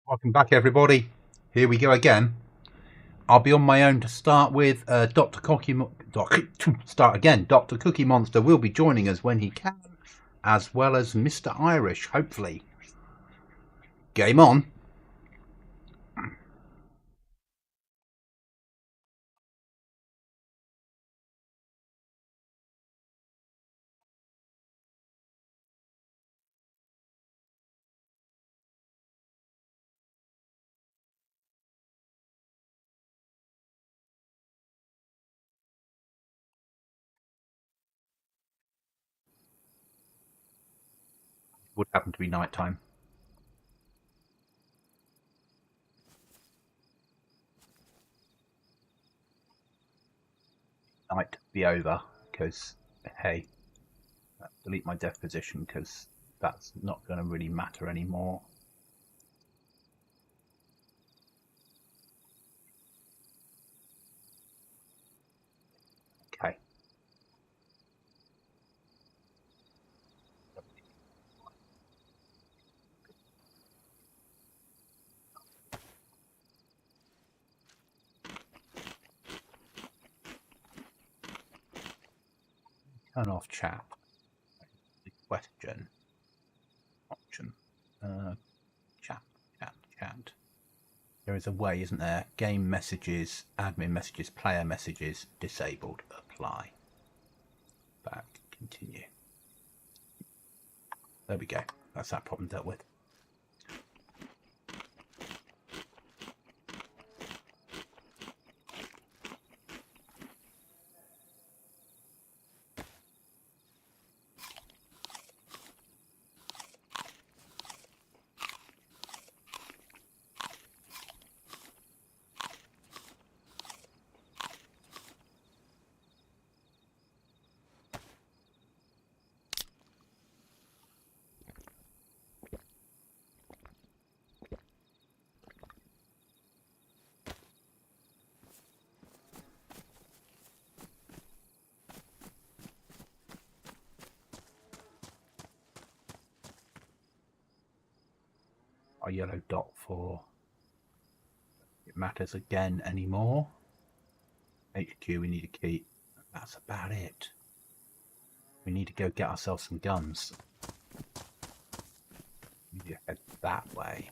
Welcome back, everybody. Here we go again. I'll be on my own to start with. Start again. Dr. Cookie Monster will be joining us when he can, as well as Mr. Irish, hopefully. Game on. Would happen to be night time. Night be over, because, hey, delete my death position, because that's not going to really matter anymore. Okay. Turn off chat. The question. Option. Chat. There is a way, isn't there? Game messages, admin messages, player messages, disabled. Apply. Back. Continue. There we go. That's that problem dealt with. Our yellow dot for it matters again anymore. HQ we need to keep. That's about it. We need to go get ourselves some guns. We need to head that way.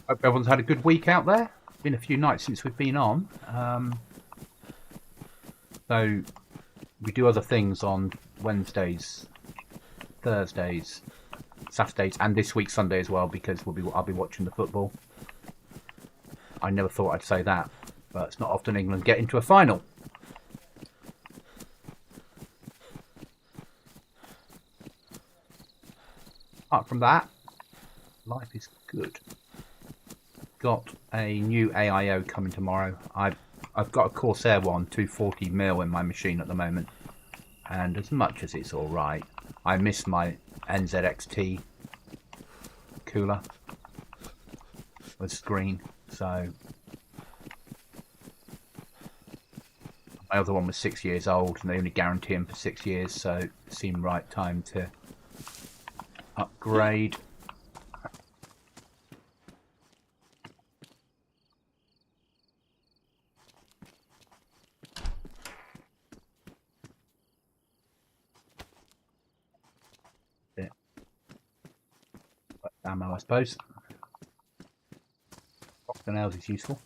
Hope everyone's had a good week out there. It's been a few nights since we've been on. So we do other things on Wednesdays, Thursdays, Saturdays, and this week Sunday as well, because I'll be watching the football. I never thought I'd say that, but it's not often England get into a final. Apart from that, life is good. Got a new AIO coming tomorrow. I've got a Corsair one, 240mm in my machine at the moment, and as much as it's all right, I miss my NZXT cooler with screen. So my other one was 6 years old, and they only guarantee them for 6 years, so it seemed right time to upgrade. Ammo, I suppose. Box of nails is useful.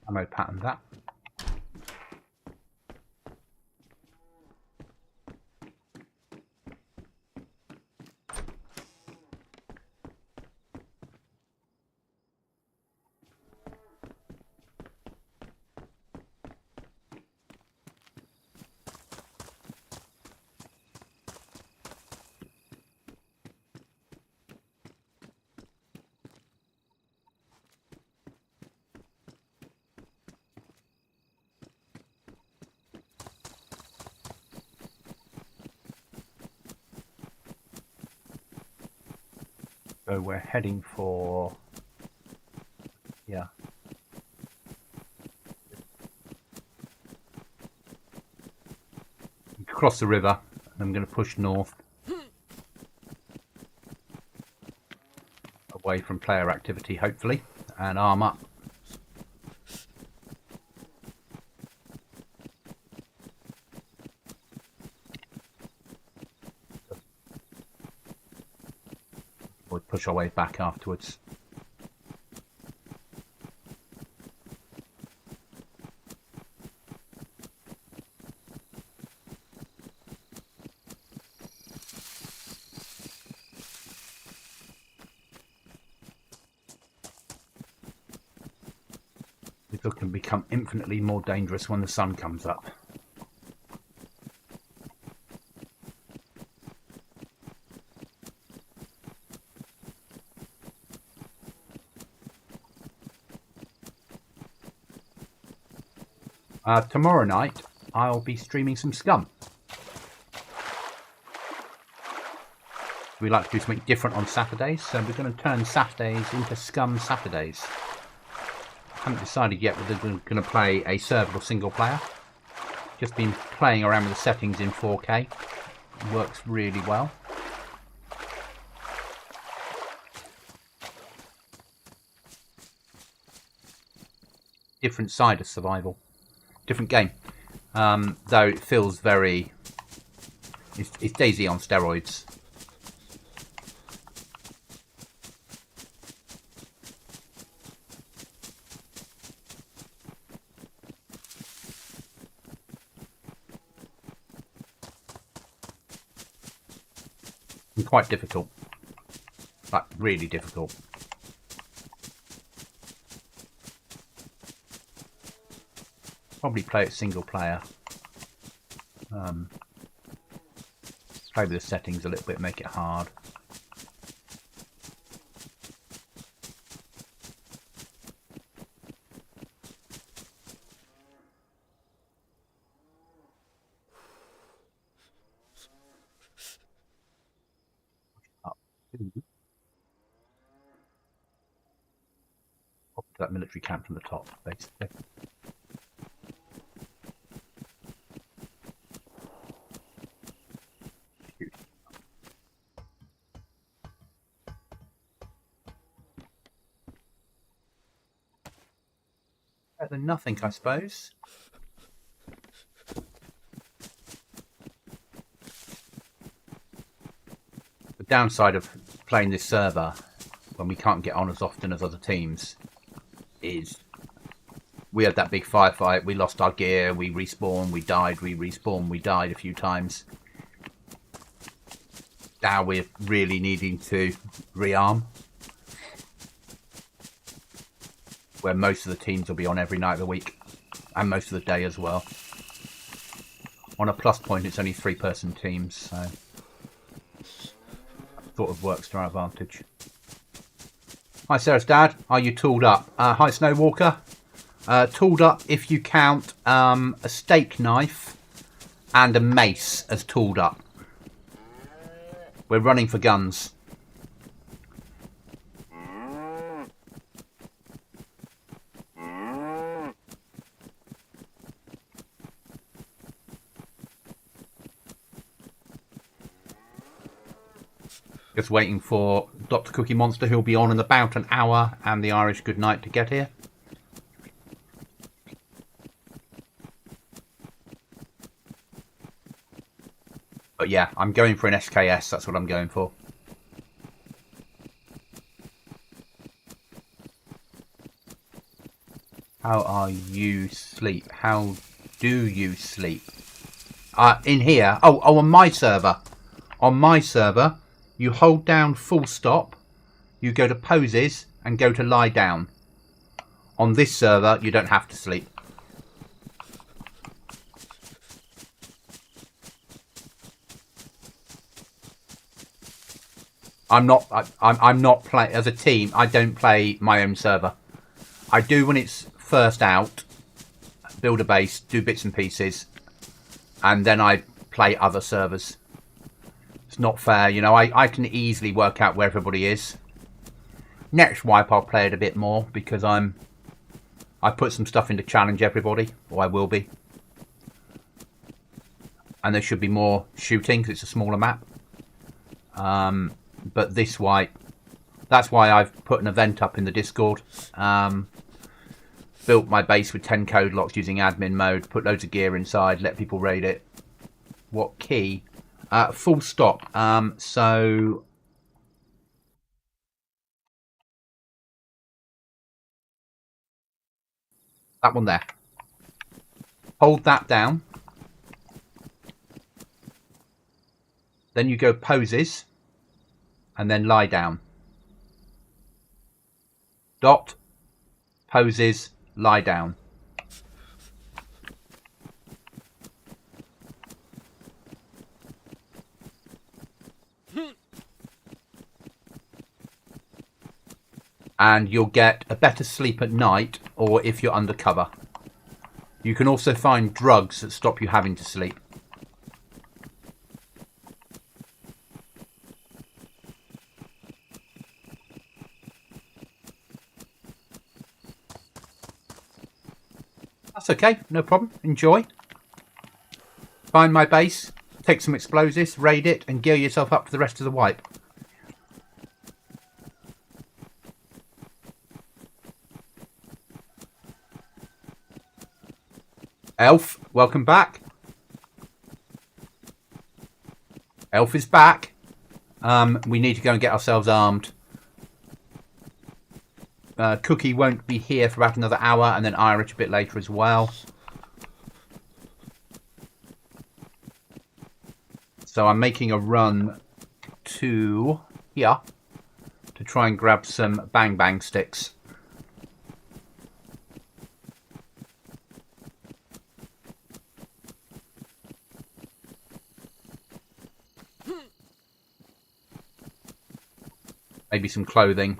Ammo pattern that. So we're heading for, yeah. Cross the river, and I'm going to push north. Away from player activity, hopefully, and arm up. We'll push our way back afterwards. It can become infinitely more dangerous when the sun comes up. Tomorrow night, I'll be streaming some Scum. We like to do something different on Saturdays, so we're going to turn Saturdays into Scum Saturdays. I haven't decided yet whether we're going to play a server or single player. Just been playing around with the settings in 4K. It works really well. Different side of survival. Different game. Though it feels very... It's DayZ on steroids. And quite difficult. Like, really difficult. Probably play it single player. Play with the settings a little bit, make it hard. Up to that military camp from the top, basically. Better than nothing, I suppose. The downside of playing this server, when we can't get on as often as other teams, is we had that big firefight, we lost our gear, we respawned, we died, we respawned, we died a few times. Now we're really needing to rearm. Where most of the teams will be on every night of the week. And most of the day as well. On a plus point, it's only 3-person teams, so... sort of works to our advantage. Hi Sarah's dad, are you tooled up? Hi Snowwalker. Tooled up if you count a steak knife and a mace as tooled up. We're running for guns. Just waiting for Dr. Cookie Monster, who'll be on in about an hour, and the Irish Goodnight to get here. But yeah, I'm going for an SKS, that's what I'm going for. How are you sleep? How do you sleep? In here, oh, on my server. On my server, you hold down full stop, you go to poses and go to lie down. On this server, you don't have to sleep. I'm not play as a team. I don't play my own server. I do when it's first out, build a base, do bits and pieces, and then I play other servers. It's not fair, you know. I can easily work out where everybody is. Next wipe I'll play it a bit more because I put some stuff in to challenge everybody, or I will be. And there should be more shooting because it's a smaller map. But this wipe, that's why I've put an event up in the Discord. Built my base with 10 code locks using admin mode, put loads of gear inside, let people raid it. What key? Full stop. So that one there. Hold that down. Then you go poses and then lie down. Dot, poses, lie down. And you'll get a better sleep at night, or if you're undercover. You can also find drugs that stop you having to sleep. That's okay, no problem. Enjoy. Find my base, take some explosives, raid it, and gear yourself up for the rest of the wipe. Elf, welcome back. Elf is back. We need to go and get ourselves armed. Cookie won't be here for about another hour, and then Irish a bit later as well. So I'm making a run to here to try and grab some bang bang sticks. Maybe some clothing.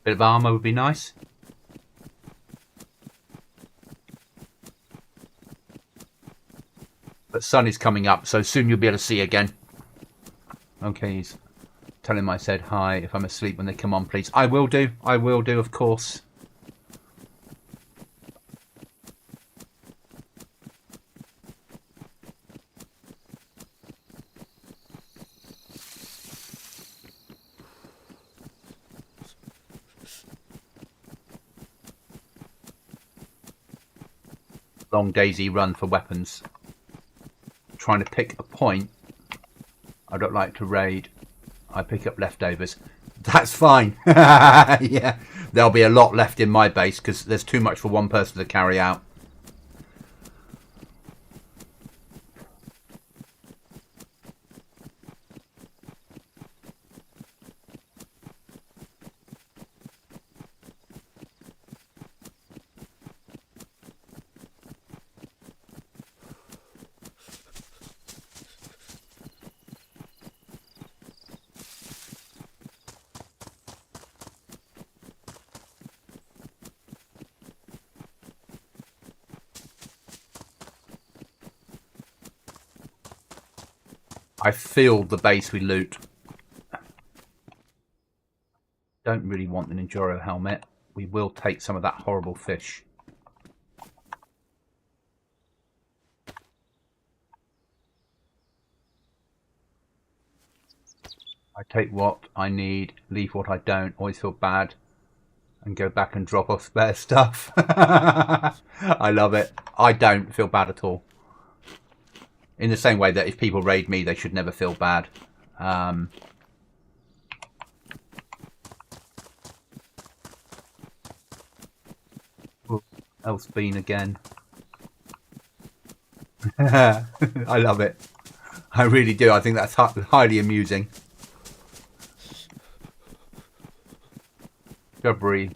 Bit of armour would be nice. But sun is coming up, so soon you'll be able to see again. Okay, tell him I said hi. If I'm asleep when they come on, please. I will do, of course. Long DayZ run for weapons. Trying to pick a point. I don't like to raid. I pick up leftovers. That's fine. Yeah, there'll be a lot left in my base because there's too much for one person to carry out. I filled the base with loot. Don't really want an Enduro helmet. We will take some of that horrible fish. I take what I need, leave what I don't, always feel bad, and go back and drop off spare stuff. I love it. I don't feel bad at all. In the same way that if people raid me, they should never feel bad. Elf's been again. I love it. I really do. I think that's highly amusing. Discovery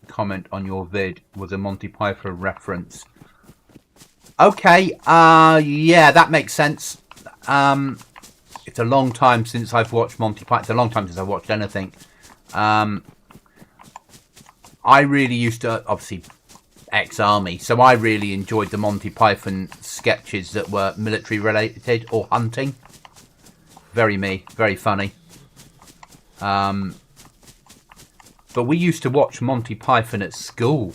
comment on your vid was a Monty Python reference. Okay, yeah, that makes sense. It's a long time since I've watched Monty Python. It's a long time since I've watched anything. I really used to, obviously, ex-army, so I really enjoyed the Monty Python sketches that were military related or hunting. Very me, very funny. But we used to watch Monty Python at school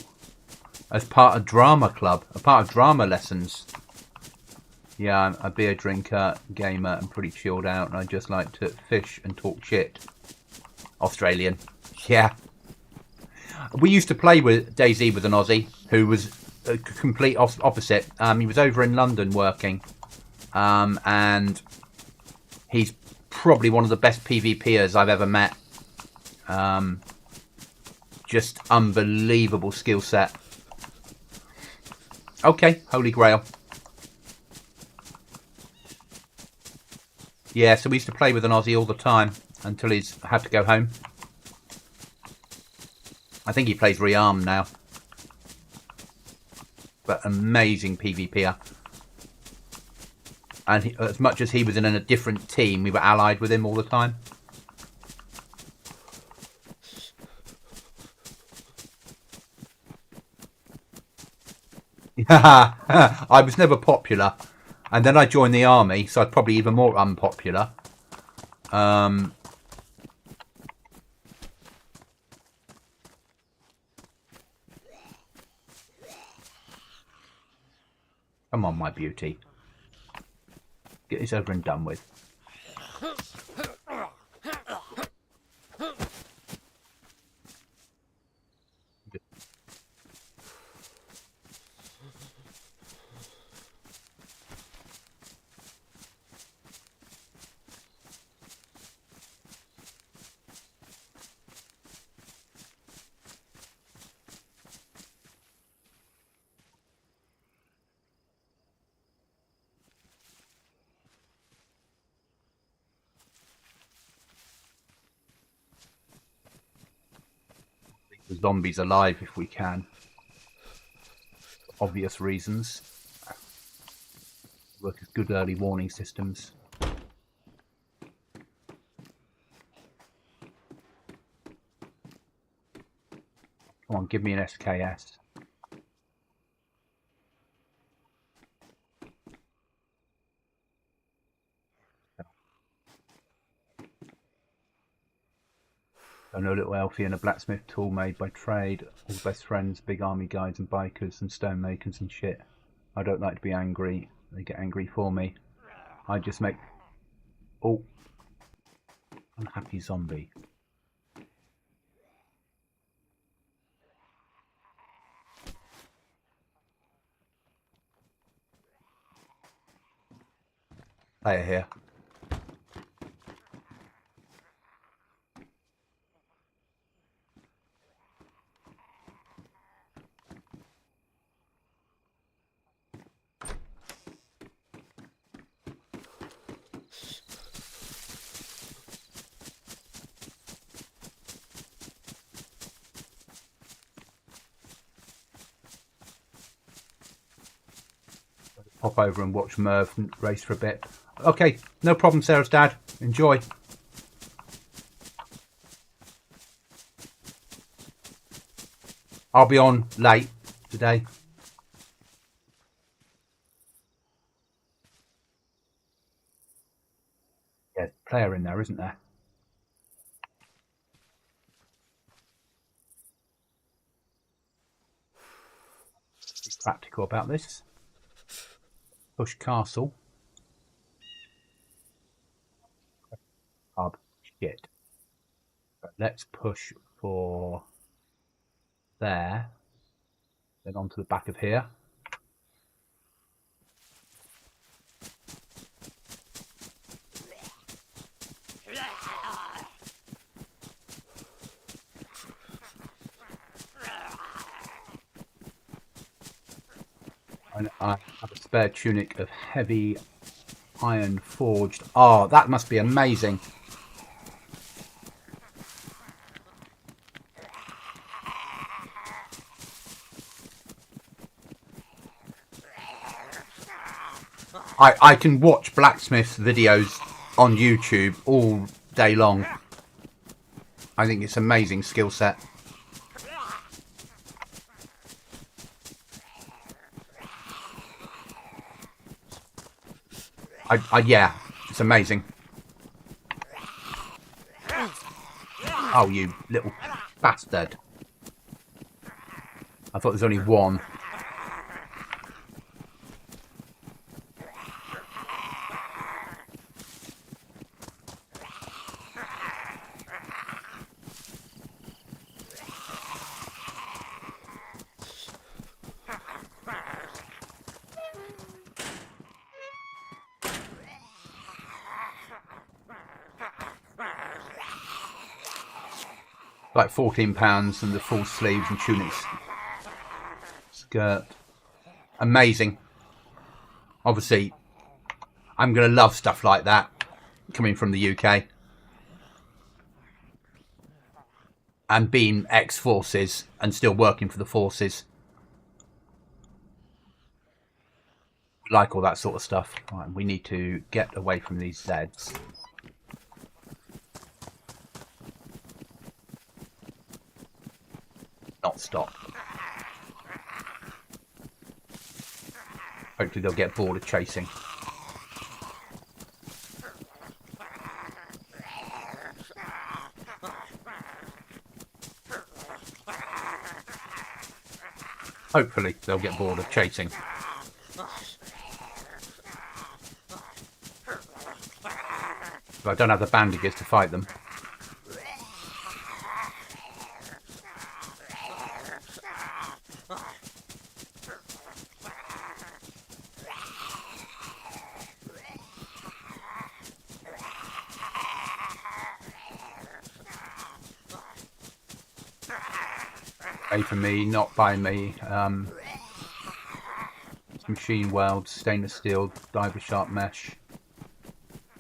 as part of drama club, a part of drama lessons. Yeah, I'm a beer drinker, gamer, and pretty chilled out, and I just like to fish and talk shit. Australian. Yeah. We used to play with DayZ with an Aussie who was a complete opposite. He was over in London working, and he's probably one of the best PvPers I've ever met. Just unbelievable skill set. Okay, Holy Grail. Yeah, so we used to play with an Aussie all the time until he's had to go home. I think he plays Rearm now. But amazing PvPer. And as much as he was in a different team, we were allied with him all the time. I was never popular. And then I joined the army, so I'm probably even more unpopular. Come on, my beauty. Get this over and done with. The zombies alive if we can. For obvious reasons. Work as good early warning systems. Come on, give me an SKS. I know little Elfie and a blacksmith tool made by trade, all best friends, big army guides and bikers and stonemakers and shit. I don't like to be angry. They get angry for me. I just make... Oh. Unhappy zombie. Player here. Pop over and watch Merv race for a bit. Okay, no problem, Sarah's dad. Enjoy. I'll be on late today. Yeah, player in there, isn't there? Be practical about this. Push castle. Hub. Shit. But let's push for there. Then onto the back of here. And I have a spare tunic of heavy iron forged. Oh, that must be amazing. I can watch blacksmith videos on YouTube all day long. I think it's amazing skill set. Yeah, it's amazing. Oh, you little bastard. I thought there's only one. Like £14 and the full sleeves and tunics skirt. Amazing. Obviously, I'm going to love stuff like that coming from the UK. And being ex-forces and still working for the forces. We like all that sort of stuff. Right, we need to get away from these Zeds. Not stop. Hopefully they'll get bored of chasing. Hopefully they'll get bored of chasing. But I don't have the bandages to fight them. A for me, not by me. It's machine weld, stainless steel, diver sharp mesh.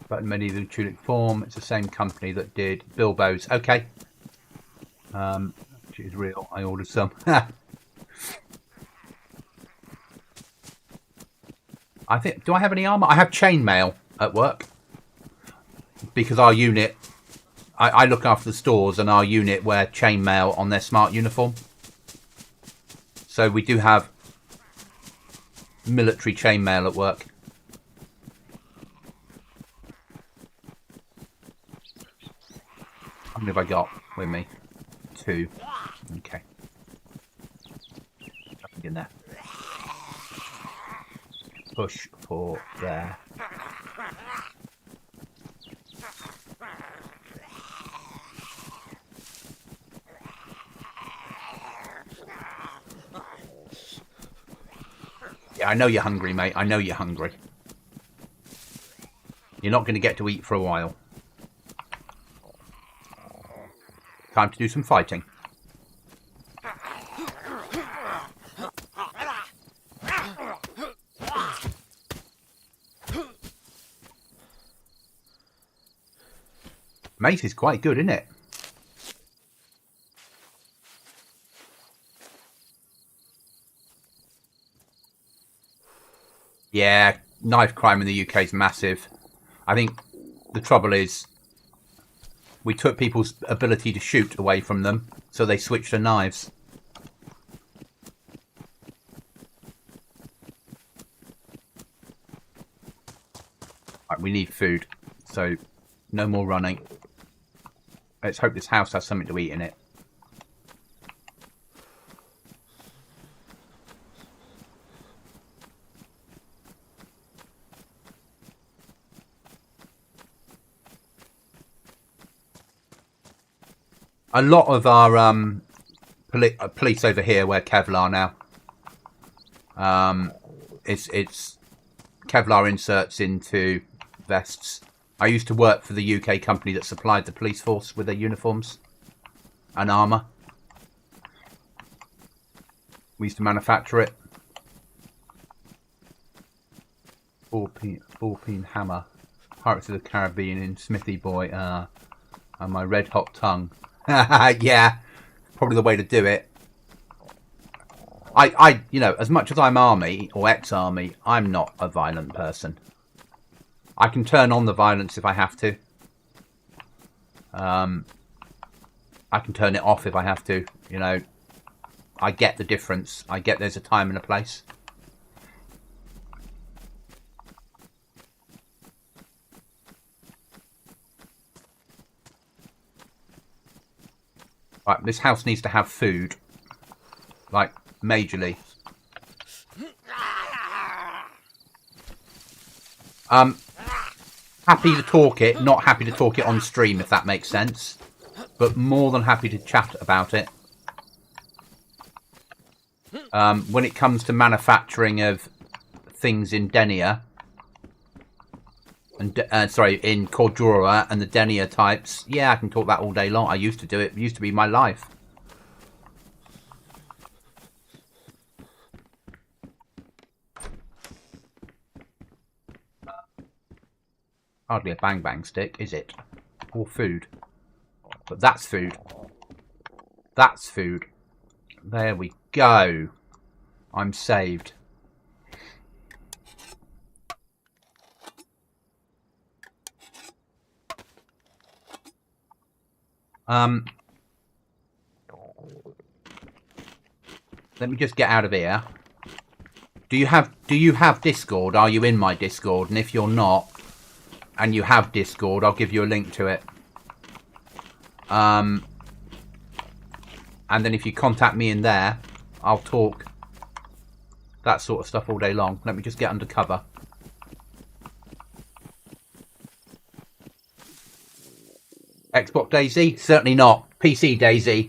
But in many of the tunic form, it's the same company that did Bilbo's. Okay. Which is real. I ordered some. I think. Do I have any armor? I have chainmail at work because our unit. I look after the stores, and our unit wear chainmail on their smart uniform. So we do have military chainmail at work. How many have I got with me? 2. Okay. Nothing in there. Push for there. Yeah, I know you're hungry, mate. I know you're hungry. You're not going to get to eat for a while. Time to do some fighting. Mace is quite good, isn't it? Yeah, knife crime in the UK is massive. I think the trouble is we took people's ability to shoot away from them, so they switched to knives. Right, we need food, so no more running. Let's hope this house has something to eat in it. A lot of our police over here wear Kevlar now. It's Kevlar inserts into vests. I used to work for the UK company that supplied the police force with their uniforms and armour. We used to manufacture it. 4-peen hammer. Pirates of the Caribbean in Smithy Boy. And my red hot tongue. Yeah, probably the way to do it. You know, as much as I'm army or ex-army, I'm not a violent person. I can turn on the violence if I have to. I can turn it off if I have to. You know, I get the difference. I get there's a time and a place. Right, this house needs to have food. Like, majorly. Happy to talk it, not happy to talk it on stream, if that makes sense. But more than happy to chat about it. When it comes to manufacturing of things in Denia, and in Cordura and the Denia types, yeah, I can talk that all day long. I used to do it. It used to be my life. Hardly a bang bang stick, is it? Or food. But that's food. That's food. There we go. I'm saved. Let me just get out of here. Do you have Discord? Are you in my Discord? And if you're not, and you have Discord, I'll give you a link to it. And then if you contact me in there, I'll talk that sort of stuff all day long. Let me just get under cover. Xbox DayZ? Certainly not. PC DayZ.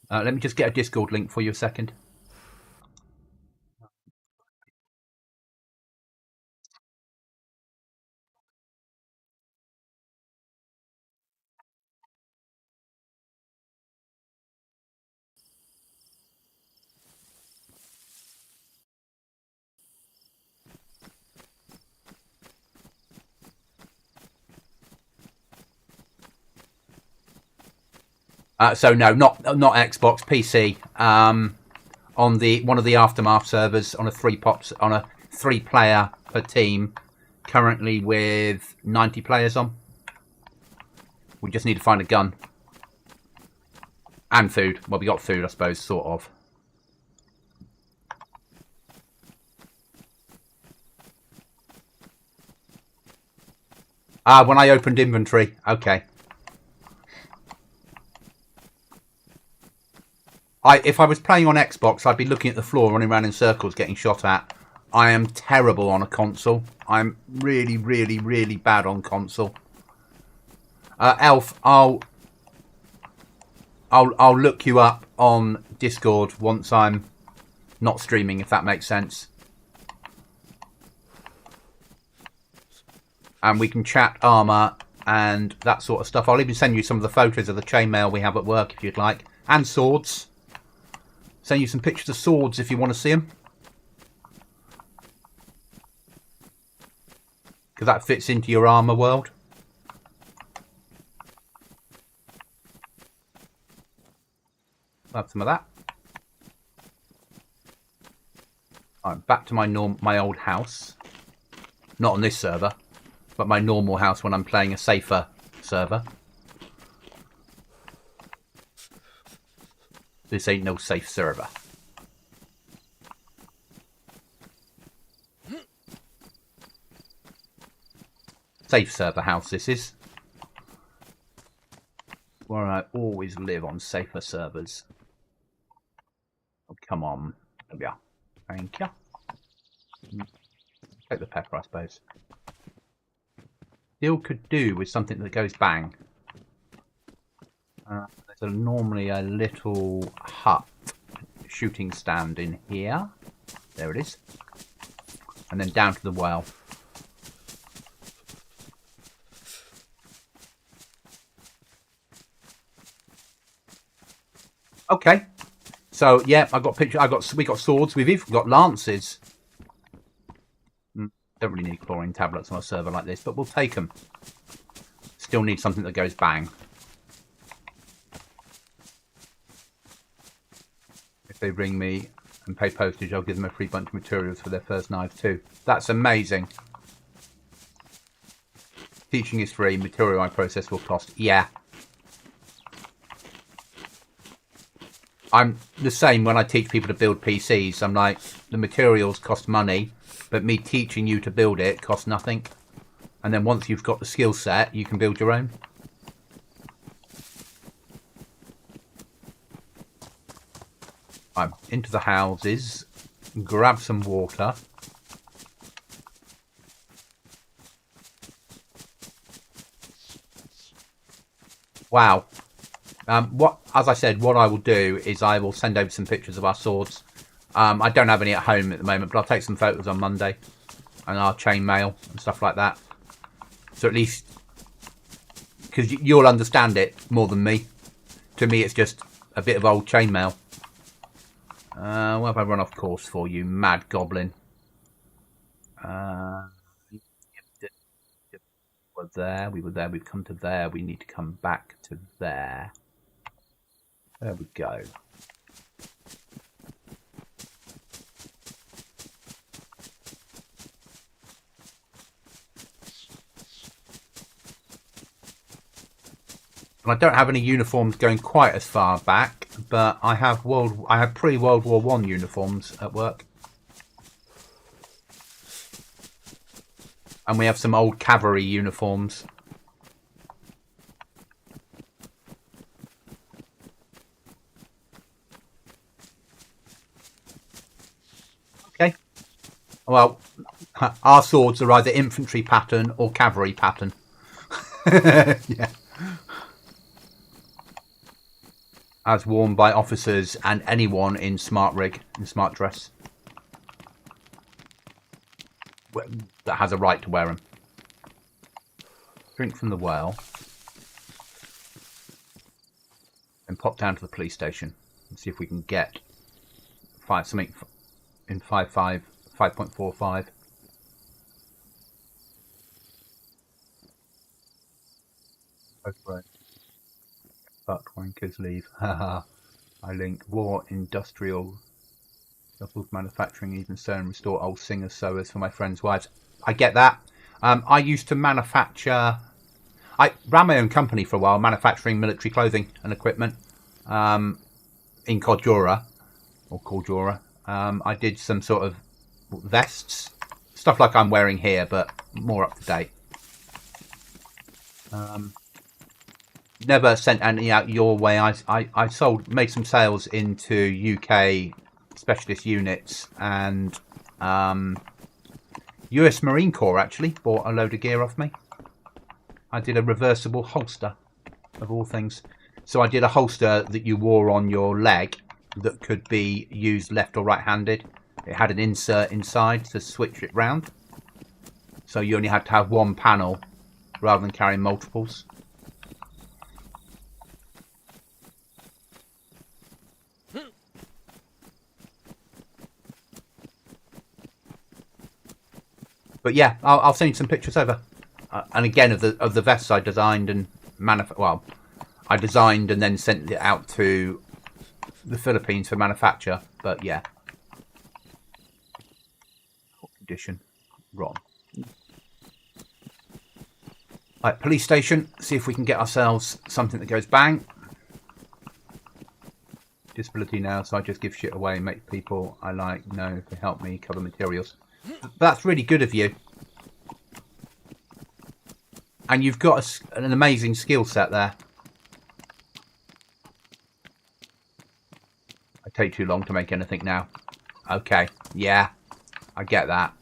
Let me just get a Discord link for you a second. So no, not Xbox, PC. On one of the Aftermath servers on a 3-player per team, currently with 90 players on. We just need to find a gun and food. Well, we got food, I suppose, sort of. When I opened inventory, okay. If I was playing on Xbox, I'd be looking at the floor, running around in circles, getting shot at. I am terrible on a console. I'm really, really, really bad on console. Elf, I'll look you up on Discord once I'm not streaming, if that makes sense. And we can chat armor and that sort of stuff. I'll even send you some of the photos of the chainmail we have at work if you'd like, and swords. Send you some pictures of swords if you want to see them. Because that fits into your armour world. Have some of that. Alright, back to my old house. Not on this server, but my normal house when I'm playing a safer server. This ain't no safe server. Safe server house this is. Where I always live on safer servers. Oh, come on. There we are. Thank you. Take the pepper, I suppose. Still could do with something that goes bang. There's normally a little hut shooting stand in here. There it is. And then down to the well. Okay. So yeah, I got picture. We got swords. We've even got lances. Don't really need chlorine tablets on a server like this, but we'll take them. Still need something that goes bang. If they ring me and pay postage, I'll give them a free bunch of materials for their first knife too. That's amazing. Teaching is free. Material I process will cost. Yeah. I'm the same when I teach people to build PCs. I'm like, the materials cost money, but me teaching you to build it costs nothing. And then once you've got the skill set, you can build your own. I'm into the houses, grab some water. Wow. As I said, what I will do is I will send over some pictures of our swords. I don't have any at home at the moment, but I'll take some photos on Monday and our chainmail and stuff like that. So at least, because you'll understand it more than me. To me, it's just a bit of old chainmail. What have I run off course for you, mad goblin? We were there, we've come to there, we need to come back to there. There we go. And I don't have any uniforms going quite as far back, but I have pre-World War I uniforms at work. And we have some old cavalry uniforms. Okay. Well, our swords are either infantry pattern or cavalry pattern. Yeah. As worn by officers and anyone in smart rig, in smart dress. That has a right to wear them. Drink from the well. And pop down to the police station and see if we can get something in 5.45. Fuck wankers leave. Haha. I link war, industrial, manufacturing, even so, and restore old singers, sewers for my friends' wives. I get that. I used to manufacture. I ran my own company for a while, manufacturing military clothing and equipment in Cordura. I did some sort of vests, stuff like I'm wearing here, but more up to date. Never sent any out your way. I made some sales into UK specialist units, and US Marine Corps actually bought a load of gear off me. I did a reversible holster, of all things. So I did a holster that you wore on your leg that could be used left or right-handed. It had an insert inside to switch it round. So you only had to have one panel rather than carrying multiples. But yeah, I'll send you some pictures over. And again, of the vests I designed and I designed and then sent it out to the Philippines for manufacture. But yeah, condition, Ron. Right, police station. See if we can get ourselves something that goes bang. Disability now, so I just give shit away, make people I like know if they help me cover materials. That's really good of you. And you've got an amazing skill set there. I take too long to make anything now. Okay, yeah, I get that.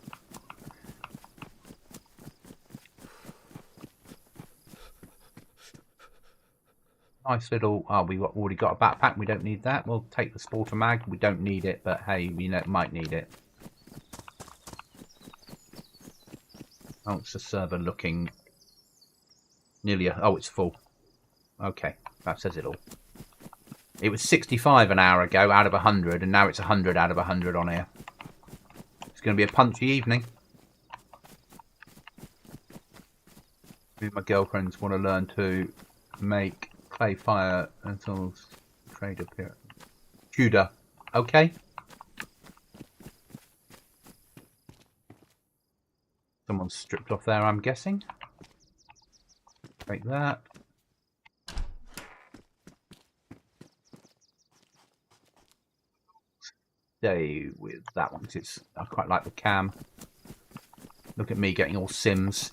Nice little. Oh, we've already got a backpack. We don't need that. We'll take the sporter mag. We don't need it, but hey, we might need it. Oh, it's a server looking nearly. Oh, it's full. Okay, that says it all. It was 65 an hour ago out of 100, and now it's 100 out of 100 on here. It's going to be a punchy evening. Me and my girlfriends want to learn to make clay fire until trade appear. Tudor. Okay. Someone's stripped off there, I'm guessing. Take that. Stay with that one because I quite like the cam. Look at me getting all Sims.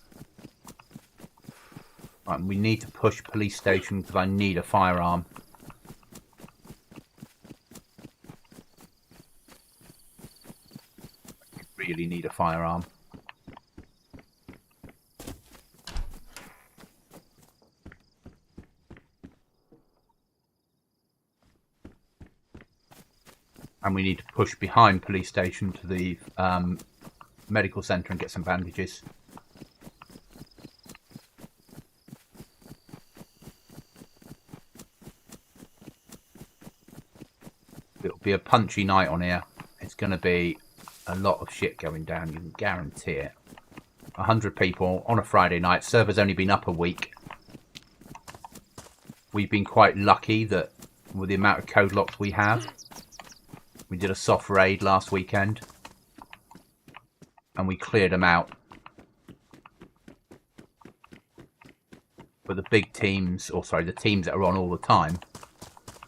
Right, we need to push police station because I need a firearm. really need a firearm. And we need to push behind police station to the medical centre and get some bandages. It'll be a punchy night on here. It's going to be a lot of shit going down, you can guarantee it. 100 people on a Friday night. Server's only been up a week. We've been quite lucky that with the amount of code locks we have, we did a soft raid last weekend and we cleared them out. But the big teams, or sorry, the teams that are on all the time,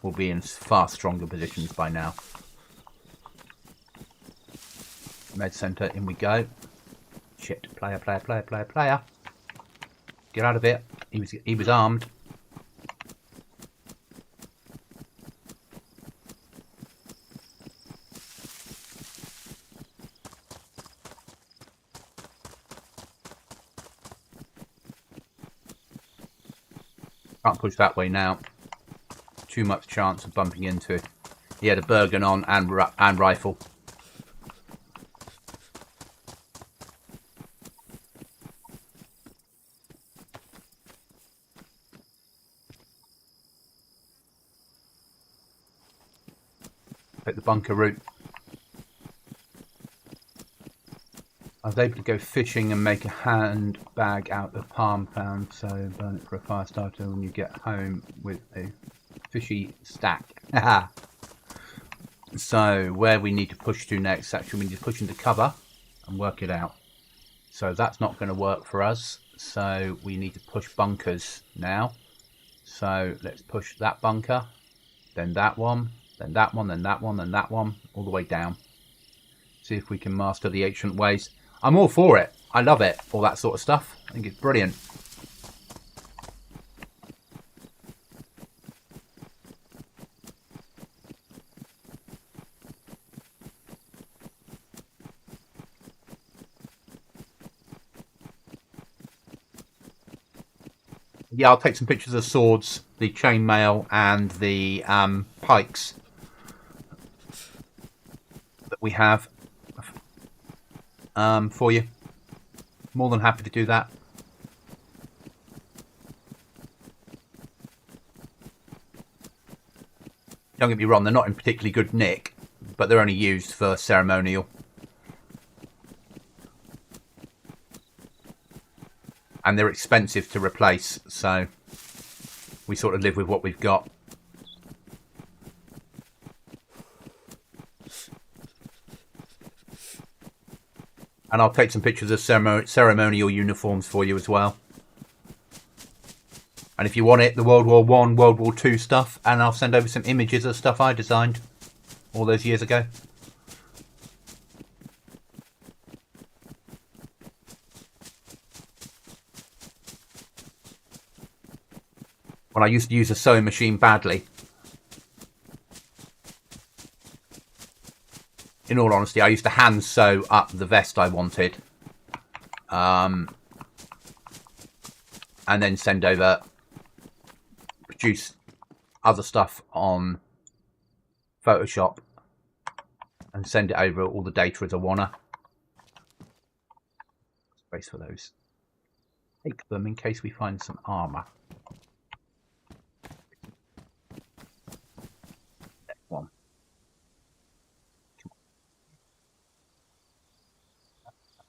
will be in far stronger positions by now. Med centre, in we go. Shit, player. Get out of it. He was armed. Can't push that way now. Too much chance of bumping into it. He had a Bergen on and rifle. Take the bunker route. I was able to go fishing and make a handbag out of palm pound, so burn it for a fire starter when you get home with a fishy stack. So where we need to push to next, actually we need to push into cover and work it out. So that's not going to work for us, so we need to push bunkers now. So let's push that bunker, then that one, then that one, then that one, then that one, all the way down. See if we can master the ancient ways. I'm all for it. I love it, all that sort of stuff. I think it's brilliant. Yeah, I'll take some pictures of swords, the chainmail, and the pikes that we have for you. More than happy to do that. Don't get me wrong, they're not in particularly good nick, but they're only used for ceremonial. And they're expensive to replace, so we sort of live with what we've got. And I'll take some pictures of ceremonial uniforms for you as well. And if you want it, the World War I, World War II stuff, and I'll send over some images of stuff I designed all those years ago. When I used to use a sewing machine badly. In all honesty, I used to hand sew up the vest I wanted. And then send over, produce other stuff on Photoshop and send it over all the data as I wanna. Space for those. Take them in case we find some armour. One.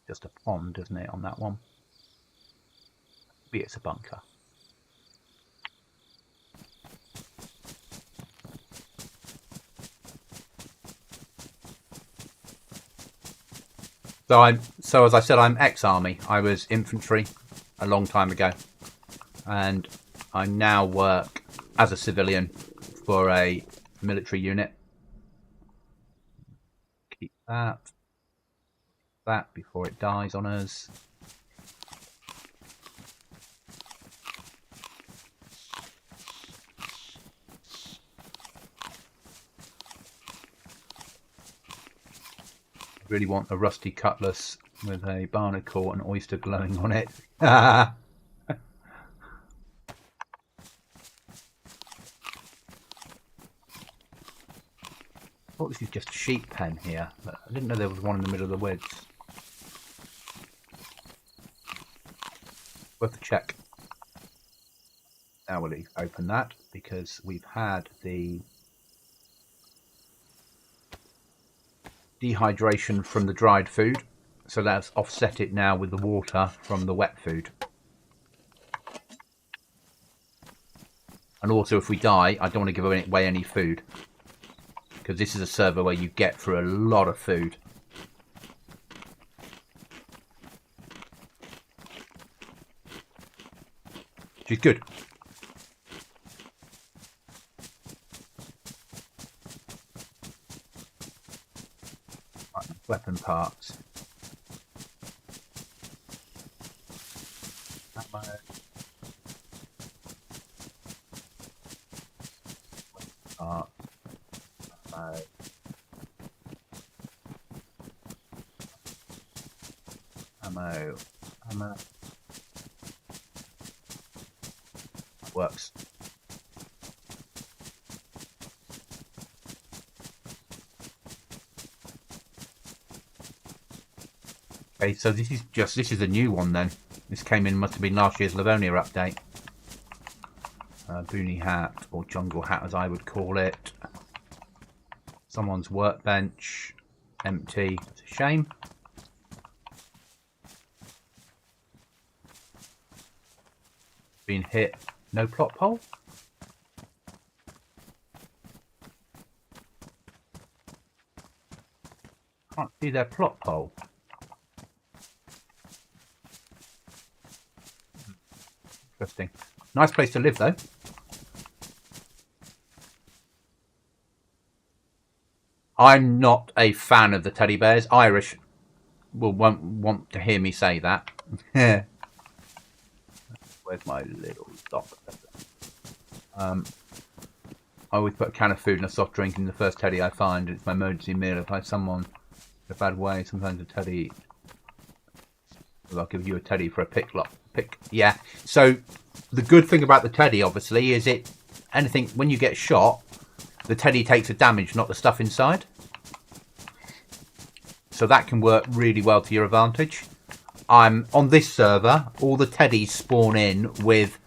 Just a pond, isn't it, on that one? Maybe it's a bunker. So as I said, I'm ex-army. I was infantry a long time ago, and I now work as a civilian for a military unit. Keep that before it dies on us. really want a rusty cutlass with a barnacle and oyster glowing on it. I thought this is just a sheep pen here, but I didn't know there was one in the middle of the woods. Worth a check. Now we'll open that because we've had the dehydration from the dried food, so let's offset it now with the water from the wet food. And also, if we die, I don't want to give away any food, because this is a server where you get through a lot of food. Which is good. Right, weapon parts. Ammo. Parts. Ammo. Ammo. Works. Okay, so this is a new one then. This came in, must have been last year's Livonia update. Boonie hat, or jungle hat as I would call it. Someone's workbench, empty. It's a shame. Been hit. No plot hole. Can't see their plot hole. Interesting. Nice place to live though. I'm not a fan of the teddy bears. Irish won't want to hear me say that. Where's my little dot? I always put a can of food and a soft drink in the first teddy I find. It's my emergency meal. If I have someone in a bad way, sometimes a teddy. Well, I'll give you a teddy for a pick. Yeah. So the good thing about the teddy, obviously, is anything when you get shot, the teddy takes the damage, not the stuff inside. So that can work really well to your advantage. I'm on this server, all the teddies spawn in with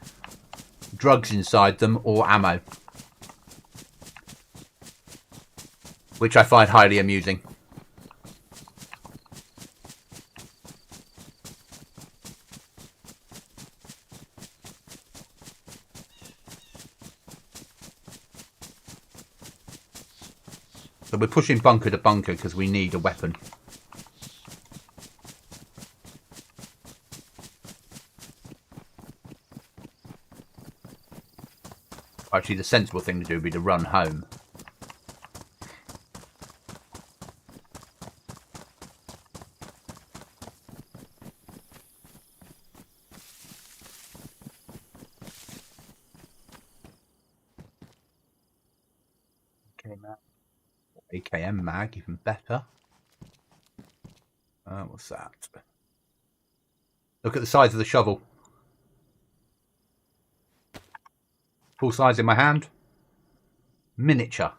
drugs inside them or ammo, which I find highly amusing. So we're pushing bunker to bunker because we need a weapon. Actually, the sensible thing to do would be to run home. AKM mag, even better. What's that? Look at the size of the shovel. Full size in my hand. Miniature.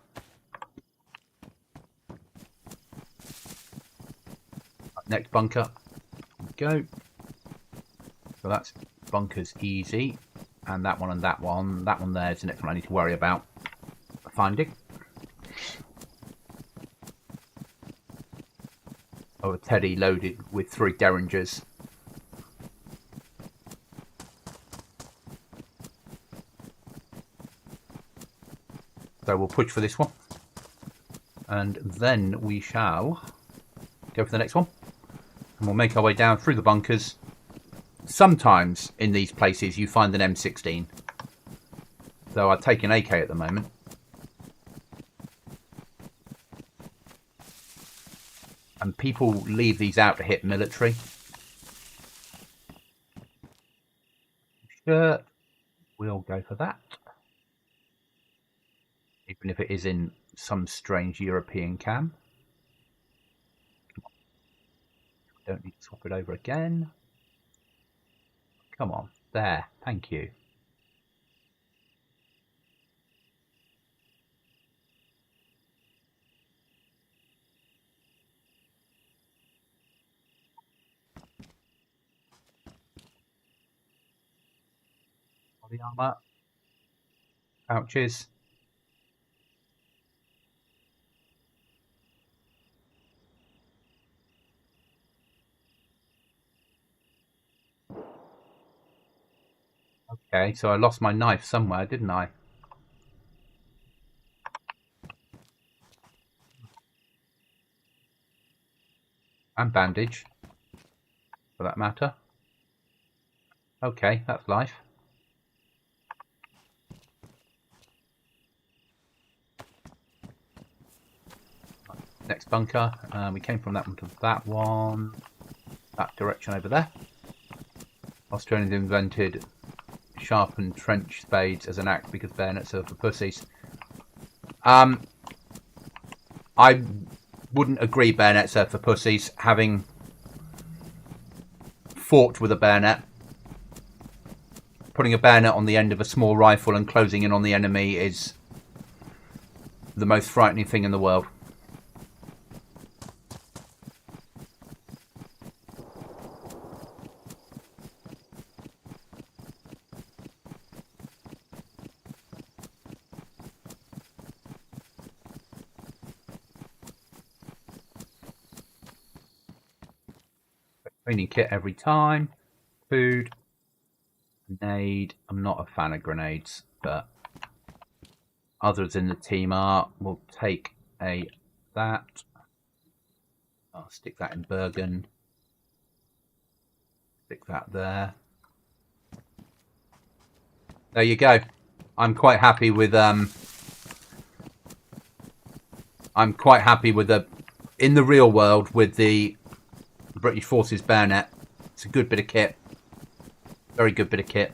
Next bunker. Go. So that's bunkers easy. And that one and that one. That one there is the next one I need to worry about finding. Oh, a teddy loaded with 3 derringers. So we'll push for this one. And then we shall go for the next one. And we'll make our way down through the bunkers. Sometimes in these places you find an M16. So I'll take an AK at the moment. And people leave these out to hit military. Sure, we'll go for that. Even if it is in some strange European cam. don't need to swap it over again. Come on, there, thank you. The armor. Pouches. Okay, so I lost my knife somewhere, didn't I? And bandage, for that matter. Okay, that's life. Next bunker. We came from that one to that one. That direction over there. Australians invented sharpened trench spades as an axe because bayonets are for pussies. I wouldn't agree bayonets are for pussies. Having fought with a bayonet, putting a bayonet on the end of a small rifle and closing in on the enemy is the most frightening thing in the world. Training kit every time. Food. Grenade. I'm not a fan of grenades, but others in the team are. We'll take that. I'll stick that in Bergen. Stick that there. There you go. I'm quite happy with in the real world with the British Forces bayonet. It's a good bit of kit. Very good bit of kit.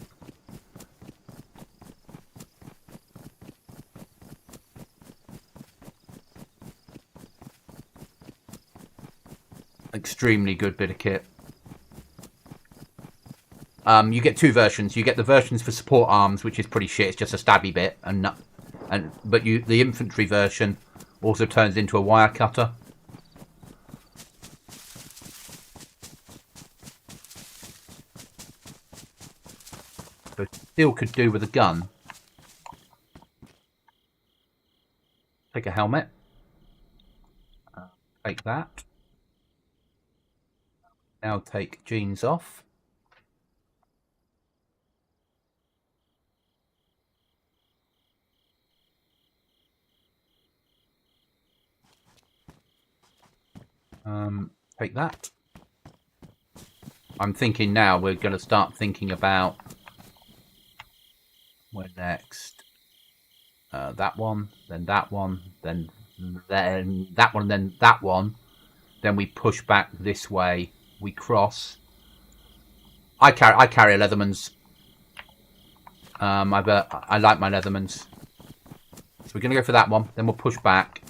Extremely good bit of kit. You get two versions. You get the versions for support arms, which is pretty shit. It's just a stabby bit, but the infantry version also turns into a wire cutter. So still could do with a gun. Take a helmet. Take that. Now take jeans off. Take that. I'm thinking now we're going to start thinking about where next. That one, then that one, then that one, then that one. Then we push back this way. We cross. I carry a Leatherman's. I like my Leathermans. So we're going to go for that one. Then we'll push back.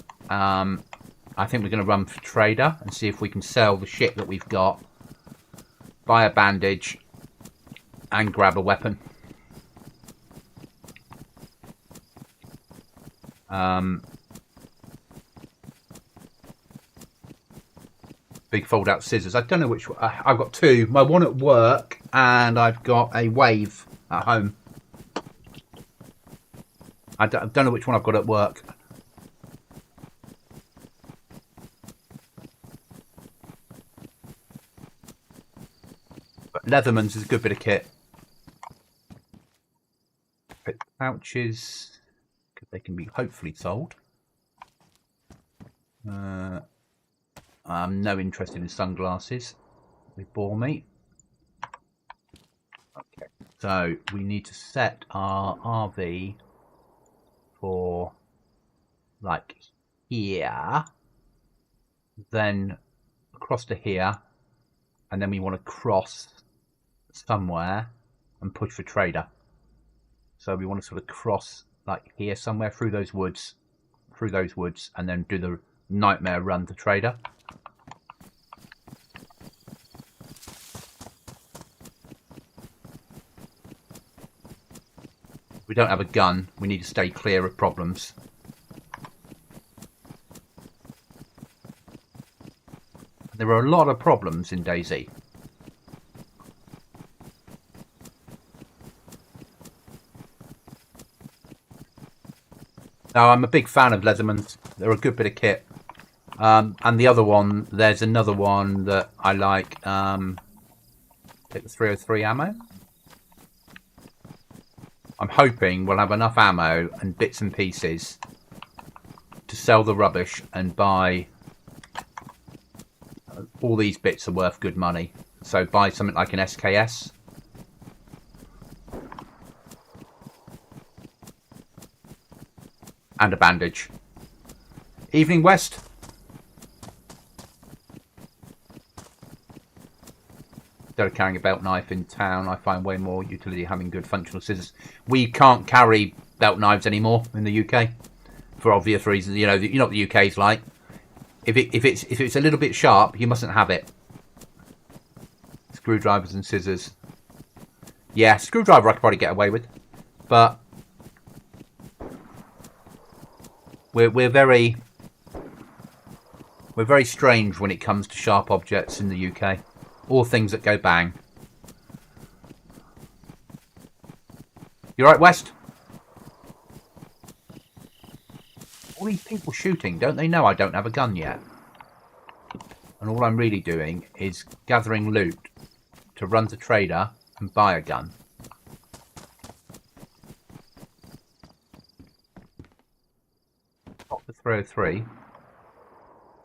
I think we're going to run for trader and see if we can sell the shit that we've got, buy a bandage, and grab a weapon. Big fold-out scissors. I don't know which one. I've got two. My one at work, and I've got a wave at home. I don't know which one I've got at work. But Leatherman's is a good bit of kit. Pouches, because they can be hopefully sold. I'm no interested in sunglasses. They bore me. Okay, so we need to set our RV for like here, then across to here, and then we want to cross somewhere and push for trader. So we want to sort of cross like here somewhere through those woods, and then do the nightmare run to trader. We don't have a gun. We need to stay clear of problems. There are a lot of problems in DayZ. Now, I'm a big fan of Leathermans. They're a good bit of kit. And the other one, there's another one that I like. Take the 303 ammo. I'm hoping we'll have enough ammo and bits and pieces to sell the rubbish and buy. All these bits are worth good money. So buy something like an SKS. And a bandage. Evening, West. Instead of carrying a belt knife in town, I find way more utility having good functional scissors. We can't carry belt knives anymore in the UK for obvious reasons. You know what the UK's like. If it's a little bit sharp, you mustn't have it. Screwdrivers and scissors. Yeah, screwdriver I could probably get away with, but we're very strange when it comes to sharp objects in the UK. All things that go bang. You right, West? All these people shooting, don't they know I don't have a gun yet? And all I'm really doing is gathering loot to run to trader and buy a gun. Got the 303.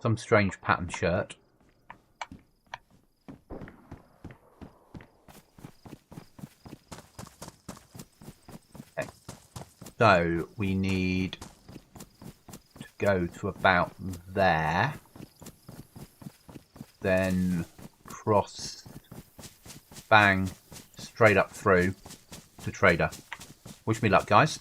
Some strange pattern shirt. Okay. So we need to go to about there. Then cross, bang, straight up through to trader. Wish me luck, guys.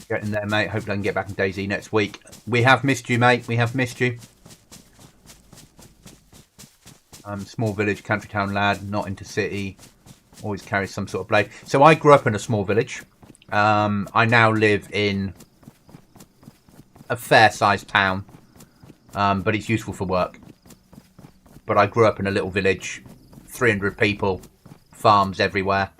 Get in there, mate. Hopefully I can get back in DayZ next week. We have missed you, mate. We have missed you. Small village, country town lad, not into city. Always carries some sort of blade. So I grew up in a small village. I now live in a fair-sized town, but it's useful for work. But I grew up in a little village, 300 people, farms everywhere.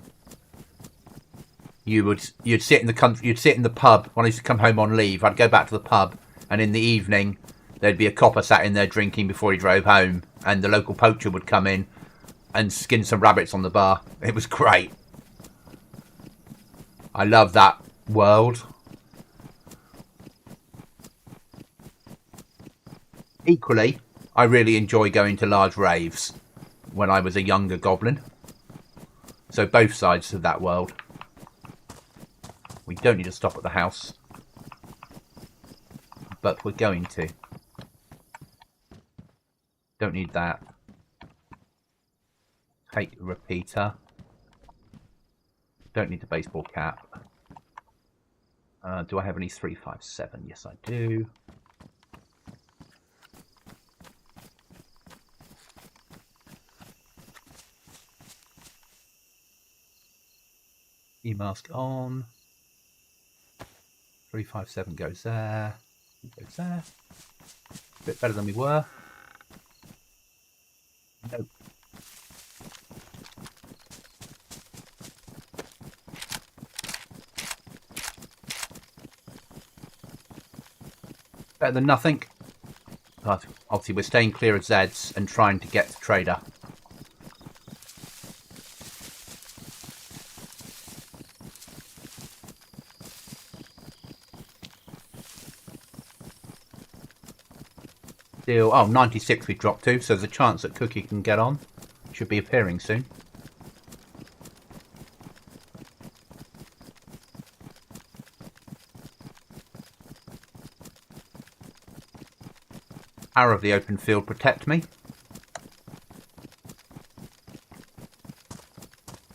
You'd sit in the country, you'd sit in the pub. When I used to come home on leave, I'd go back to the pub, and in the evening there'd be a copper sat in there drinking before he drove home, and the local poacher would come in and skin some rabbits on the bar. It was great. I love that world. Equally, I really enjoy going to large raves when I was a younger goblin. So both sides of that world. We don't need to stop at the house, but we're going to. Don't need that. Take the repeater. Don't need the baseball cap. Do I have any 357? Yes, I do. E-mask on. 357 goes there. Goes there. A bit better than we were. Nope. Better than nothing. But obviously we're staying clear of Zeds and trying to get to trader. Still, oh, 96 we dropped to, so there's a chance that Cookie can get on. Should be appearing soon. Arrow of the open field, protect me.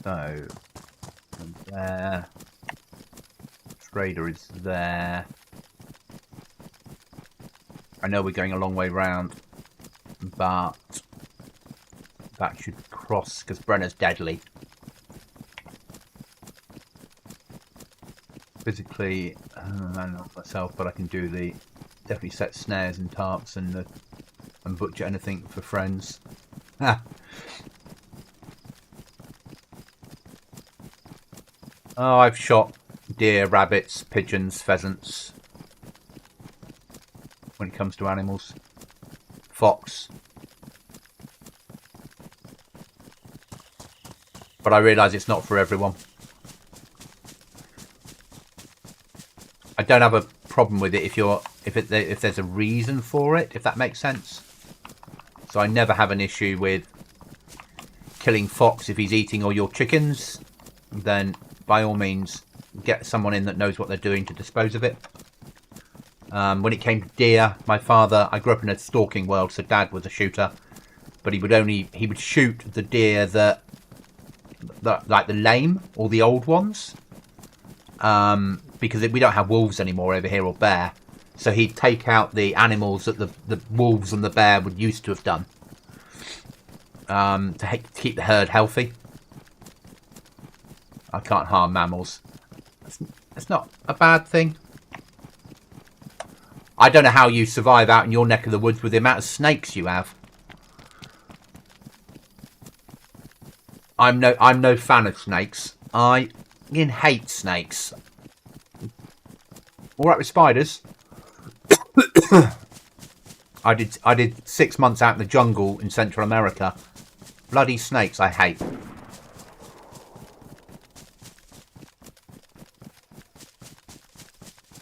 So, and there. Trader is there. I know we're going a long way round, but that should cross, because Brenner's deadly. Physically, I don't know myself, but I can do the definitely set snares and tarps and butcher anything for friends. Oh, I've shot deer, rabbits, pigeons, pheasants. When it comes to animals, fox. But I realise it's not for everyone. I don't have a problem with it if there's a reason for it, if that makes sense. So I never have an issue with killing fox if he's eating all your chickens. Then by all means, get someone in that knows what they're doing to dispose of it. When it came to deer, my father, I grew up in a stalking world, so Dad was a shooter, but he would shoot the deer that like the lame or the old ones, because we don't have wolves anymore over here or bear, so he'd take out the animals that the wolves and the bear would used to have done, to keep the herd healthy. I can't harm mammals. It's not a bad thing. I don't know how you survive out in your neck of the woods with the amount of snakes you have. I'm no fan of snakes. I hate snakes. All right with spiders. I did 6 months out in the jungle in Central America. Bloody snakes, I hate.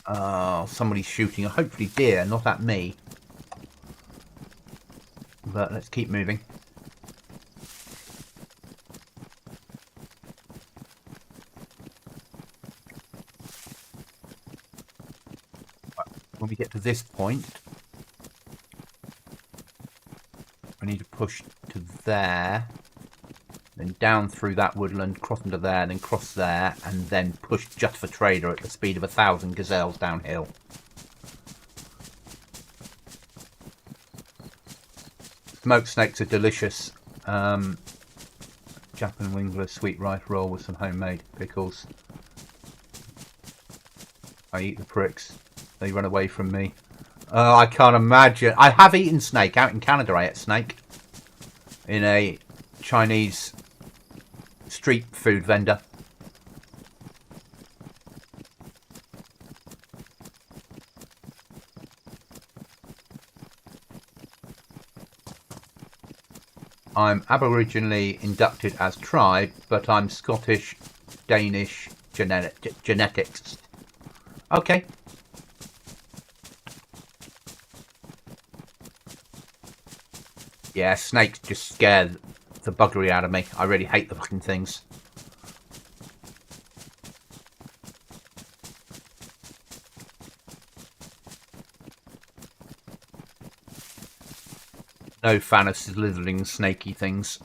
Oh, somebody's shooting. Hopefully deer, not at me. But let's keep moving. When we get to this point, I need to push to there, then down through that woodland, cross into there, then cross there, and then push just for trader at the speed of 1,000 gazelles downhill. Smoked snakes are delicious. Japan wingler sweet rice roll with some homemade pickles. I eat the pricks. They run away from me. Oh, I can't imagine. I have eaten snake. Out in Canada, I ate snake. In a Chinese street food vendor. I'm aboriginally inducted as tribe, but I'm Scottish, Danish genetics. Okay. Yeah, snakes just scare the buggery out of me. I really hate the fucking things. No fan of slithering, snaky things.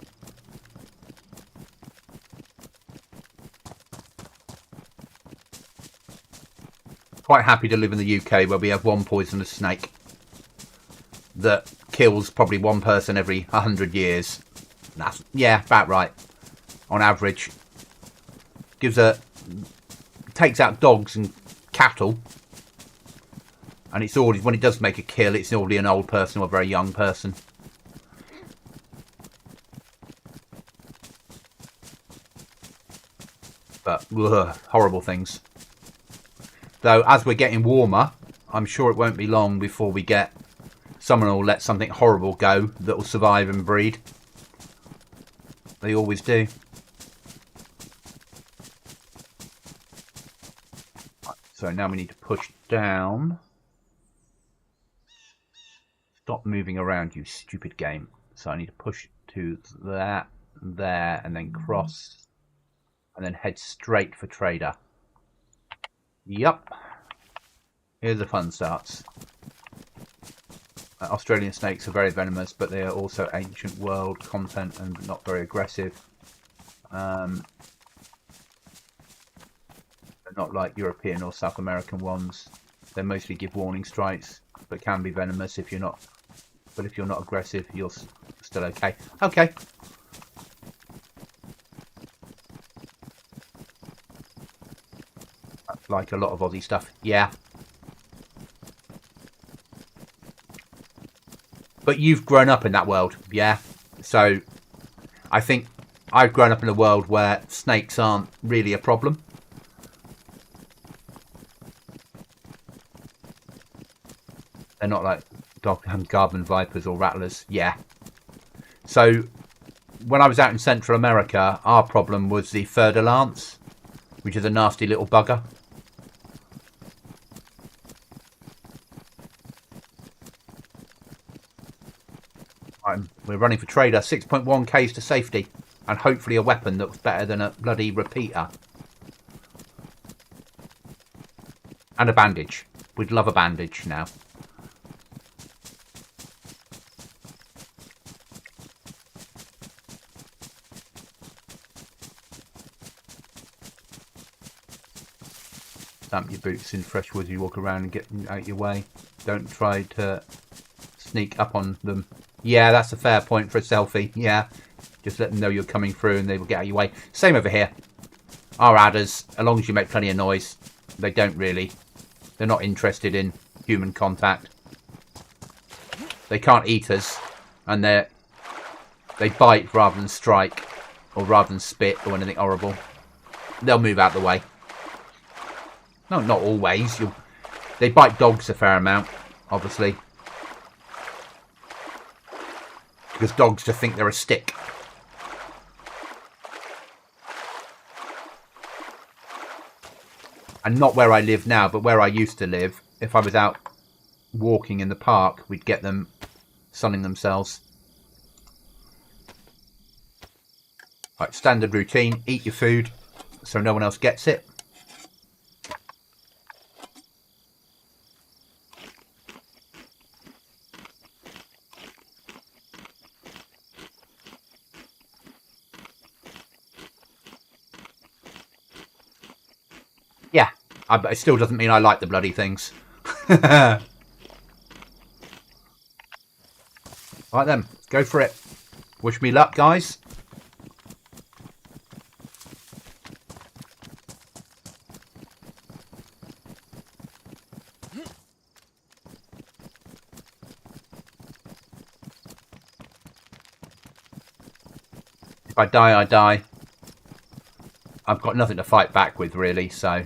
Quite happy to live in the UK where we have one poisonous snake that kills probably one person every 100 years. That's, yeah, about right. On average. Takes out dogs and cattle. And it's always, when it does make a kill, it's normally an old person or a very young person. But, ugh, horrible things. Though, as we're getting warmer, I'm sure it won't be long before we get... Someone will let something horrible go that will survive and breed. They always do. Right, so now we need to push down. Stop moving around, you stupid game. So I need to push to that, there, and then cross. And then head straight for trader. Yup. Here the fun starts. Australian snakes are very venomous, but they are also ancient world content and not very aggressive. They're not like European or South American ones. They mostly give warning strikes, but can be venomous if you're not. But if you're not aggressive, you're still okay. Okay. Like a lot of Aussie stuff. Yeah. But you've grown up in that world, yeah? So I think I've grown up in a world where snakes aren't really a problem. They're not like Goblin vipers or rattlers. Yeah. So when I was out in Central America, our problem was the fer-de-lance, which is a nasty little bugger. We're running for trader. 6.1 Ks to safety. And hopefully a weapon that's better than a bloody repeater. And a bandage. We'd love a bandage now. Stamp your boots in fresh wood as you walk around and get out your way. Don't try to sneak up on them. Yeah, that's a fair point for a selfie. Yeah, just let them know you're coming through and they will get out of your way. Same over here. Our adders, as long as you make plenty of noise, they don't really. They're not interested in human contact. They can't eat us, and they bite rather than strike, or rather than spit or anything horrible. They'll move out of the way. No, not always. They bite dogs a fair amount, obviously. Because dogs just think they're a stick. And not where I live now, but where I used to live. If I was out walking in the park, we'd get them sunning themselves. Right, standard routine. Eat your food so no one else gets it. Yeah, it still doesn't mean I like the bloody things. Right then, go for it. Wish me luck, guys. If I die, I die. I've got nothing to fight back with, really, so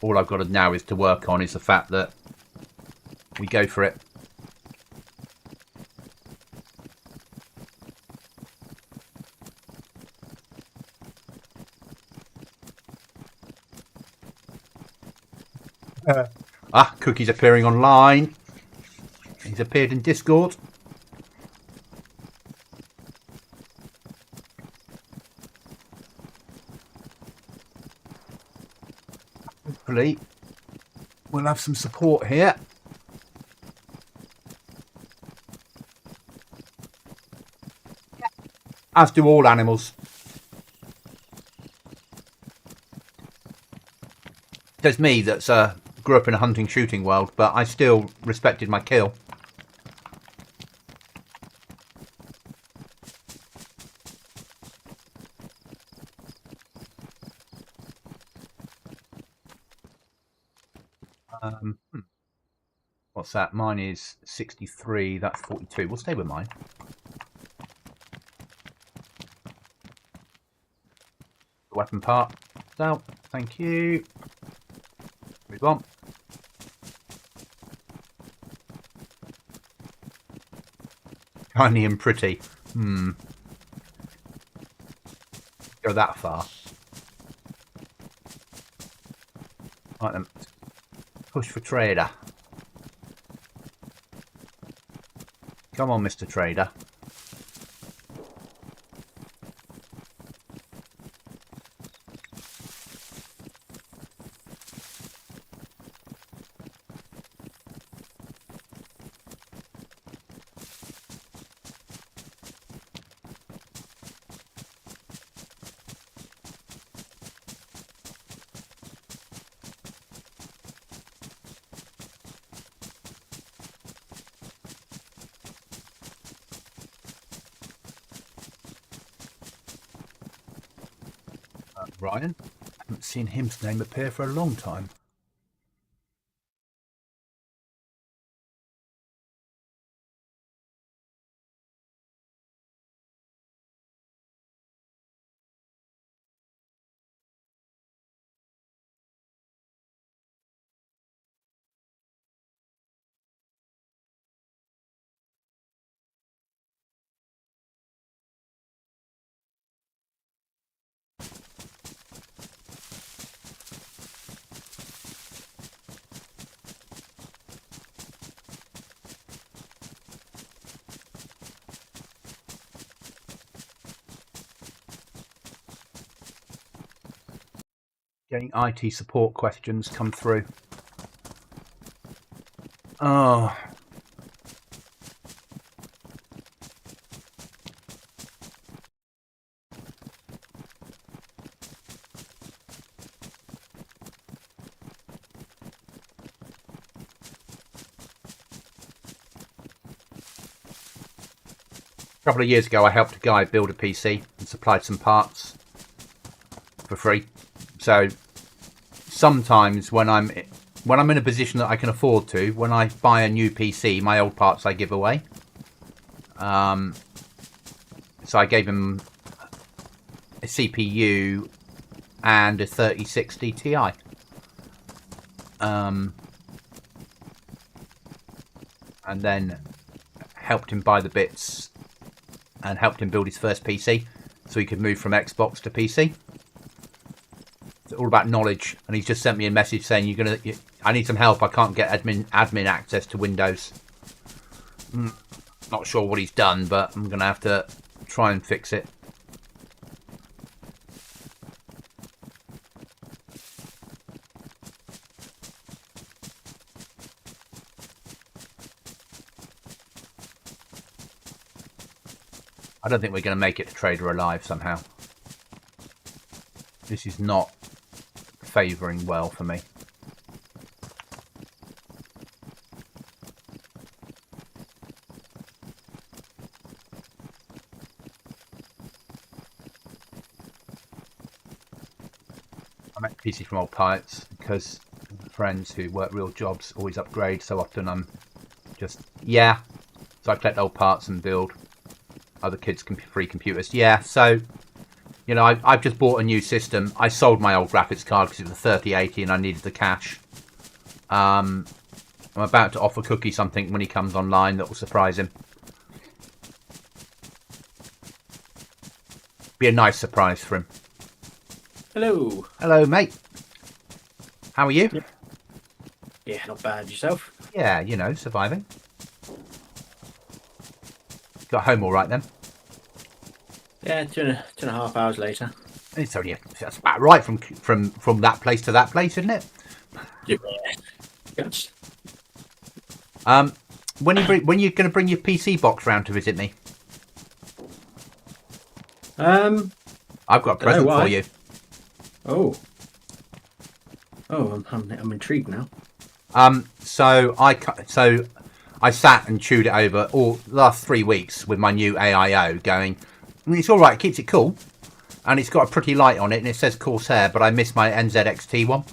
all I've got now is to work on is the fact that we go for it. Cookie's appearing online. He's appeared in Discord. Hopefully we'll have some support here. As do all animals. There's me that's grew up in a hunting shooting world, but I still respected my kill. What's that? Mine is 63, that's 42. We'll stay with mine. The weapon part. So, thank you. Move on. Tiny and pretty. Go that far. Right then. Push for trader. Come on, Mr. Trader. Ryan. I haven't seen his name appear for a long time. Getting IT support questions come through. Oh. A couple of years ago, I helped a guy build a PC and supplied some parts for free. So sometimes when I'm in a position that I can afford to, when I buy a new PC, my old parts I give away. So I gave him a CPU and a 3060 Ti. And then helped him buy the bits and helped him build his first PC so he could move from Xbox to PC. It's all about knowledge, and he's just sent me a message saying I need some help. I can't get admin access to Windows. Not sure what he's done, but I'm gonna have to try and fix it. I don't think we're going to make it to Trader alive somehow. This is not favouring well for me. I make PC from old parts because friends who work real jobs always upgrade, so often I'm just, so I collect old parts and build. Other kids can free computers. So, I've just bought a new system. I sold my old graphics card because it was a 3080 and I needed the cash. I'm about to offer Cookie something when he comes online that will surprise him. Be a nice surprise for him. Hello. Hello, mate. How are you? Yep. Yeah, not bad. Yourself? Yeah, surviving. Got home all right then? Yeah, two and a half hours later. It's only that's about right from that place to that place, isn't it? Yeah. Yes. When you going to bring your PC box round to visit me? I've got a present for you. Oh, I'm intrigued now. So I sat and chewed it over all the last 3 weeks with my new AIO going. It's all right, it keeps it cool, and it's got a pretty light on it, and it says Corsair, but I miss my NZXT one.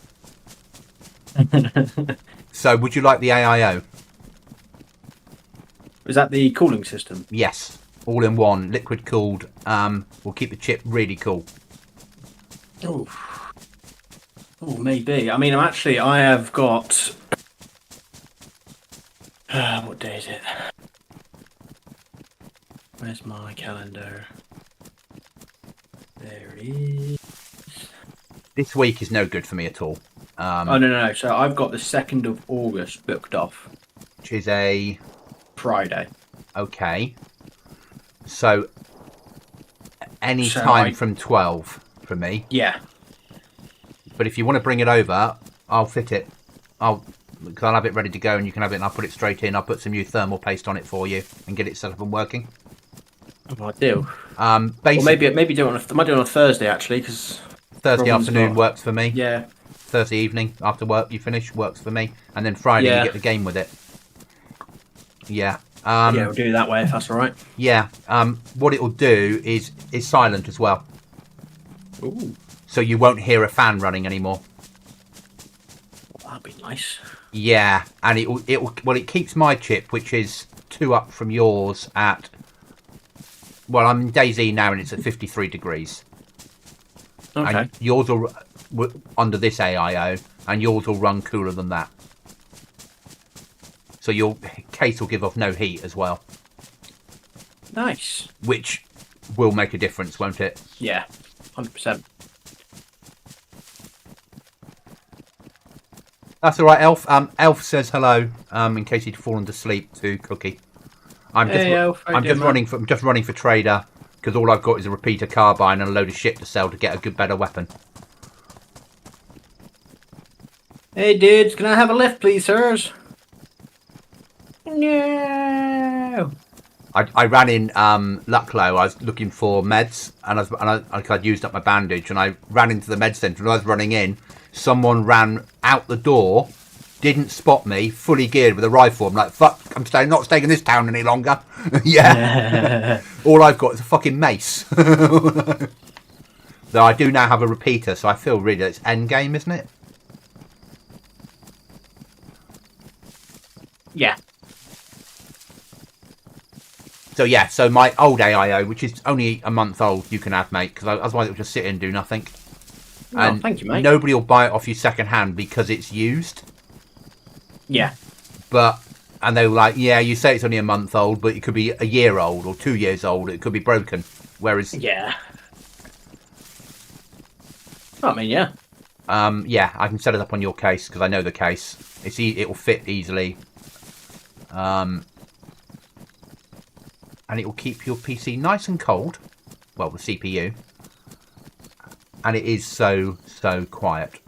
So, would you like the AIO? Is that the cooling system? Yes, all in one, liquid cooled. Will keep the chip really cool. Oh, maybe. I mean, I have got. What day is it? Where's my calendar? There it is. This week is no good for me at all. No. So I've got the 2nd of August booked off. Which is a Friday. Okay. So any time from 12 for me. Yeah. But if you want to bring it over, I'll fit it. I'll have it ready to go, and you can have it, and I'll put it straight in. I'll put some new thermal paste on it for you and get it set up and working. Oh, I do. Or maybe do it on a Thursday actually, because Thursday afternoon works for me. Yeah. Thursday evening after work you finish works for me, and then Friday you get the game with it. Yeah. We'll do it that way if that's all right. Yeah. What it'll do is silent as well. Ooh. so you won't hear a fan running anymore. That'd be nice. Yeah, and it keeps my chip, which is 2 up from yours at. Well, I'm in DayZ now, and it's at 53 degrees. Okay. And yours will under this AIO, and yours will run cooler than that. So your case will give off no heat as well. Nice. Which will make a difference, won't it? Yeah, 100%. That's all right, Elf. Elf says hello. In case he'd fallen to sleep to Cookie. I'm just running for trader because all I've got is a repeater carbine and a load of shit to sell to get a better weapon. Hey, dudes, can I have a lift, please, sirs? No. I ran in Lucklow. I was looking for meds, and I'd used up my bandage, and I ran into the med centre. And I was running in. Someone ran out the door, didn't spot me, fully geared with a rifle. I'm like, fuck, I'm not staying in this town any longer. Yeah. All I've got is a fucking mace. Though I do now have a repeater, so I feel really it's endgame, isn't it? Yeah. So yeah, so my old AIO, which is only a month old, you can have, mate, because otherwise it will just sit and do nothing. And thank you, mate. Nobody will buy it off you second hand because it's used. Yeah. And they were like, yeah, you say it's only a month old, but it could be a year old or 2 years old. It could be broken. Whereas, yeah. I mean, yeah. Yeah, I can set it up on your case because I know the case. It will fit easily. And it will keep your PC nice and cold. Well, the CPU. And it is so quiet.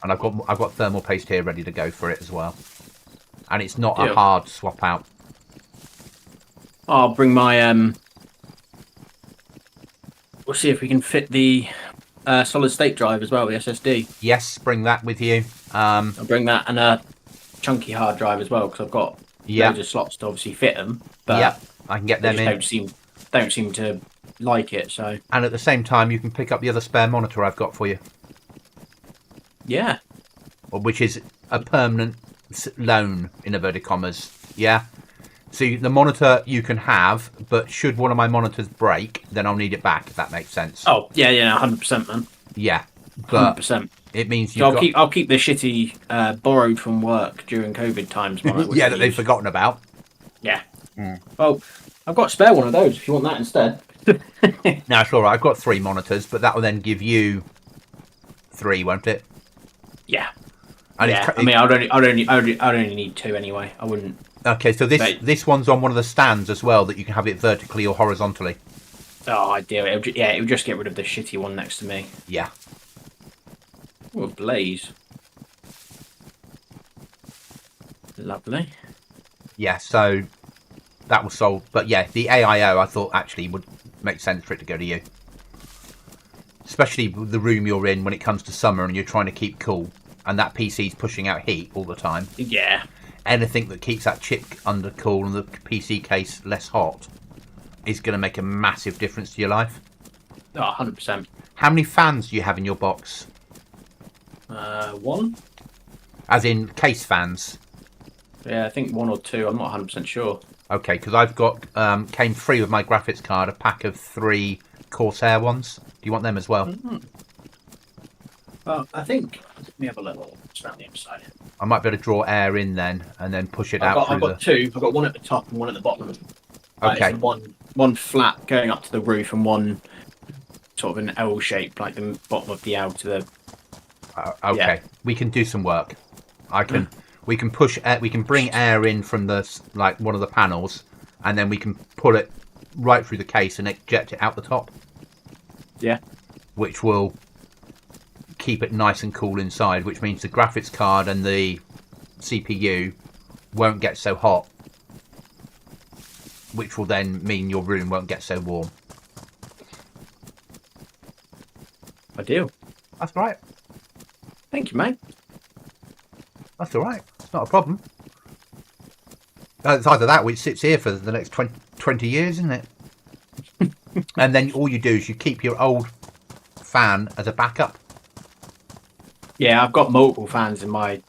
And I've got thermal paste here ready to go for it as well. And it's not a hard swap out. I'll bring my we'll see if we can fit the solid state drive as well, the SSD. Yes, bring that with you. I'll bring that and a chunky hard drive as well because I've got loads of slots to obviously fit them. But I can get them in. Don't seem to like it, so. And at the same time, you can pick up the other spare monitor I've got for you. Yeah. Which is a permanent loan, in inverted commas. Yeah. So the monitor you can have, but should one of my monitors break, then I'll need it back. If that makes sense. Oh yeah, 100%, man. Yeah, but 100%. It means I'll keep the shitty borrowed from work during COVID times. Yeah, that they've forgotten about. Yeah. Well, I've got a spare one of those if you want that instead. No, it's all right. I've got 3 monitors, but that will then give you 3, won't it? Yeah. And I mean, I'd only need 2 anyway. I wouldn't. Okay, so this one's on one of the stands as well that you can have it vertically or horizontally. Oh, ideal. It would just get rid of the shitty one next to me. Yeah. Oh, blaze. Lovely. Yeah, so that was sold. But yeah, the AIO I thought actually would make sense for it to go to you. Especially the room you're in when it comes to summer and you're trying to keep cool. And that PC's pushing out heat all the time. Yeah. Anything that keeps that chip under cool and the PC case less hot is going to make a massive difference to your life. Oh, 100%. How many fans do you have in your box? 1. As in case fans? Yeah, I think 1 or 2. I'm not 100% sure. Okay, because I've got, came free with my graphics card, a pack of 3 Corsair ones. Do you want them as well? Mm-hmm. Well, I think, let me have a look. It's around the inside. I might be able to draw air in then, and then push it out. I've got 2. I've got 1 at the top and 1 at the bottom. Okay. So one flat going up to the roof and 1 sort of an L shape, like the bottom of the L to the. Okay, yeah. We can do some work. We can push air, we can bring air in from the one of the panels, and then we can pull it right through the case and eject it out the top. Yeah. Which will keep it nice and cool inside, which means the graphics card and the CPU won't get so hot, which will then mean your room won't get so warm. Ideal. That's right. Thank you, mate. That's all right. It's not a problem. It's either that or it sits here for the next 20 years, isn't it? And then all you do is you keep your old fan as a backup. Yeah, I've got multiple fans in my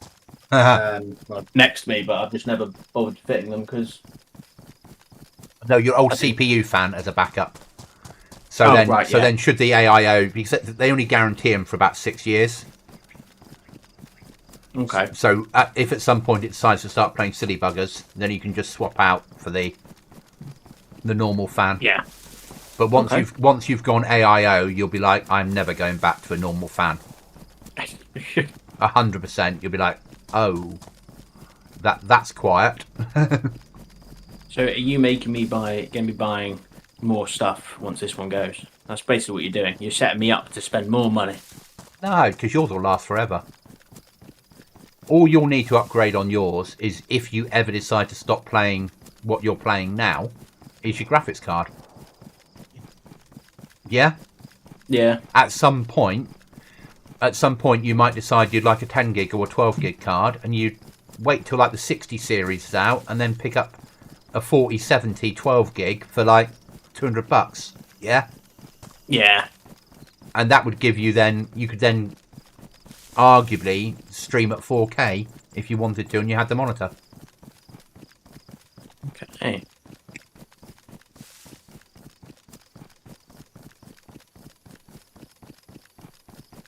well, next to me, but I've just never bothered fitting them because. No, your old CPU fan as a backup. So then should the AIO, because they only guarantee them for about 6 years. Okay. So if at some point it decides to start playing silly buggers, then you can just swap out for the normal fan. Yeah. But once you've gone AIO, you'll be like, I'm never going back to a normal fan. 100%. You'll be like, oh, that's quiet. So are you making me going to be buying more stuff once this one goes? That's basically what you're doing. You're setting me up to spend more money. No, because yours will last forever. All you'll need to upgrade on yours is if you ever decide to stop playing what you're playing now, is your graphics card. Yeah? Yeah. At some point you might decide you'd like a 10 gig or a 12 gig card, and you wait till like the 60 series is out and then pick up a 40, 70, 12 gig for like $200. Yeah? Yeah. And that would give you you could then arguably stream at 4K if you wanted to and you had the monitor. Okay.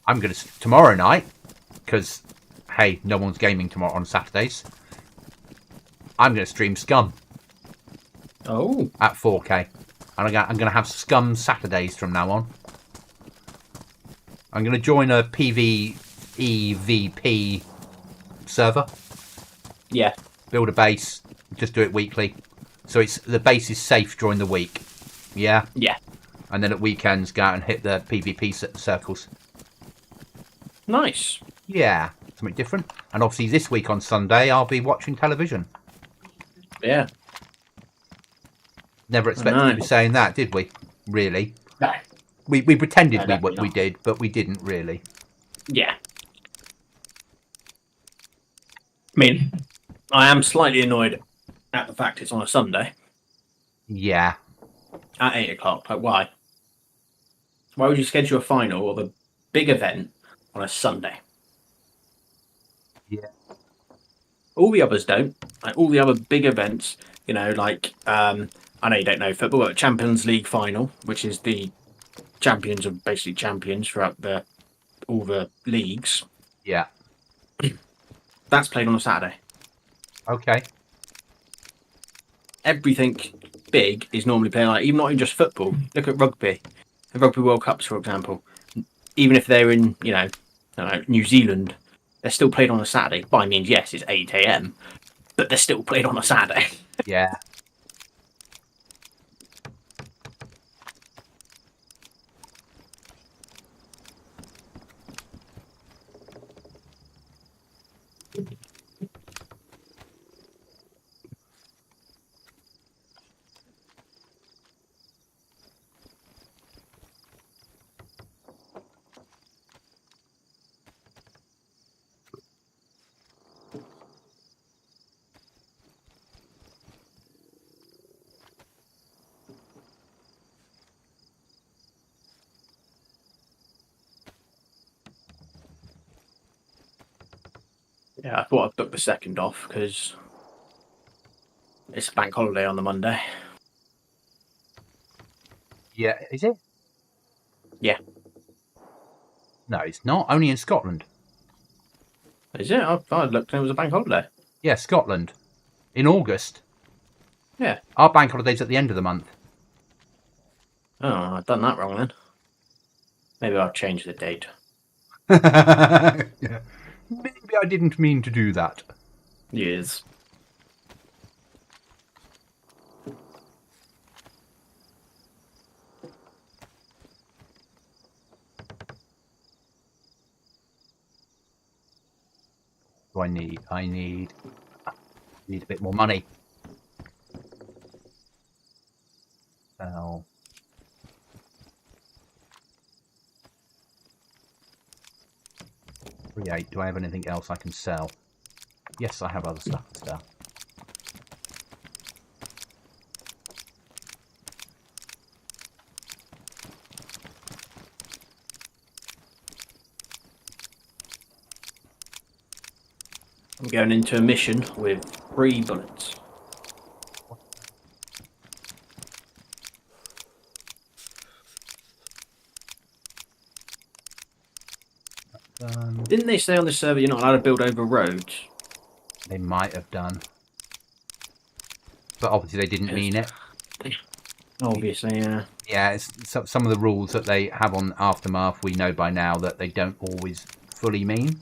I'm going to tomorrow night, because hey, no one's gaming tomorrow on Saturdays. I'm going to stream Scum. Oh. At 4K, and I'm going to have Scum Saturdays from now on. I'm going to join a PvEVP server. Yeah. Build a base. Just do it weekly, so the base is safe during the week. Yeah. Yeah. And then at weekends, go out and hit the PvP circles. Nice. Yeah, something different. And obviously this week on Sunday, I'll be watching television. Yeah. Never expected to be saying that, did we? Really? No. We pretended we did, but we didn't really. Yeah. I mean, I am slightly annoyed at the fact it's on a Sunday. Yeah. At 8 o'clock. Like, why? Why would you schedule a final of a big event on a Sunday? Yeah. All the others don't. Like, all the other big events, like, I know you don't know football, but Champions League final, which is the champions of basically champions throughout all the leagues. Yeah. That's played on a Saturday. Okay. Everything big is normally played like, even not in just football. Look at rugby. The Rugby World Cups, for example. Even if they're in, New Zealand, they're still played on a Saturday. By means, yes, it's 8 a.m, but they're still played on a Saturday. Yeah. Yeah, I thought I'd book the second off because it's a bank holiday on the Monday. Yeah, is it? Yeah. No, it's not. Only in Scotland. Is it? I looked and it was a bank holiday. Yeah, Scotland. In August. Yeah. Our bank holiday's at the end of the month. Oh, I've done that wrong then. Maybe I'll change the date. Yeah. Maybe I didn't mean to do that. Yes. So I need a bit more money. So 38. Do I have anything else I can sell? Yes, I have other stuff to sell. I'm going into a mission with 3 bullets. Didn't they say on the server you're not allowed to build over roads? They might have done. But obviously they didn't mean it. Obviously, yeah. Yeah, it's some of the rules that they have on Aftermath, we know by now that they don't always fully mean.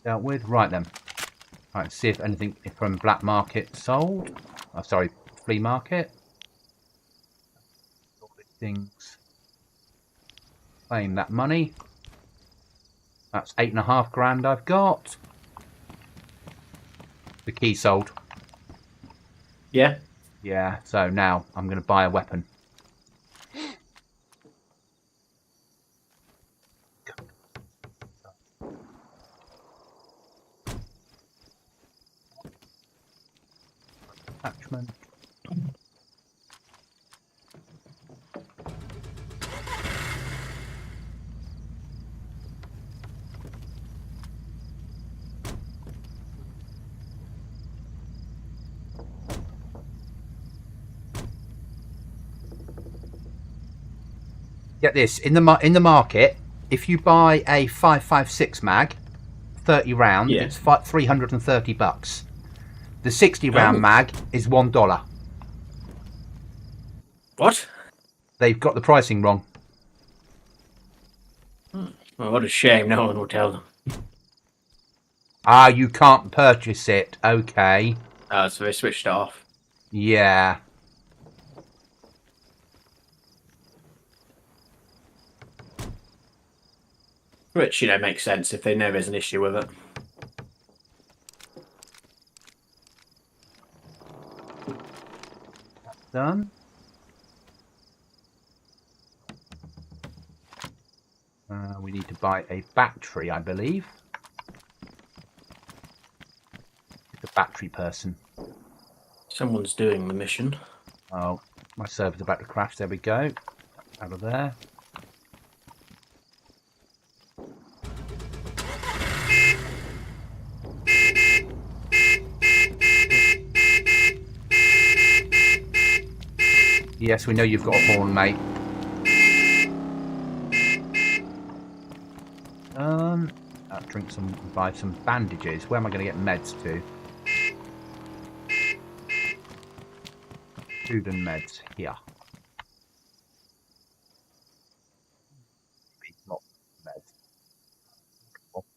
Dealt with. Right then. Right, see if anything from Black Market sold. Oh, sorry, Flea Market. All these things. Claim that money. That's 8.5 grand I've got. The key sold. Yeah? Yeah, so now I'm going to buy a weapon. Attachment. Get this, in the market, if you buy a 5.56 mag, 30 round, Yeah. it's $330. The 60 round mag is $1. What? They've got the pricing wrong. Well, what a shame. No one will tell them. Ah, you can't purchase it. Okay. So they switched it off. Yeah. Which, makes sense if they know there's an issue with it. Done. We need to buy a battery, I believe. It's a battery person. Someone's doing the mission. Oh, my server's about to crash. There we go. Out of there. Yes, we know you've got a horn, mate. I'll drink some, buy some bandages. Where am I going to get meds to? Food and meds here. Not meds.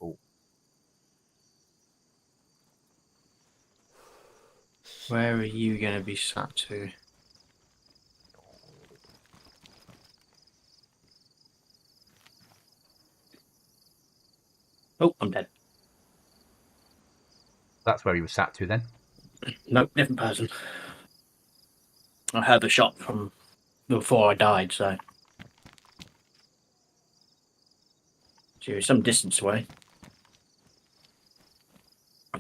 Oh. Where are you going to be sat to? Oh, I'm dead. That's where he was sat to then. Nope, different person. I heard the shot from before I died, so. She was some distance away.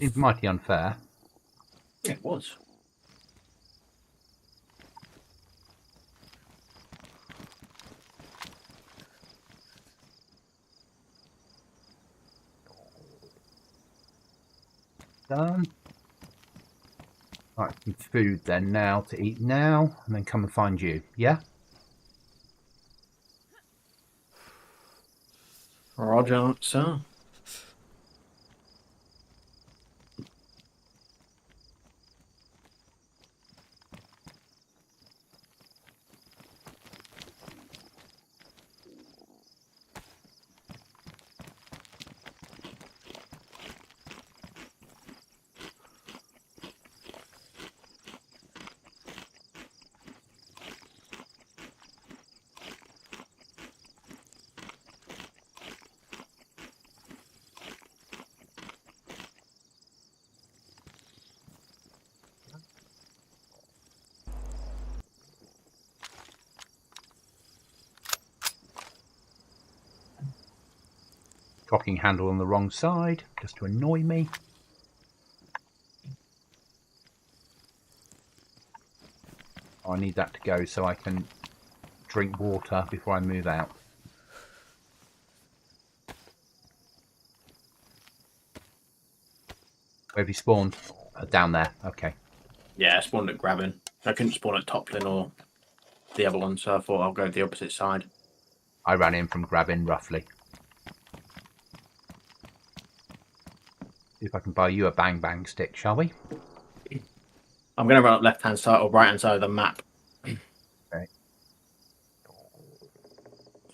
It's mighty unfair. Yeah, it was. Done. Right, some food then now to eat now, and then come and find you. Yeah? Roger, so. Cocking handle on the wrong side, just to annoy me. I need that to go so I can drink water before I move out. Where have you spawned? Down there. Okay. Yeah, I spawned at Grabbing. I couldn't spawn at Toplin or the other one, so I thought I'll go the opposite side. I ran in from grabbing roughly. See if I can buy you a bang bang stick, shall we? I'm going to run up left-hand side or right-hand side of the map. Okay.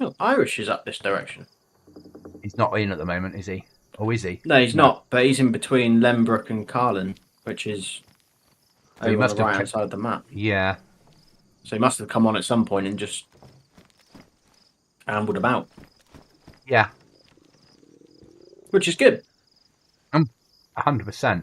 Oh, Irish is up this direction. He's not in at the moment, is he? Oh, is he? No, he's not, but he's in between Lembrook and Carlin, which is over on the right-hand side of the map. Yeah. So he must have come on at some point and just ambled about. Yeah. Which is good. 100%.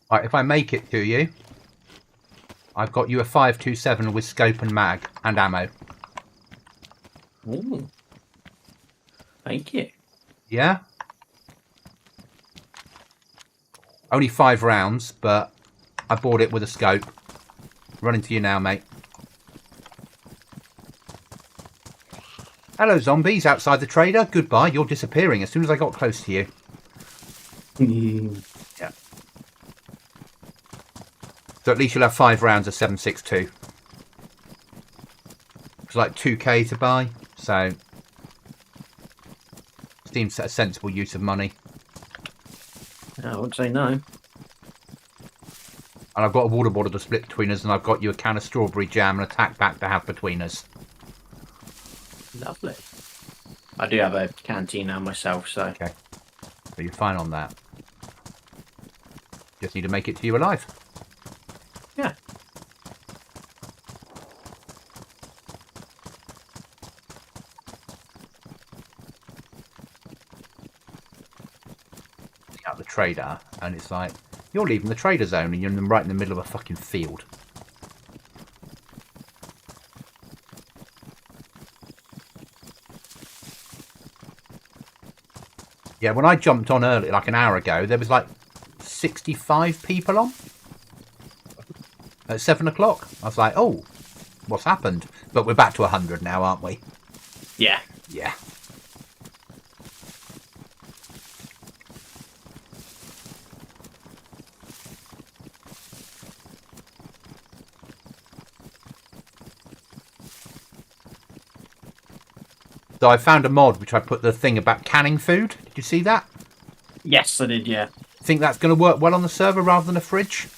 Right, if I make it to you, I've got you a 5.27 with scope and mag and ammo. Ooh. Thank you. Yeah? Only 5 rounds, but I bought it with a scope. Running to you now, mate. Hello, zombies outside the trader. Goodbye. You're disappearing as soon as I got close to you. Yeah. So at least you'll have 5 rounds of 7.62. It's like 2k to buy, so seems a sensible use of money. I wouldn't say no. And I've got a water bottle to split between us, and I've got you a can of strawberry jam and a tack back to have between us. Lovely. I do have a canteen now myself, so... Okay. So you're fine on that. Just need to make it to you alive. Yeah. Out the trader, and it's like, you're leaving the trader zone and you're right in the middle of a fucking field. Yeah, when I jumped on early, like an hour ago, there was like 65 people on at 7 o'clock. I was like, oh, what's happened? But we're back to 100 now, aren't we? Yeah. Yeah. So I found a mod which I put the thing about canning food. Did you see that? Yes, I did, yeah. Think that's going to work well on the server rather than a fridge?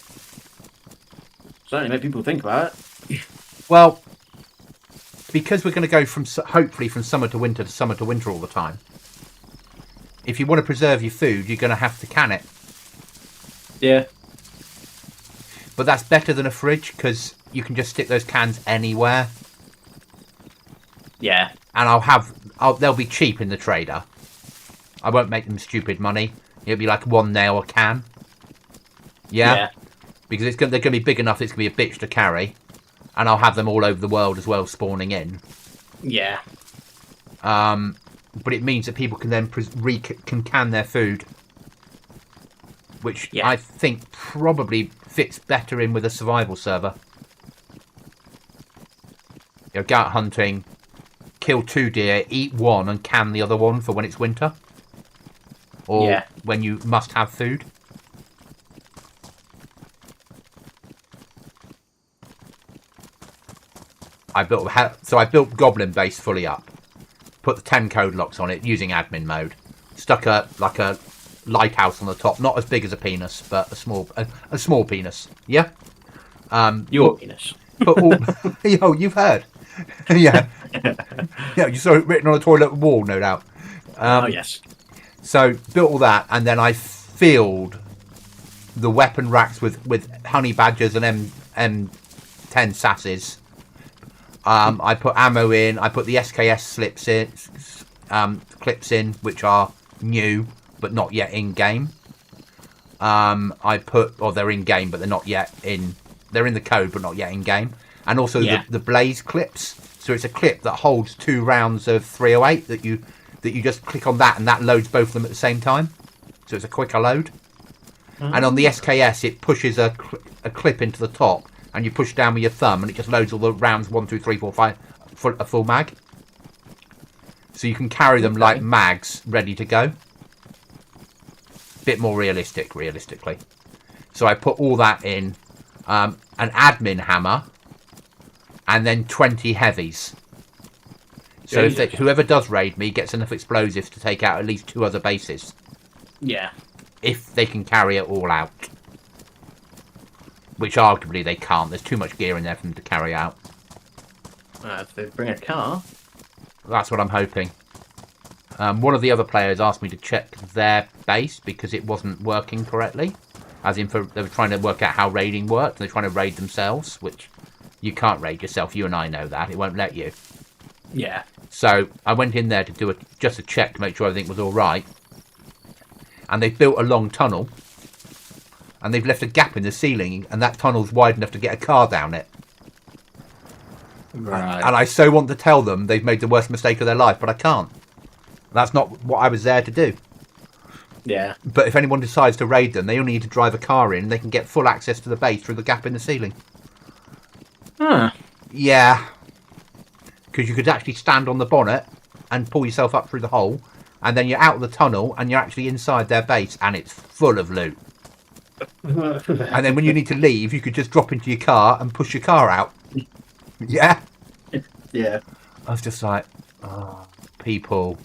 Certainly make people think about it. Well, because we're going to go from hopefully from summer to winter all the time. If you want to preserve your food, you're going to have to can it. Yeah. But that's better than a fridge because you can just stick those cans anywhere. Yeah. And they'll be cheap in the trader. I won't make them stupid money. It'll be like £1 nail a can. Yeah? Because they're going to be big enough that it's going to be a bitch to carry. And I'll have them all over the world as well, spawning in. Yeah. But it means that people can then can can their food. Which I think probably fits better in with a survival server. You know, go out hunting, kill 2 deer, eat 1 and can the other one for when it's winter. Or when you must have food. I built Goblin base fully up. Put the 10 code locks on it using admin mode. Stuck a lighthouse on the top, not as big as a penis, but a small penis. Yeah. Your penis. But all, yo, you've heard. Yeah. Yeah, you saw it written on a toilet wall, no doubt. Oh yes. So built all that, and then I filled the weapon racks with honey badgers and M10 sasses. I put ammo in. I put the SKS clips in, which are new but not yet in game. They're in game, but they're not yet in. They're in the code, but not yet in game. And also the blaze clips. So it's a clip that holds 2 rounds of 308 that you just click on that, and that loads both of them at the same time. So it's a quicker load. And on the SKS, it pushes a clip into the top, and you push down with your thumb, and it just loads all the rounds 1, 2, 3, 4, 5, a full mag. So you can carry them like mags, ready to go. Bit more realistically. So I put all that in, an admin hammer, and then 20 heavies. So whoever does raid me gets enough explosives to take out at least 2 other bases. Yeah. If they can carry it all out. Which arguably they can't. There's too much gear in there for them to carry out. If they bring a car. That's what I'm hoping. One of the other players asked me to check their base because it wasn't working correctly. As in, they were trying to work out how raiding worked. They're trying to raid themselves, which you can't raid yourself. You and I know that. It won't let you. Yeah. So I went in there to do just a check to make sure everything was all right. And they've built a long tunnel. And they've left a gap in the ceiling, and that tunnel's wide enough to get a car down it. Right. And I so want to tell them they've made the worst mistake of their life, but I can't. That's not what I was there to do. Yeah. But if anyone decides to raid them, they only need to drive a car in, and they can get full access to the base through the gap in the ceiling. Huh. Yeah. Because you could actually stand on the bonnet and pull yourself up through the hole, and then you're out of the tunnel, and you're actually inside their base, and it's full of loot. And then when you need to leave, you could just drop into your car and push your car out. Yeah. Yeah. I was just like, oh, people.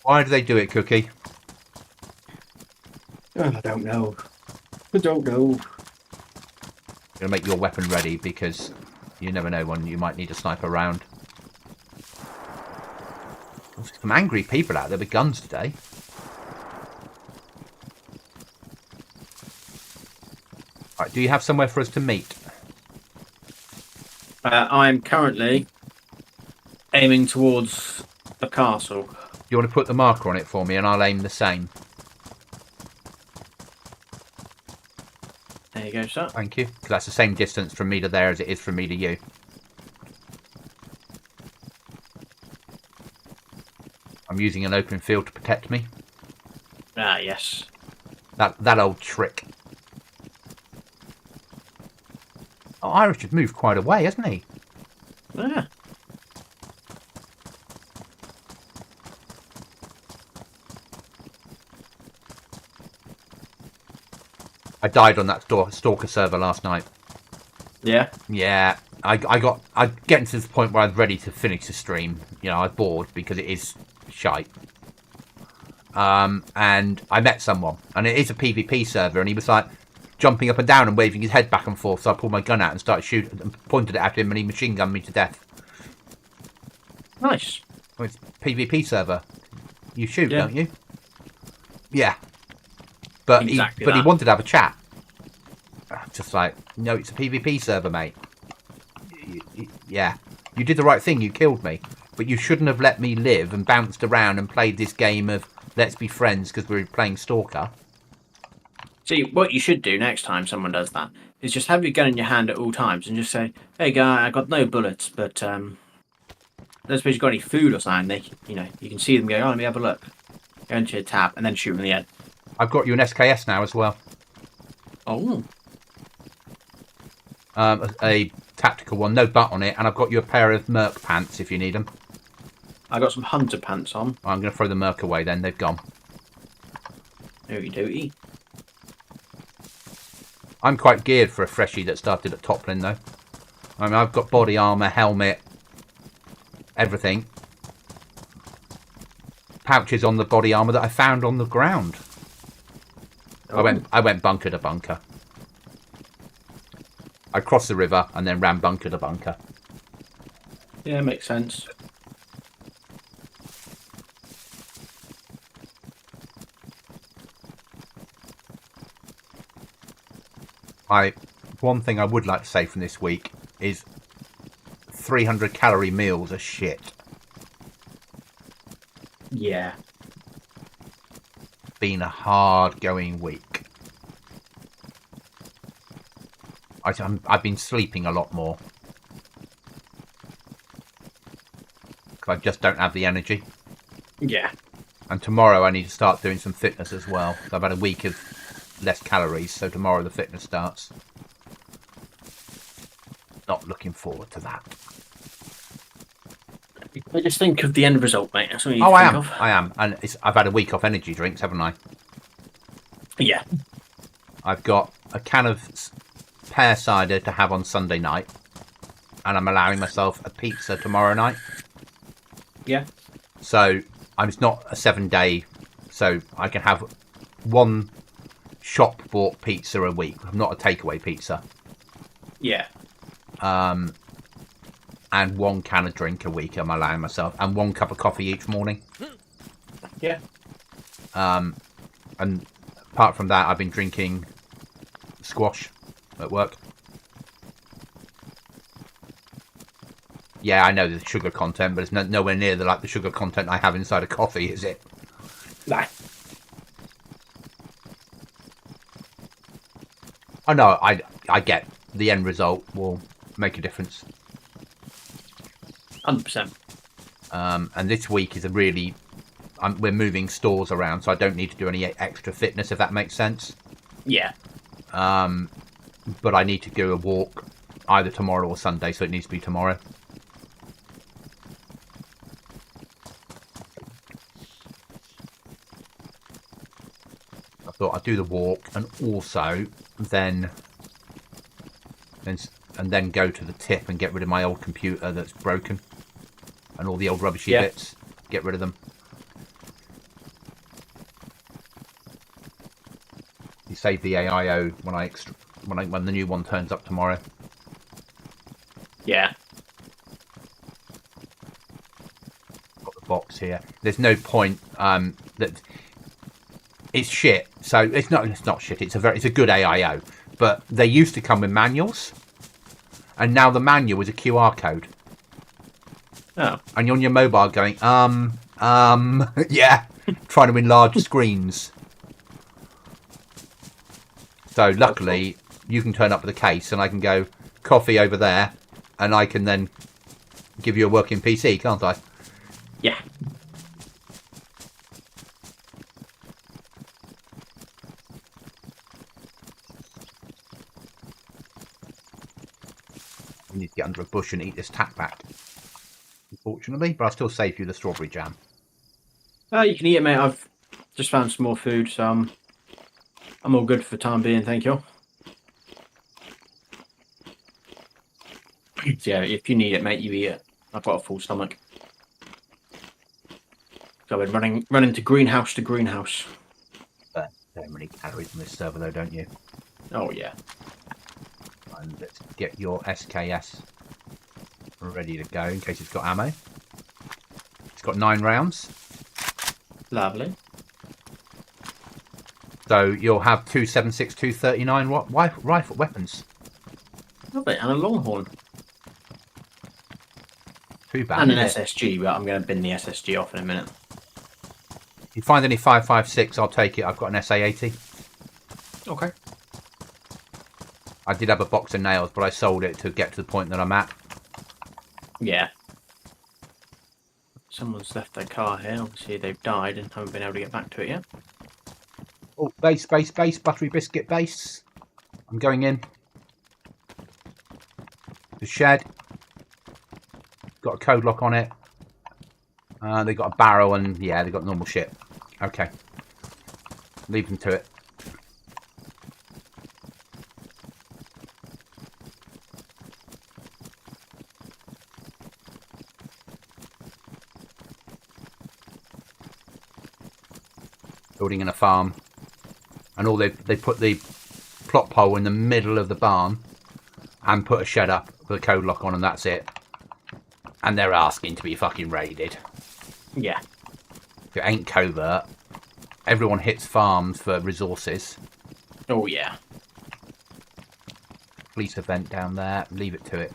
Why do they do it, Cookie? I don't know. I'm Gonna make your weapon ready because you never know when you might need a sniper round. There's some angry people out there with guns today. Right, do you have somewhere for us to meet? I'm currently aiming towards the castle. You want to put the marker on it for me, and I'll aim the same. There you go, sir. Thank you. Because that's the same distance from me to there as it is from me to you. I'm using an open field to protect me. Ah, yes. That old trick. Oh, Irish has moved quite a way, hasn't he? Yeah. I died on that stalker server last night. Yeah. Yeah, I getting to the point where I was ready to finish the stream. You know, I was bored because it is shite. And I met someone, and it is a PvP server, and he was like jumping up and down and waving his head back and forth. So I pulled my gun out and started shooting and pointed it at him, and he machine gunned me to death. Nice. Well, it's PvP server. You shoot, Yeah. don't you? Yeah. But Exactly he that. wanted to have a chat. Just like, no, it's a PvP server, mate. Yeah. You did the right thing. You killed me. But you shouldn't have let me live and bounced around and played this game of let's be friends because we're playing Stalker. See, what you should do next time someone does that is just have your gun in your hand at all times and just say, "Hey, guy, I got no bullets, but don't suppose you got any food or something." You can see them go, "Oh, let me have a look." Go into your tab and then shoot them in the head. I've got you an SKS now as well. Oh. A tactical one, no butt on it, and I've got you a pair of Merc pants if you need them. I got some hunter pants on. I'm going to throw the Merc away then, they've gone. Okie dokie. I'm quite geared for a freshie that started at Toplin though. I mean, I've got body armour, helmet, everything. Pouches on the body armour that I found on the ground. Oh. I went bunker to bunker. I crossed the river and then ran bunker to bunker. Yeah, makes sense. One thing I would like to say from this week is 300 calorie meals are shit. Yeah. Been a hard going week. I've been sleeping a lot more. Because I just don't have the energy. Yeah. And tomorrow I need to start doing some fitness as well. So I've had a week of less calories, so tomorrow the fitness starts. Not looking forward to that. I just think of the end result, mate. That's what you I think am. of. I am. And I've had a week off energy drinks, haven't I? Yeah. I've got a can of pear cider to have on Sunday night. And I'm allowing myself a pizza tomorrow night. Yeah. So it's not a 7-day. So I can have one shop bought pizza a week, not a takeaway pizza. Yeah. And one can of drink a week I'm allowing myself, and 1 cup of coffee each morning. Yeah. And apart from that, I've been drinking squash at work. Yeah, I know there's sugar content, but it's nowhere near the sugar content I have inside a coffee, is it? Nah. Oh no, I get the end result will make a difference. 100%. And this week is we're moving stores around, so I don't need to do any extra fitness, if that makes sense. Yeah. But I need to go a walk either tomorrow or Sunday, so it needs to be tomorrow. I thought I'd do the walk and also then go to the tip and get rid of my old computer that's broken. And all the old rubbishy bits, get rid of them. You save the AIO when the new one turns up tomorrow. Yeah. Got the box here. There's no point that it's shit. So it's not shit. It's a good AIO, but they used to come with manuals, and now the manual is a QR code. Oh. And you're on your mobile going, yeah, trying to enlarge screens. So luckily, you can turn up with a case and I can go, coffee over there, and I can then give you a working PC, can't I? Yeah. You need to get under a bush and eat this tack back. Unfortunately, but I'll still save you the strawberry jam. You can eat it, mate. I've just found some more food, so I'm all good for the time being, thank you. So yeah, if you need it, mate, you eat it. I've got a full stomach. So I've been running to greenhouse. But so many calories on this server, though, don't you? Oh yeah. And let's get your SKS ready to go in case it's got ammo. It's got 9 rounds. Lovely. So you'll have 2 7.62 239 rifle weapons. Lovely, and a longhorn. Too bad. And an SSG, but I'm going to bin the SSG off in a minute. If you find any 5.56, I'll take it. I've got an SA80. Okay. I did have a box of nails, but I sold it to get to the point that I'm at. Yeah. Someone's left their car here. Obviously, they've died and haven't been able to get back to it yet. Oh, base, buttery biscuit base. I'm going in. The shed. Got a code lock on it. They got a barrel and, yeah, they got normal shit. Okay. Leave them to it. Building in a farm, and all they put the plot pole in the middle of the barn and put a shed up with a code lock on, and that's it. And they're asking to be fucking raided. Yeah. If it ain't covert, everyone hits farms for resources. Oh yeah. Police event down there. Leave it to it.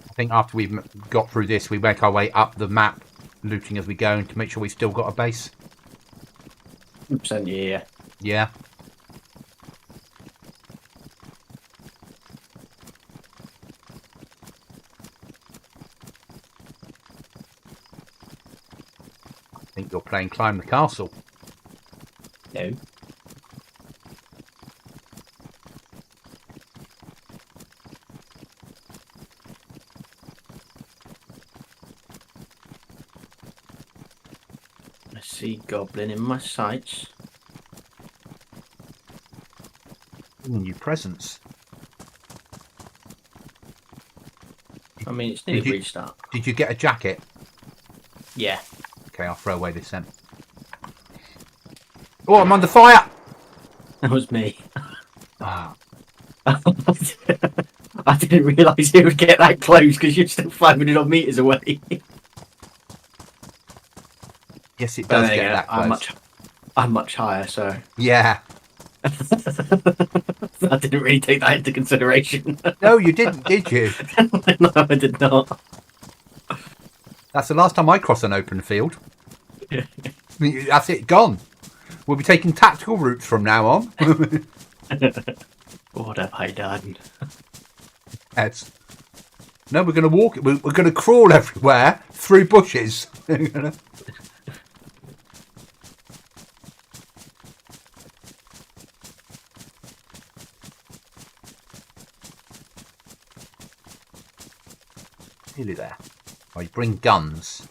I think after we've got through this, we make our way up the map, looting as we go, to make sure we've still got a base. 100%, yeah. Yeah. I think you're playing Climb the Castle. No. I see Goblin in my sights. New presents. I mean, it's nearly restart. Did you get a jacket? Yeah. Okay, I'll throw away this then. Oh, I'm under fire! That was me. Ah, I didn't realise it would get that close because you're still 500 odd metres away. yes, it does But get that close. I'm much higher, so Yeah. I didn't really take that into consideration. No, you didn't, did you? No, I did not. That's the last time I cross an open field. That's it, gone. We'll be taking tactical routes from now on. What have I done? Yes. No, we're going to walk. We're going to crawl everywhere through bushes. Nearly there. Oh, you bring guns.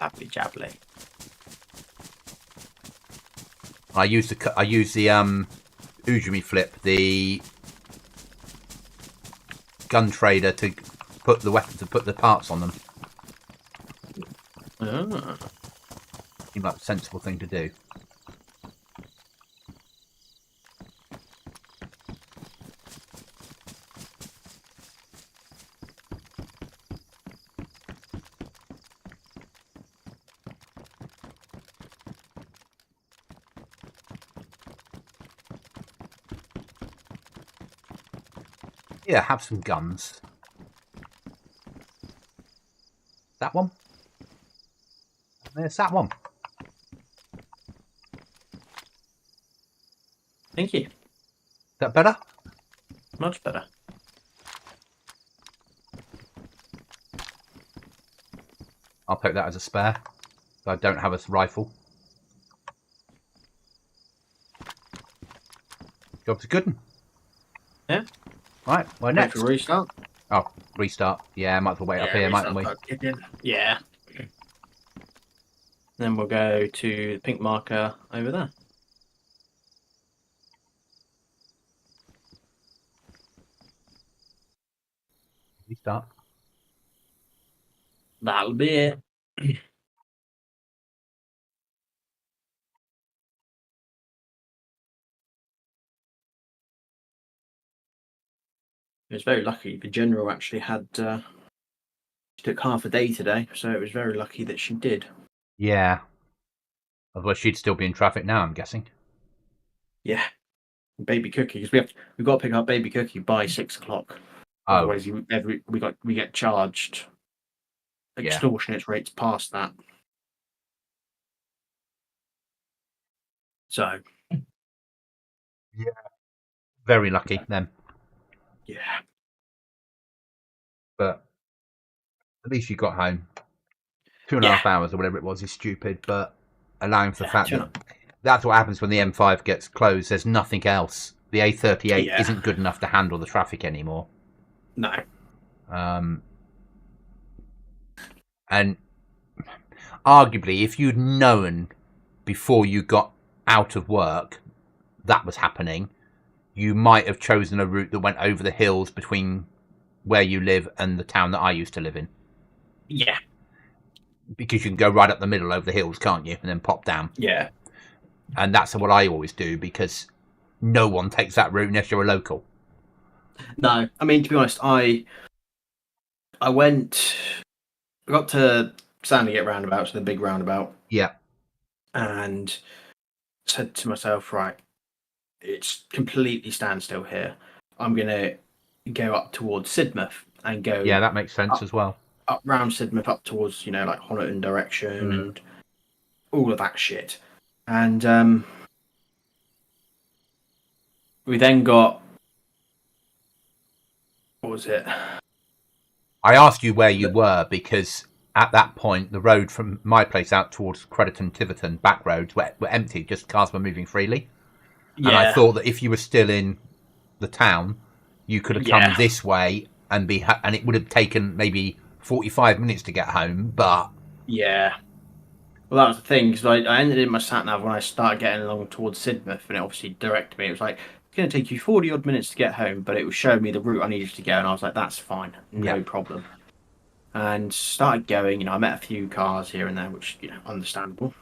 Lovely jabbly. I use the Ujumi flip, the gun trader, to put the weapons, to put the parts on them. Ah. Seems like a sensible thing to do. Yeah, have some guns. That one. And there's that one. Thank you. Is that better? Much better. I'll take that as a spare. I don't have a rifle. Job's a good one. Yeah. Right, well, Wait next. for restart. Oh, restart. Yeah, might as well wait up here, mightn't we? Yeah. Then we'll go to the pink marker over there. Restart. That'll be it. It was very lucky. The general actually had. She took half a day today, so it was very lucky that she did. Yeah. Otherwise, she'd still be in traffic now, I'm guessing. Yeah. Baby Cookie, because we've got to pick up Baby Cookie by 6 o'clock. Oh, Otherwise, we get charged extortionate rates past that. So yeah. Very lucky then. yeah, But at least you got home. 2.5 hours or whatever it was is stupid, but allowing for the fact that that's what happens when the M5 gets closed. There's nothing else. The A38 isn't good enough to handle the traffic anymore. No. And arguably, if you'd known before you got out of work that was happening, you might have chosen a route that went over the hills between where you live and the town that I used to live in. Yeah. Because you can go right up the middle over the hills, can't you? And then pop down. Yeah. And that's what I always do, because no one takes that route unless you're a local. No, I mean, to be honest, I got to Sandygate roundabout, so the big roundabout, Yeah. and said to myself, right, it's completely standstill here. I'm going to go up towards Sidmouth and go Yeah, that makes sense as well. up round Sidmouth, up towards, like Honiton direction and all of that shit. And we then got, what was it? I asked you where you were because at that point the road from my place out towards Crediton, Tiverton, back roads were empty, just cars were moving freely. Yeah. And I thought that if you were still in the town, you could have come this way and and it would have taken maybe 45 minutes to get home, but... Yeah. Well, that was the thing, because I ended in my sat-nav when I started getting along towards Sidmouth, and it obviously directed me. It was like, it's going to take you 40-odd minutes to get home, but it was showing me the route I needed to go, and I was like, that's fine, no problem. And started going, I met a few cars here and there, which, understandable.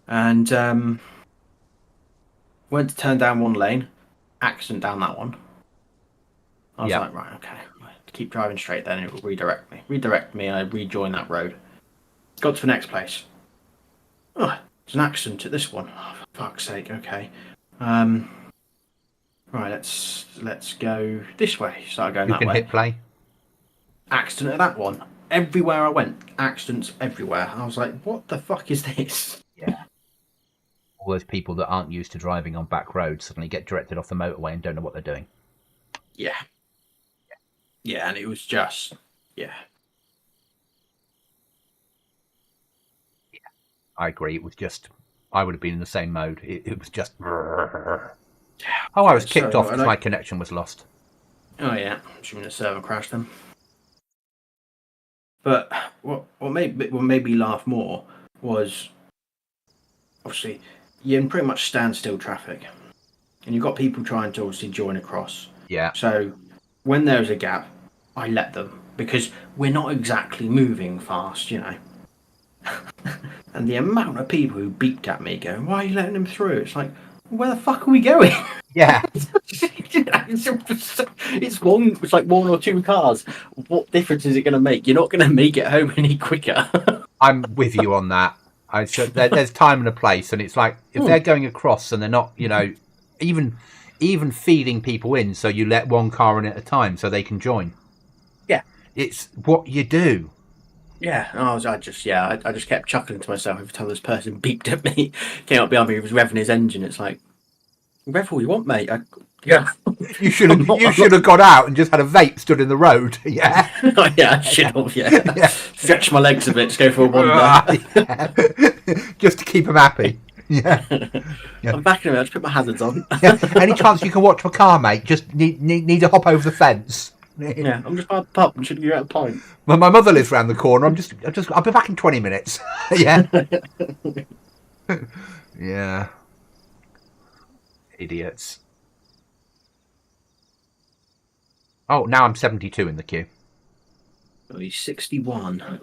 And went to turn down one lane, accident down that one. I was like, right, okay, keep driving straight then, it will redirect me, and I rejoined that road. Got to the next place. Oh, there's an accident at this one. Oh, for fuck's sake, okay. Right, let's go this way. Started going that way. hit play. Accident at that one. Everywhere I went, accidents everywhere. I was like, what the fuck is this? Yeah. All those people that aren't used to driving on back roads suddenly get directed off the motorway and don't know what they're doing. Yeah. Yeah, and it was just, I agree. It was just, I would have been in the same mode. It was just... Oh, I was kicked off because my connection was lost. Oh yeah, assuming the server crashed then. But what made me laugh more was, obviously, you're in pretty much standstill traffic, and you've got people trying to obviously join across. Yeah. So when there's a gap, I let them, because we're not exactly moving fast, And the amount of people who beeped at me going, why are you letting them through? It's like, where the fuck are we going? Yeah. It's like one or two cars. What difference is it going to make? You're not going to make it home any quicker. I'm with you on that. There's time and a place, and it's like, if they're going across and they're not, even feeding people in, so you let one car in at a time so they can join. Yeah. It's what you do. Yeah, I just kept chuckling to myself every time this person beeped at me, came up behind me, he was revving his engine. It's like, rev all you want, mate. You should have got out and just had a vape stood in the road. Yeah. Oh, yeah, I should have. Yeah. Stretch my legs a bit, just go for a wander. Just to keep them happy. Yeah. I'm back in a minute. Just put my hazards on. Any chance you can watch my car, mate? Just need to hop over the fence. Yeah, I'm just by the pub and should be at a pint. Well, my mother lives round the corner. I'll be back in 20 minutes. Yeah. Yeah. Idiots. Oh, now I'm 72 in the queue. Oh, he's 61.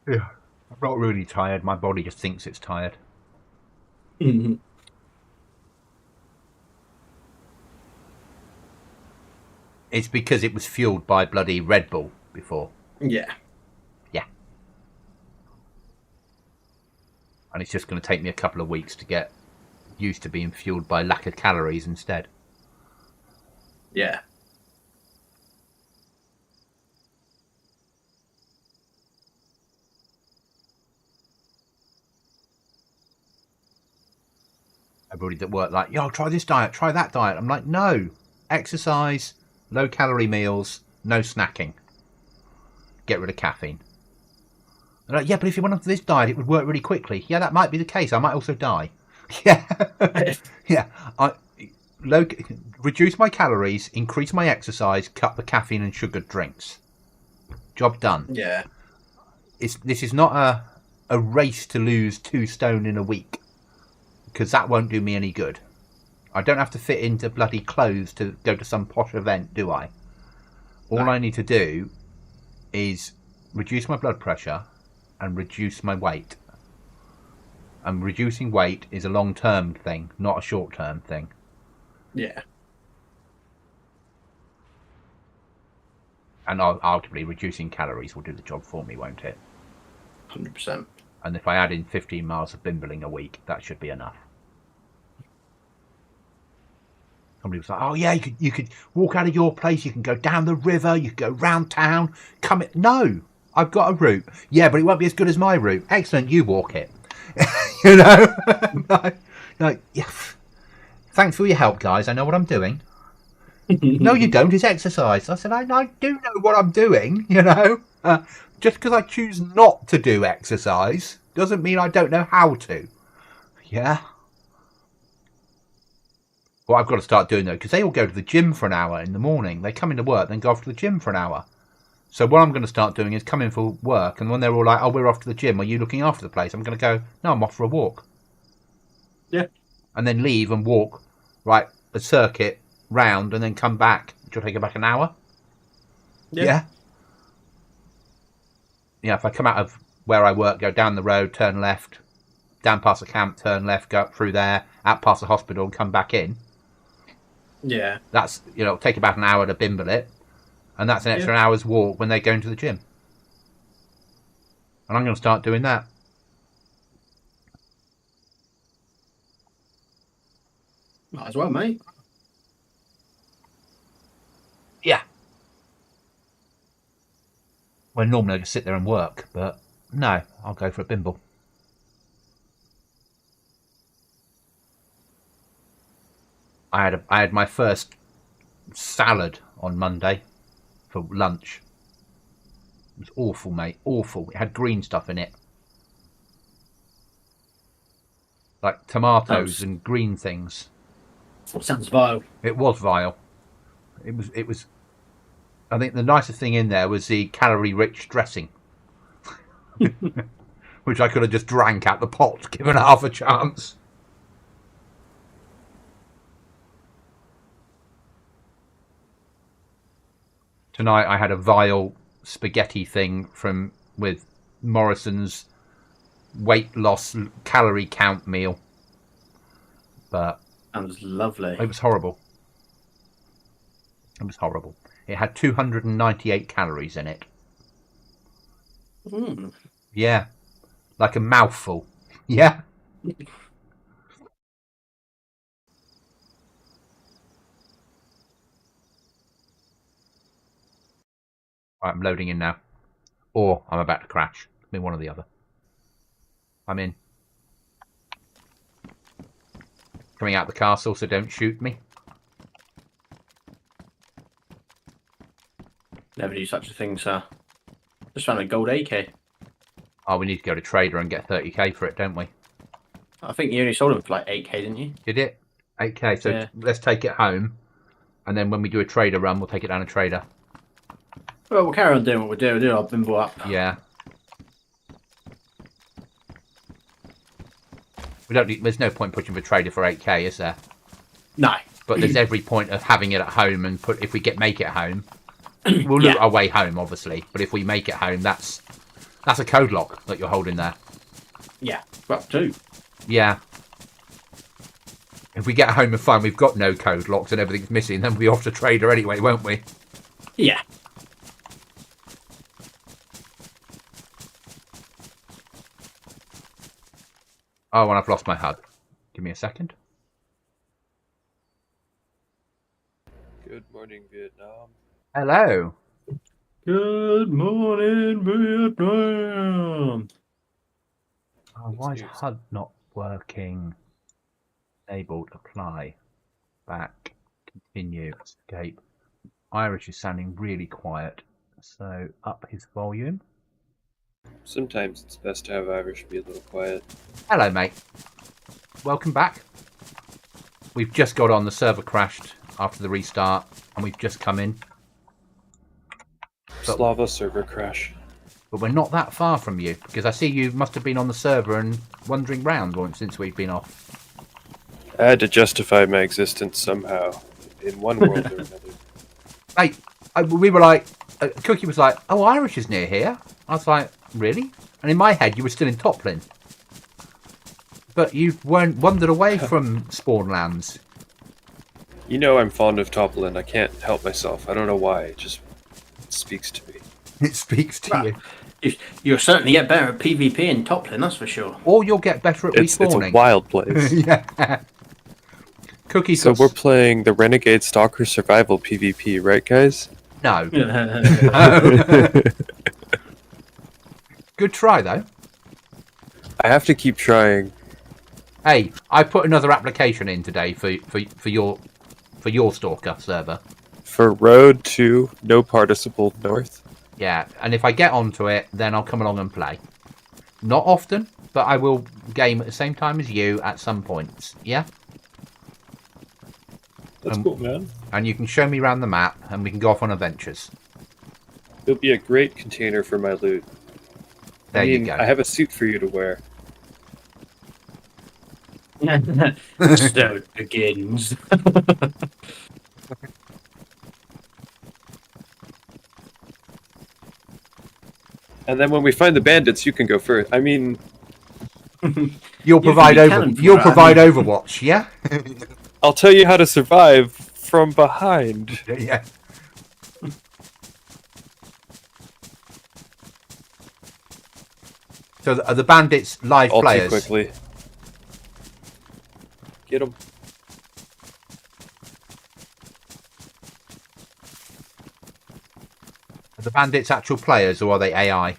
Yeah. I'm not really tired. My body just thinks it's tired. It's because it was fueled by bloody Red Bull before. Yeah. Yeah. And it's just going to take me a couple of weeks to get used to being fueled by lack of calories instead. Yeah. Everybody at work like, yo, try this diet, try that diet. I'm like, no. Exercise, low calorie meals, no snacking. Get rid of caffeine. They're like, yeah, but if you went onto this diet, it would work really quickly. Yeah, that might be the case. I might also die. Yeah. Yeah. Reduce my calories, increase my exercise, cut the caffeine and sugared drinks. Job done. Yeah. This is not a race to lose 2 stone in a week, because that won't do me any good. I don't have to fit into bloody clothes to go to some posh event, do I? All I need to do is reduce my blood pressure and reduce my weight. And reducing weight is a long-term thing, not a short-term thing. Yeah. And ultimately, reducing calories will do the job for me, won't it? 100%. And if I add in 15 miles of bimbling a week, that should be enough. Somebody was like, oh yeah, you could walk out of your place, you can go down the river, you can go round town, No, I've got a route. Yeah, but it won't be as good as my route. Excellent, you walk it. You know? Yeah. Thanks for your help, guys. I know what I'm doing. No, you don't. It's exercise. I said, I do know what I'm doing, you know. Just because I choose not to do exercise doesn't mean I don't know how to. Yeah. What I've got to start doing, though, because they all go to the gym for an hour in the morning. They come into work, then go off to the gym for an hour. So what I'm going to start doing is come in for work, and when they're all like, oh, we're off to the gym, are you looking after the place? I'm going to go, no, I'm off for a walk. Yeah. And then leave and walk, right, a circuit round, and then come back. Which will take about an hour. Yeah. Yeah, if I come out of where I work, go down the road, turn left, down past the camp, turn left, go up through there, out past the hospital, and come back in. Yeah. That's, it'll take about an hour to bimble it. And that's an extra hour's walk when they go into the gym. And I'm going to start doing that. Might as well, mate. Yeah. Well, normally I just sit there and work, but no, I'll go for a bimble. I had my first salad on Monday for lunch. It was awful, mate. Awful. It had green stuff in it. Like tomatoes and green things. Sounds vile. It was vile. It was. I think the nicest thing in there was the calorie-rich dressing, which I could have just drank out the pot, given half a chance. Tonight I had a vile spaghetti thing with Morrison's weight loss calorie count meal, but sounds lovely. It was horrible. It was horrible. It had 298 calories in it. Mm. Yeah, like a mouthful. Yeah. Right, I'm loading in now. Or I'm about to crash. I mean, one or the other. I'm in. Coming out the castle, so don't shoot me. Never do such a thing, sir. Just found a gold AK. Oh, we need to go to Trader and get 30k for it, don't we? I think you only sold them for like 8k, didn't you? Did it? 8k, so let's take it home. And then when we do a Trader run, we'll take it down to Trader. Well, we'll carry on doing what we do. We'll do our bimble up. Yeah. There's no point pushing for Trader for 8k, is there? No. But there's every point of having it at home, and if we make it home, we'll loot our way home, obviously. But if we make it home, that's a code lock that you're holding there. Yeah, well, 2. Yeah. If we get home and find we've got no code locks and everything's missing, then we'll be off to Trader anyway, won't we? Yeah. Oh, and I've lost my HUD. Give me a second. Good morning, Vietnam. Hello. Good morning, Vietnam. Oh, why is HUD not working? Enabled, apply, back, continue, escape. Irish is sounding really quiet, so up his volume. Sometimes it's best to have Irish be a little quiet. Hello, mate. Welcome back. We've just got on, the server crashed after the restart, and we've just come in. But, Slava server crash. but we're not that far from you, because I see you must have been on the server and wandering round since we've been off. I had to justify my existence somehow, in one world or another. Mate, we were like, Cookie was like, oh, Irish is near here. I was like, really? And in my head, you were still in Toplin. But you weren't wandered away from Spawnlands. You know I'm fond of Toplin. I can't help myself. I don't know why. It just speaks to me. It speaks to you. You'll certainly get better at PvP in Toplin, that's for sure. Or you'll get better at It's respawning. a wild place. Yeah. Cookie. So we're playing the Renegade Stalker Survival PvP, right, guys? No. Good try, though. I have to keep trying. Hey, I put another application in today for your Stalker server. For Road to No Participle North. Yeah, and if I get onto it, then I'll come along and play. Not often, but I will game at the same time as you at some points. Yeah? That's cool, man. And you can show me around the map, and we can go off on adventures. It'll be a great container for my loot. There you go. I have a suit for you to wear. So it begins. And then when we find the bandits, you can go first. I mean, You'll provide Overwatch, yeah? I'll tell you how to survive from behind. Yeah. So are the bandits live All players? too quickly. Get them. Are the bandits actual players, or are they AI?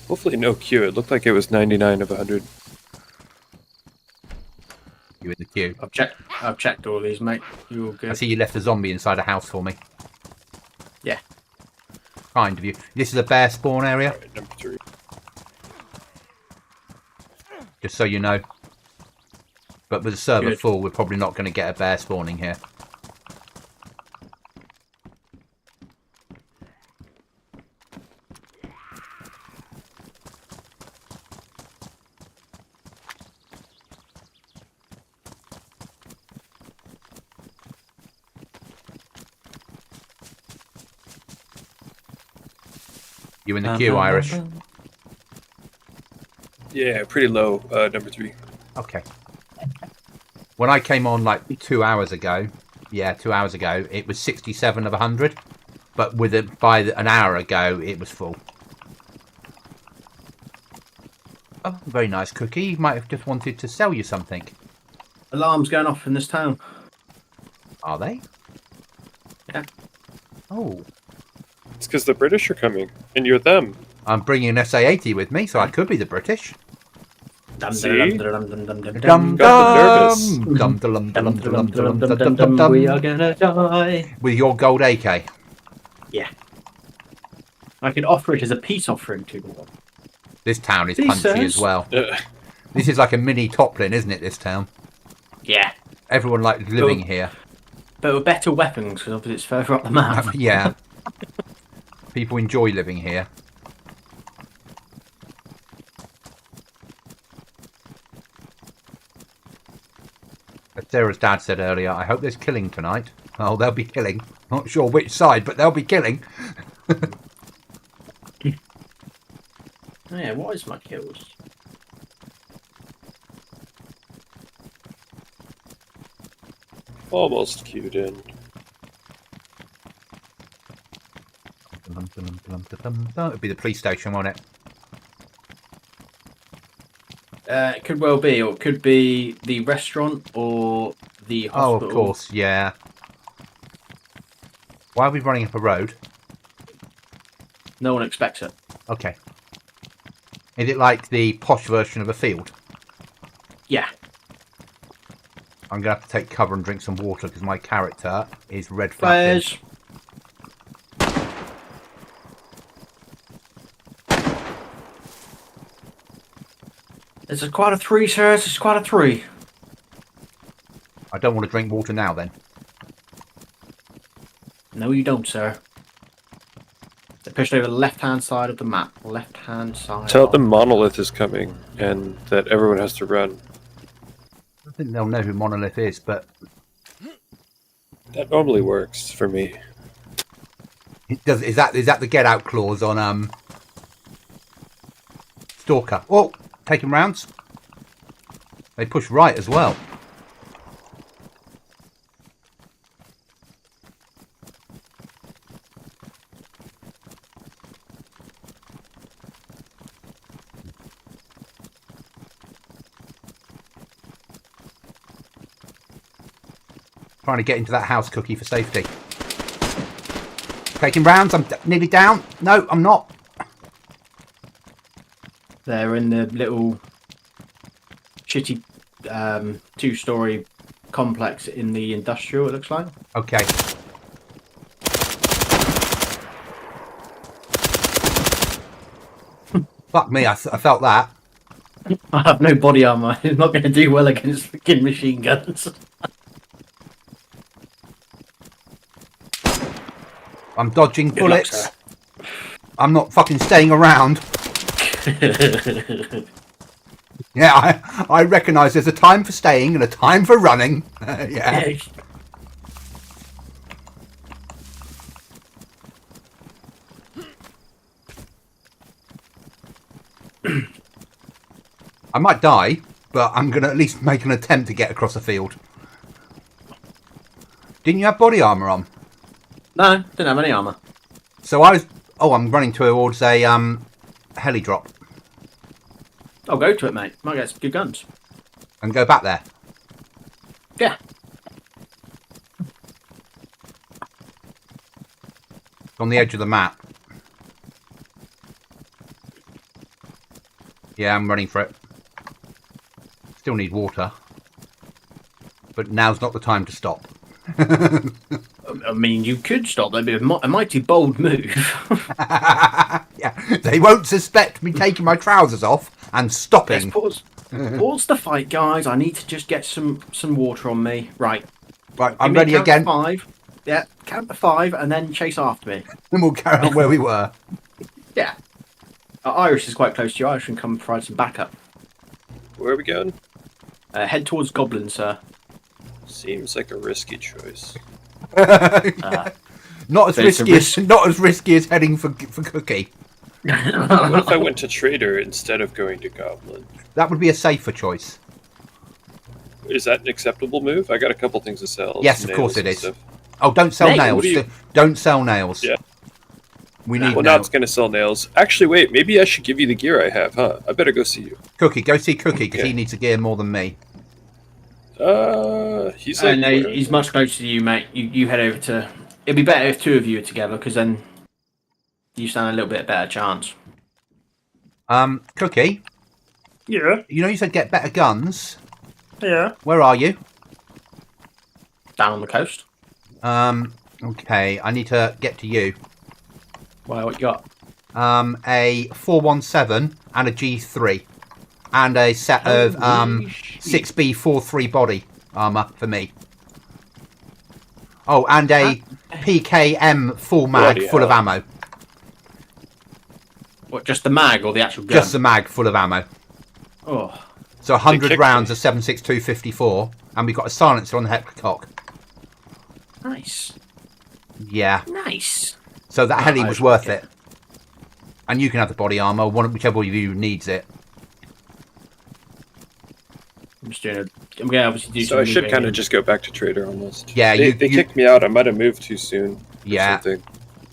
Hopefully no queue. It looked like it was 99 of 100. You in the queue? I've checked all these, mate. You're all I good. see you left a zombie inside a house for me. Yeah. Kind of you. This is a bear spawn area, Alright, number 3. just so you know. But with the server Good. full, we're probably not going to get a bear spawning here. You in the queue, Irish? Yeah, pretty low. Number 3. Okay. When I came on like 2 hours ago, it was 67 of 100. But by an hour ago, it was full. Oh, very nice, Cookie. You might have just wanted to sell you something. Alarms going off in this town. Are they? Yeah. Oh. It's because the British are coming, and you're them. I'm bringing an SA-80 with me, so I could be the British. See? Dum Got dum dum dum dum dum dum dum dum dum dum. We are gonna die. With your gold AK. Yeah. I could offer it as a peace offering to the world. This town is He punchy says. as well. Ugh. This is like a mini Toplin, isn't it? This town. Yeah. Everyone likes living here. But with better weapons, because obviously it's further up the map. Yeah. People enjoy living here. As Sarah's dad said earlier, I hope there's killing tonight. Oh, they'll be killing. Not sure which side, but they'll be killing. Oh, yeah, what is my kills? Almost queued in. It'll be the police station, won't it? It could well be, or it could be the restaurant or the Oh, hospital. of course, yeah. Why are we running up a road? No one expects it. Okay. Is it like the posh version of a field? Yeah. I'm going to have to take cover and drink some water because my character is red flashing. Flares. It's a quite a 3, sir. It's quite a 3. I don't want to drink water now then. No, you don't, sir. They pushed over the left-hand side of the map. Left-hand side. Tell of- them Monolith is coming and that everyone has to run. I think they'll know who Monolith is, but That normally works for me. it does. Is that the get out clause on Stalker? Oh, taking rounds. They push right as well. Trying to get into that house, Cookie, for safety. Taking rounds. I'm nearly down. No, I'm not. They're in the little shitty 2-story complex in the industrial, it looks like. Okay. Fuck me, I felt that. I have no body armor. It's not going to do well against freaking machine guns. I'm dodging Good luck, bullets. I'm not fucking staying around. Yeah, I recognise there's a time for staying and a time for running. Yeah. I might die, but I'm going to at least make an attempt to get across the field. Didn't you have body armour on? No, didn't have any armor. So I was... Oh, I'm running towards a heli drop. I'll go to it, mate. Might get some good guns. And go back there. Yeah. On the edge of the map. Yeah, I'm running for it. Still need water. But now's not the time to stop. I mean, you could stop. That'd be a mighty bold move. Yeah, they won't suspect me taking my trousers off and Let's stopping. pause the fight, guys. I need to just get some water on me. Right. Right, Give I'm me a ready count to again. 5. Yeah, count to 5 and then chase after me. And we'll carry on where we were. Yeah. Irish is quite close to you. Irish can come provide some backup. Where are we going? Head towards Goblin, sir. Seems like a risky choice. Not as But it's a risky as heading for Cookie. What if I went to Trader instead of going to Goblin? That would be a safer choice. Is that an acceptable move? I got a couple things to sell. Yes, some of course nails it and is. stuff. Oh, don't sell Nails? nails. What do you- Don't sell nails. Yeah. We need Well, now nails. it's going to sell nails. Actually, wait. Maybe I should give you the gear I have, huh? I better go see you. Cookie, go see Cookie because Okay. he needs a gear more than me. He's like... No, he's much closer to you, mate. You head over to... It'd be better if 2 of you are together, because then you stand a little bit better chance. Cookie, Yeah, you know you said get better guns. yeah. Where are you? Down on the coast. Okay, I need to get to you. Well, what you got? A 417 and a G3. And a set of Holy shit. 6B43 body armour for me. Oh, and a PKM full mag Bloody full of hell. ammo. What, just the mag or the actual gun? Just the mag full of ammo. Oh, So 100 kicked rounds me. of 7.6254, and we've got a silencer on the Hepcock. nice. Yeah. Nice. So that heli I was like worth it. it. And you can have the body armour, whichever of you needs it. I'm just doing a... I'm going to obviously do So I some should moving. kind of just go back to Trader almost. Yeah, they you- kicked me out. I might have moved too soon. or Yeah. something.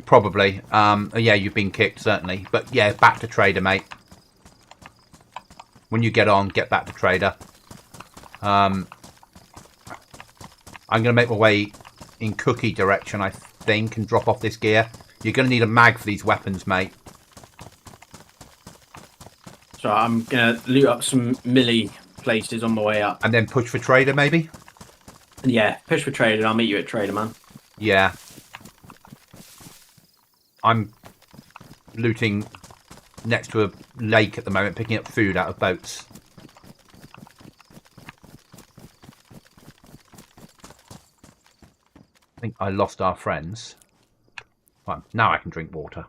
Probably. Yeah, you've been kicked, certainly. But yeah, back to Trader, mate. When you get on, get back to Trader. I'm going to make my way in cookie direction, I think, and drop off this gear. You're going to need a mag for these weapons, mate. So I'm going to loot up some melee places on my way up. And then push for trader, maybe? Yeah, push for trader. I'll meet you at trader, man. Yeah. I'm looting next to a lake at the moment, picking up food out of boats. I think I lost our friends. Well, now I can drink water.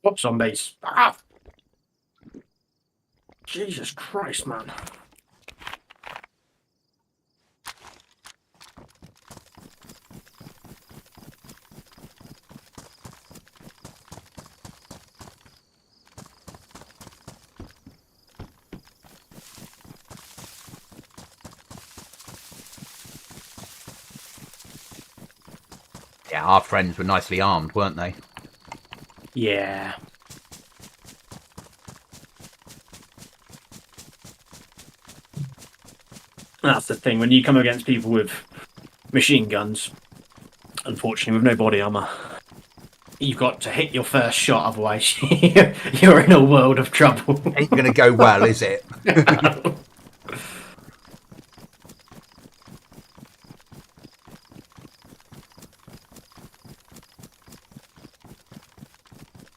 What zombies? Ah! Jesus Christ, man. Yeah, our friends were nicely armed, weren't they? Yeah. That's the thing. When you come against people with machine guns, unfortunately with no body armor, you've got to hit your first shot, otherwise you're in a world of trouble. Ain't going to go well, is it?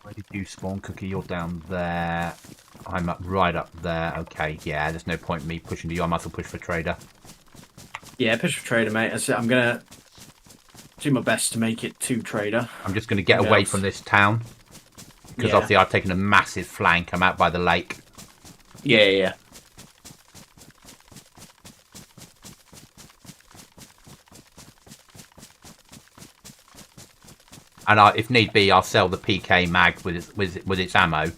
Where did you spawn, Cookie? You're down there. I'm up, right up there. Okay, yeah, there's no point in me pushing to you. I might as well push for trader. Yeah, push for trader, mate. I'm going to do my best to make it to trader. I'm just going to get away from this town. Because obviously I've taken a massive flank. I'm out by the lake. Yeah. And if need be, I'll sell the PK mag with its ammo.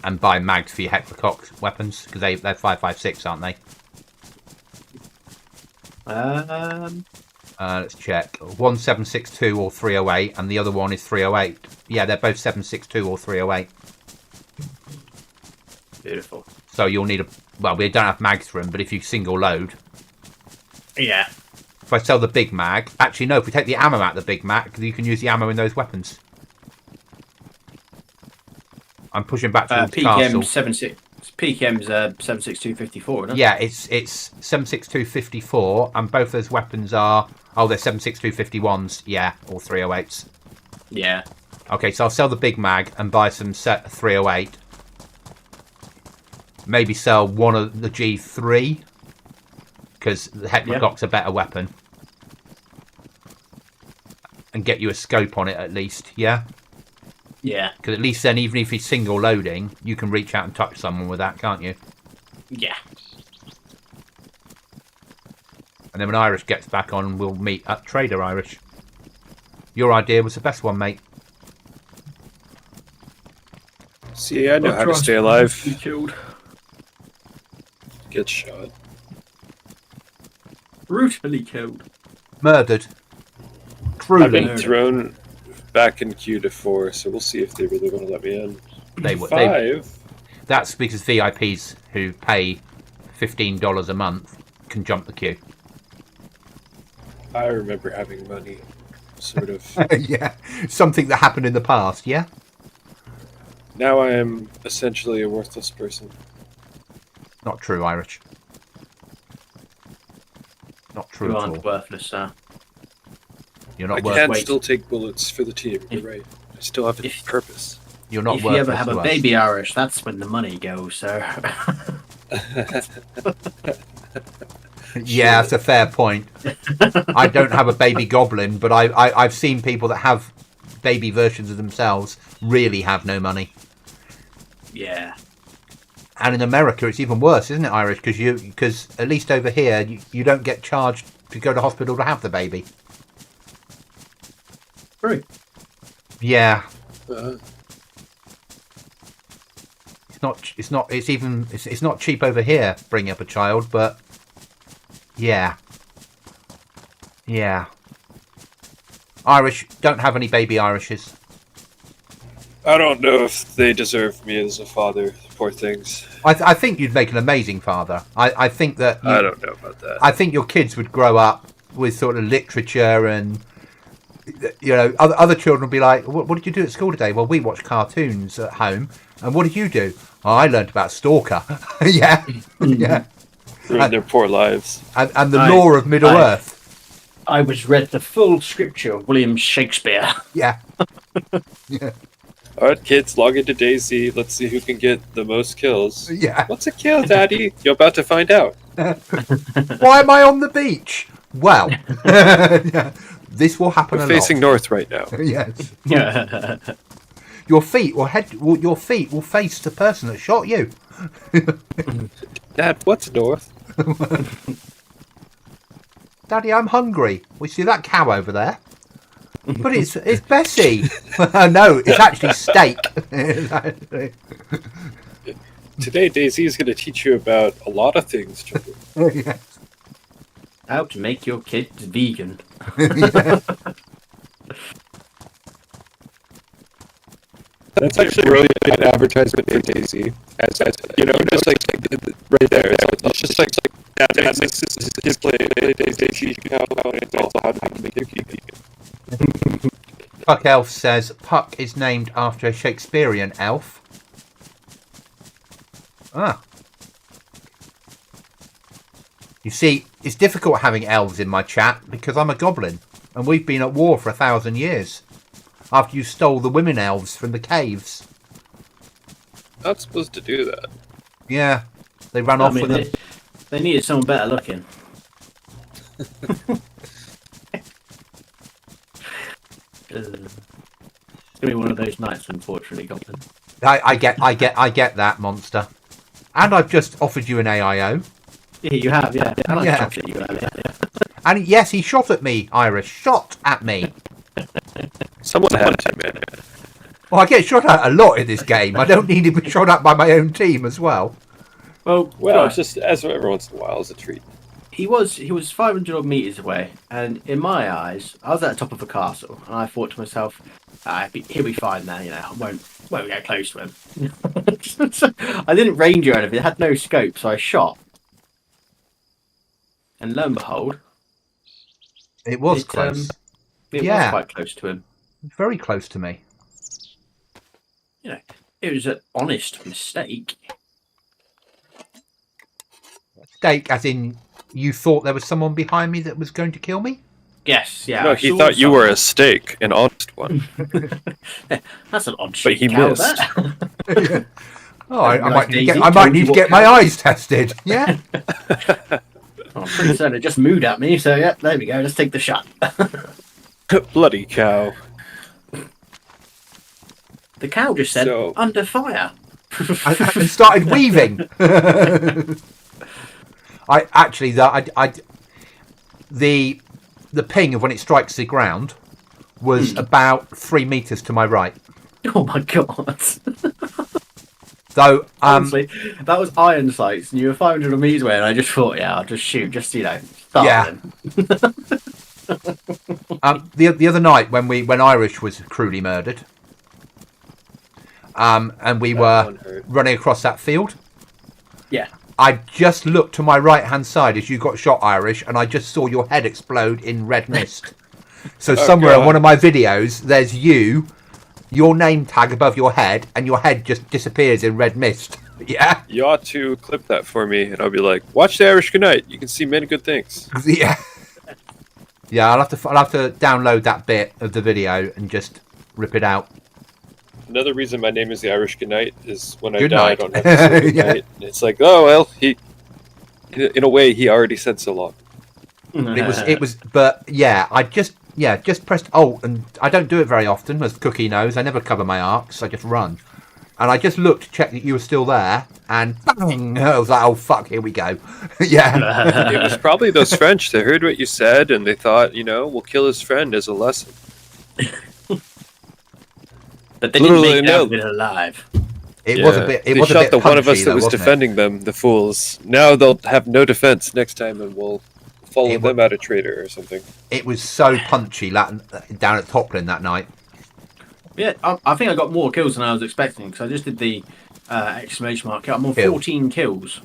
And buy mags for your Heterocox weapons. Because they're 5.56, aren't they? Let's check. One 7.62 or 308, and the other one is 308. Yeah, they're both 7.62 or 308. Beautiful. So you'll need a... Well, we don't have mags for them, but if you single load... Yeah. If I sell the big mag... Actually, no, if we take the ammo out of the big mag, you can use the ammo in those weapons. I'm pushing back to the castle. PKM's 7.6254, isn't it? Yeah, it's 7.6254, and both those weapons are... Oh, they're 7.6251s, yeah, or 308s. Yeah. Okay, so I'll sell the big mag and buy some set 308. Maybe sell one of the G3, because the Heterocox's a better weapon. And get you a scope on it at least, yeah? Yeah. Because at least then, even if he's single loading, you can reach out and touch someone with that, can't you? Yeah. And then when Irish gets back on, we'll meet at Trader Irish. Your idea was the best one, mate. See, I know how to stay alive. Be killed. Get shot. Brutally killed. Murdered. I've Truly. been thrown back in queue to 4, so we'll see if they really want to let me in. They would. 5. That's because VIPs who pay $15 a month can jump the queue. I remember having money, sort of. Yeah, something that happened in the past, yeah? Now I am essentially a worthless person. Not true, Irish. Not true You at aren't all. worthless, sir. You're I not can worth. still take bullets for the team, you're right. I still have a purpose. You're not If you worthless ever have to a us. baby Irish, that's when the money goes, sir. Yeah, that's a fair point. I don't have a baby goblin, but I've seen people that have baby versions of themselves really have no money. Yeah. And in America, it's even worse, isn't it, Irish? Because at least over here, you don't get charged to go to hospital to have the baby. True. Yeah, Uh, it's not cheap over here bringing up a child, but yeah. Irish don't have any baby Irishes. I don't know if they deserve me as a father. Poor things. I think you'd make an amazing father. I think that I don't know about that. I think your kids would grow up with sort of literature, and other children would be like, what did you do at school today? Well, we watched cartoons at home. And what did you do? Oh, I learned about Stalker. Yeah. Yeah. Ruin their poor lives. And the law of Middle Earth. I was read the full scripture of William Shakespeare. Yeah. Yeah. All right, kids, log into DayZ. Let's see who can get the most kills. Yeah. What's a kill, Daddy? You're about to find out. Why am I on the beach? Well, yeah, this will happen We're a facing lot. north right now. Yes. Yeah. Your feet will face the person that shot you. Dad, what's north? Daddy, I'm hungry. We see that cow over there. But it's Bessie. No, it's actually steak. Today, DayZ is going to teach you about a lot of things, children. Yes. How to make your kids vegan. Yeah. That's actually really an advertisement for DayZ. As just like right there. It's just like Dad, this is his play. DayZ, how to make your kid vegan. Puck Elf says Puck is named after a Shakespearean elf. Ah. You see, it's difficult having elves in my chat because I'm a goblin and we've been at war for 1,000 years after you stole the women elves from the caves. Not supposed to do that. Yeah, they ran off with them. They needed someone better looking. It's gonna be one of those nights, unfortunately, Goblin. I get that, monster. And I've just offered you an AIO. Yeah, you have, yeah. And I Yeah. shot at you earlier. Yeah. And yes, he shot at me, Irish. Shot at me. Someone had to, man. Well, I get shot at a lot in this game. I don't need to be shot at by my own team as well. Well, It's just every once in a while as a treat. he was 500 odd meters away, and in my eyes, I was at the top of a castle, and I thought to myself, he'll be fine now. I won't get close to him. So, I didn't range or anything. I had no scope, so I shot, and lo and behold, It was close. it Yeah. was quite close to him. Very close to me. It was an honest mistake. Steak, as in you thought there was someone behind me that was going to kill me? Yes, yeah. No, I he saw thought you were a someone. steak, an honest one. That's an odd But shape. he cow, missed. that. Oh, I Nice might need to DayZ, I might told need you to what get my cow. eyes tested. Yeah. I'm pretty certain it just mooed at me. So yeah, there we go. Let's take the shot. Bloody cow. The cow just said, So- "Under fire." and started weaving. I actually the ping of when it strikes the ground was about 3 meters to my right. Oh my god! Though Honestly, that was iron sights, and you were 500 meters away, and I just thought, yeah, I'll just shoot, just start Yeah. them. the other night when Irish was cruelly murdered, and we That were one hurt. running across that field. Yeah. I just looked to my right hand side as you got shot, Irish, and I just saw your head explode in red mist. So somewhere in God. one of my videos, there's your name tag above your head, and your head just disappears in red mist. Yeah, You ought to clip that for me, and I'll be like, watch the Irish Goodnight. You can see many good things. yeah, yeah. I'll have to download that bit of the video and just rip it out. Another reason my name is the Irish Goodnight is when I Good died night. on episode Good Yeah. Night. It's like, oh, well, in a way, he already said so long. It was, but yeah, I just pressed Alt, and I don't do it very often, as Cookie knows. I never cover my arcs. I just run, and I just looked to check that you were still there, and bang! I was like, oh fuck, here we go. Yeah, It was probably those French. They heard what you said, and they thought, we'll kill his friend as a lesson. But they didn't Literally, make no. that bit alive. it was a bit. It they was a shot bit the one of us punchy, that though, was wasn't it? defending them, the fools. Now they'll have no defense next time, and we'll follow It them out a traitor or something. It was so punchy down at Toplin that night. Yeah, I think I got more kills than I was expecting because I just did the exclamation mark. I'm on Kill. 14 kills.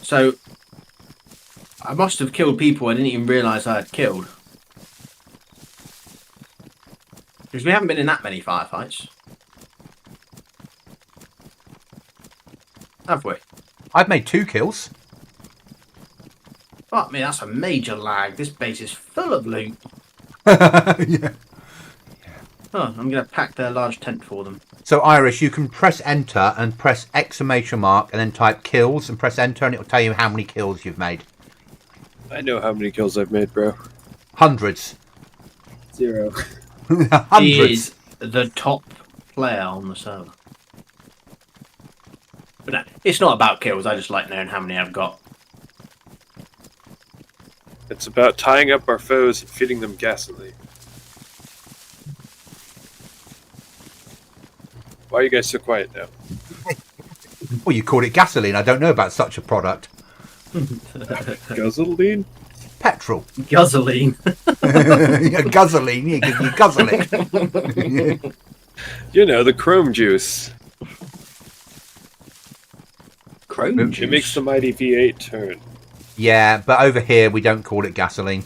So I must have killed people I didn't even realise I had killed. Because we haven't been in that many firefights. Have we? I've made 2 kills. Fuck me, that's a major lag. This base is full of loot. Yeah. Oh, I'm going to pack their large tent for them. So Irish, you can press enter and press exclamation mark and then type kills and press enter and it'll tell you how many kills you've made. I know how many kills I've made, bro. Hundreds. 0. He Hundreds. is the top player on the server. But no, it's not about kills. I just like knowing how many I've got. It's about tying up our foes and feeding them gasoline. Why are you guys so quiet now? Well, you called it gasoline. I don't know about such a product. Gasoline? Petrol. Guzzling. Yeah, guzzling. You guzzle it. You know, the chrome juice. Chrome It juice. makes the mighty V8 turn. Yeah, but over here we don't call it gasoline.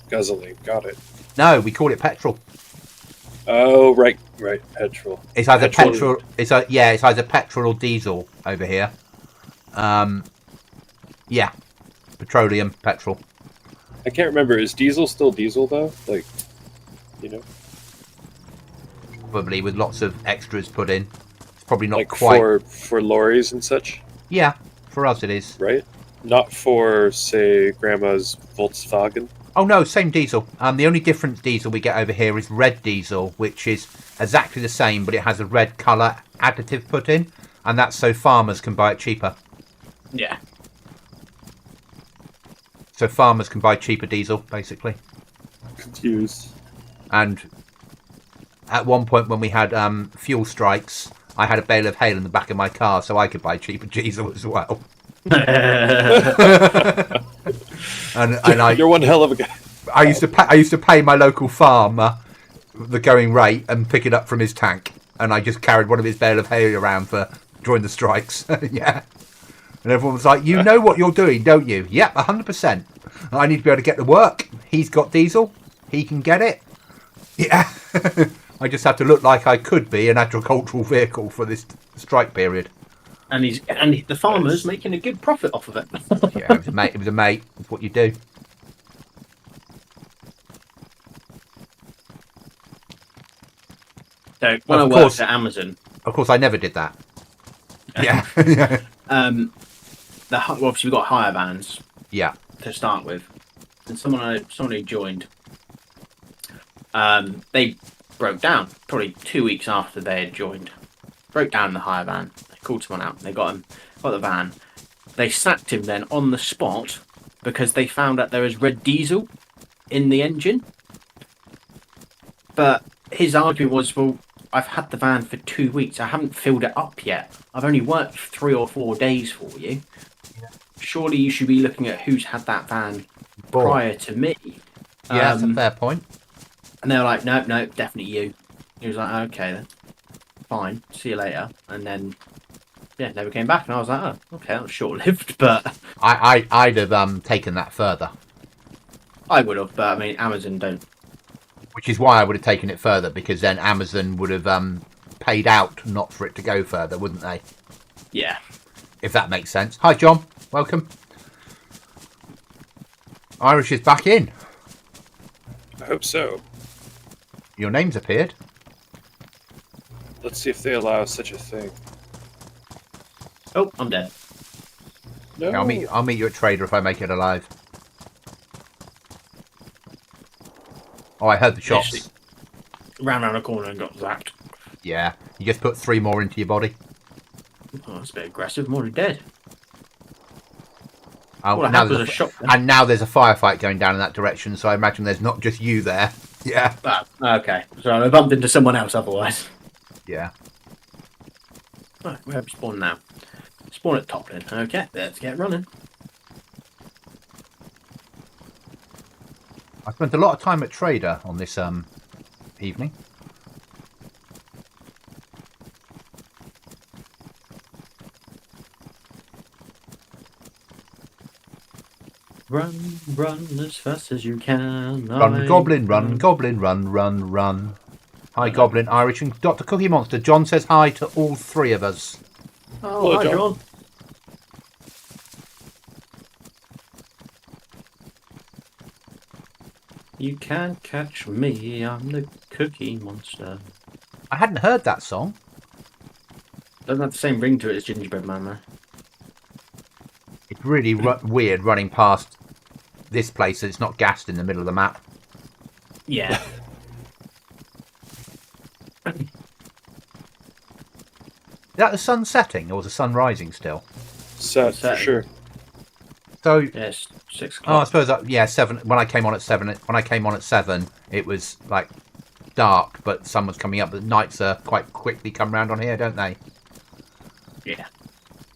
Guzzling, got it. No, we call it petrol. Oh, right, petrol. It's either Petrol. petrol. It's either petrol or diesel over here. Yeah, petroleum, petrol. I can't remember. Is diesel still diesel though? Like, you know, Probably with lots of extras put in. It's probably not like quite. for lorries and such, Yeah, for us it is. right? Not for, say, grandma's Volkswagen. Oh no, same diesel. The only different diesel we get over here is red diesel, which is exactly the same, but it has a red colour additive put in, and that's so farmers can buy it cheaper. Yeah. So farmers can buy cheaper diesel, basically. Confused. And at one point when we had fuel strikes, I had a bale of hay in the back of my car, so I could buy cheaper diesel as well. and I You're one hell of a guy. I used to pay my local farmer the going rate and pick it up from his tank, and I just carried one of his bale of hay around for during the strikes. Yeah, and everyone was like, "You know what you're doing, don't you?" Yep, 100%. I need to be able to get to work. He's got diesel. He can get it. Yeah. I just have to look like I could be an agricultural vehicle for this strike period. And the farmer's making a good profit off of it. Yeah, it was a mate. It was a mate. It's what you do. So when I Of worked course. at Amazon, Of course, I never did that. Yeah. Yeah. obviously we've got hire vans Yeah. to start with, and someone who joined, they broke down probably 2 weeks after they had joined. Broke down the hire van. They called someone out. They got the van. They sacked him then on the spot because they found out there was red diesel in the engine. But his argument was, well, I've had the van for 2 weeks. I haven't filled it up yet. I've only worked 3 or 4 days for you. Yeah. Surely you should be looking at who's had that van prior to me. Yeah, that's a fair point. And they were like, no, definitely you. He was like, okay then. Fine, see you later. And then, yeah, never came back. And I was like, oh, okay, that was short-lived, but... I'd have taken that further. I would have, but I mean, Amazon don't. Which is why I would have taken it further, because then Amazon would have paid out not for it to go further, wouldn't they? Yeah. If that makes sense. Hi, John. Welcome. Irish is back in. I hope so. Your name's appeared. Let's see if they allow such a thing. Oh, I'm dead. No. Yeah, I'll meet you at Trader if I make it alive. Oh, I heard the shots. Literally ran around a corner and got zapped. Yeah, you just put 3 more into your body. Oh, that's a bit aggressive. I'm already dead. Oh, All I now had was there's a shot. and now there's a firefight going down in that direction, so I imagine there's not just you there. Yeah. Okay. So I bumped into someone else otherwise. Yeah. Right, where have we spawned now? Spawn at Toplin. Okay, let's get running. I spent a lot of time at Trader on this evening. Run as fast as you can. Run, Goblin, run, Goblin, run. Hi, Goblin, Irish, and Dr. Cookie Monster. John says hi to all three of us. Oh, Hello, hi, John. John. You can't catch me, I'm the Cookie Monster. I hadn't heard that song. Doesn't have the same ring to it as Gingerbread Man, though. It's really weird running past this place. It's not gassed in the middle of the map. Yeah. Is that the sun setting or was the sun rising still? Set for sure. So, Yes, 6 oh, I o'clock. suppose 7. When I came on at 7, it was like dark, but sun was coming up. But nights are quite quickly come round on here, don't they? Yeah.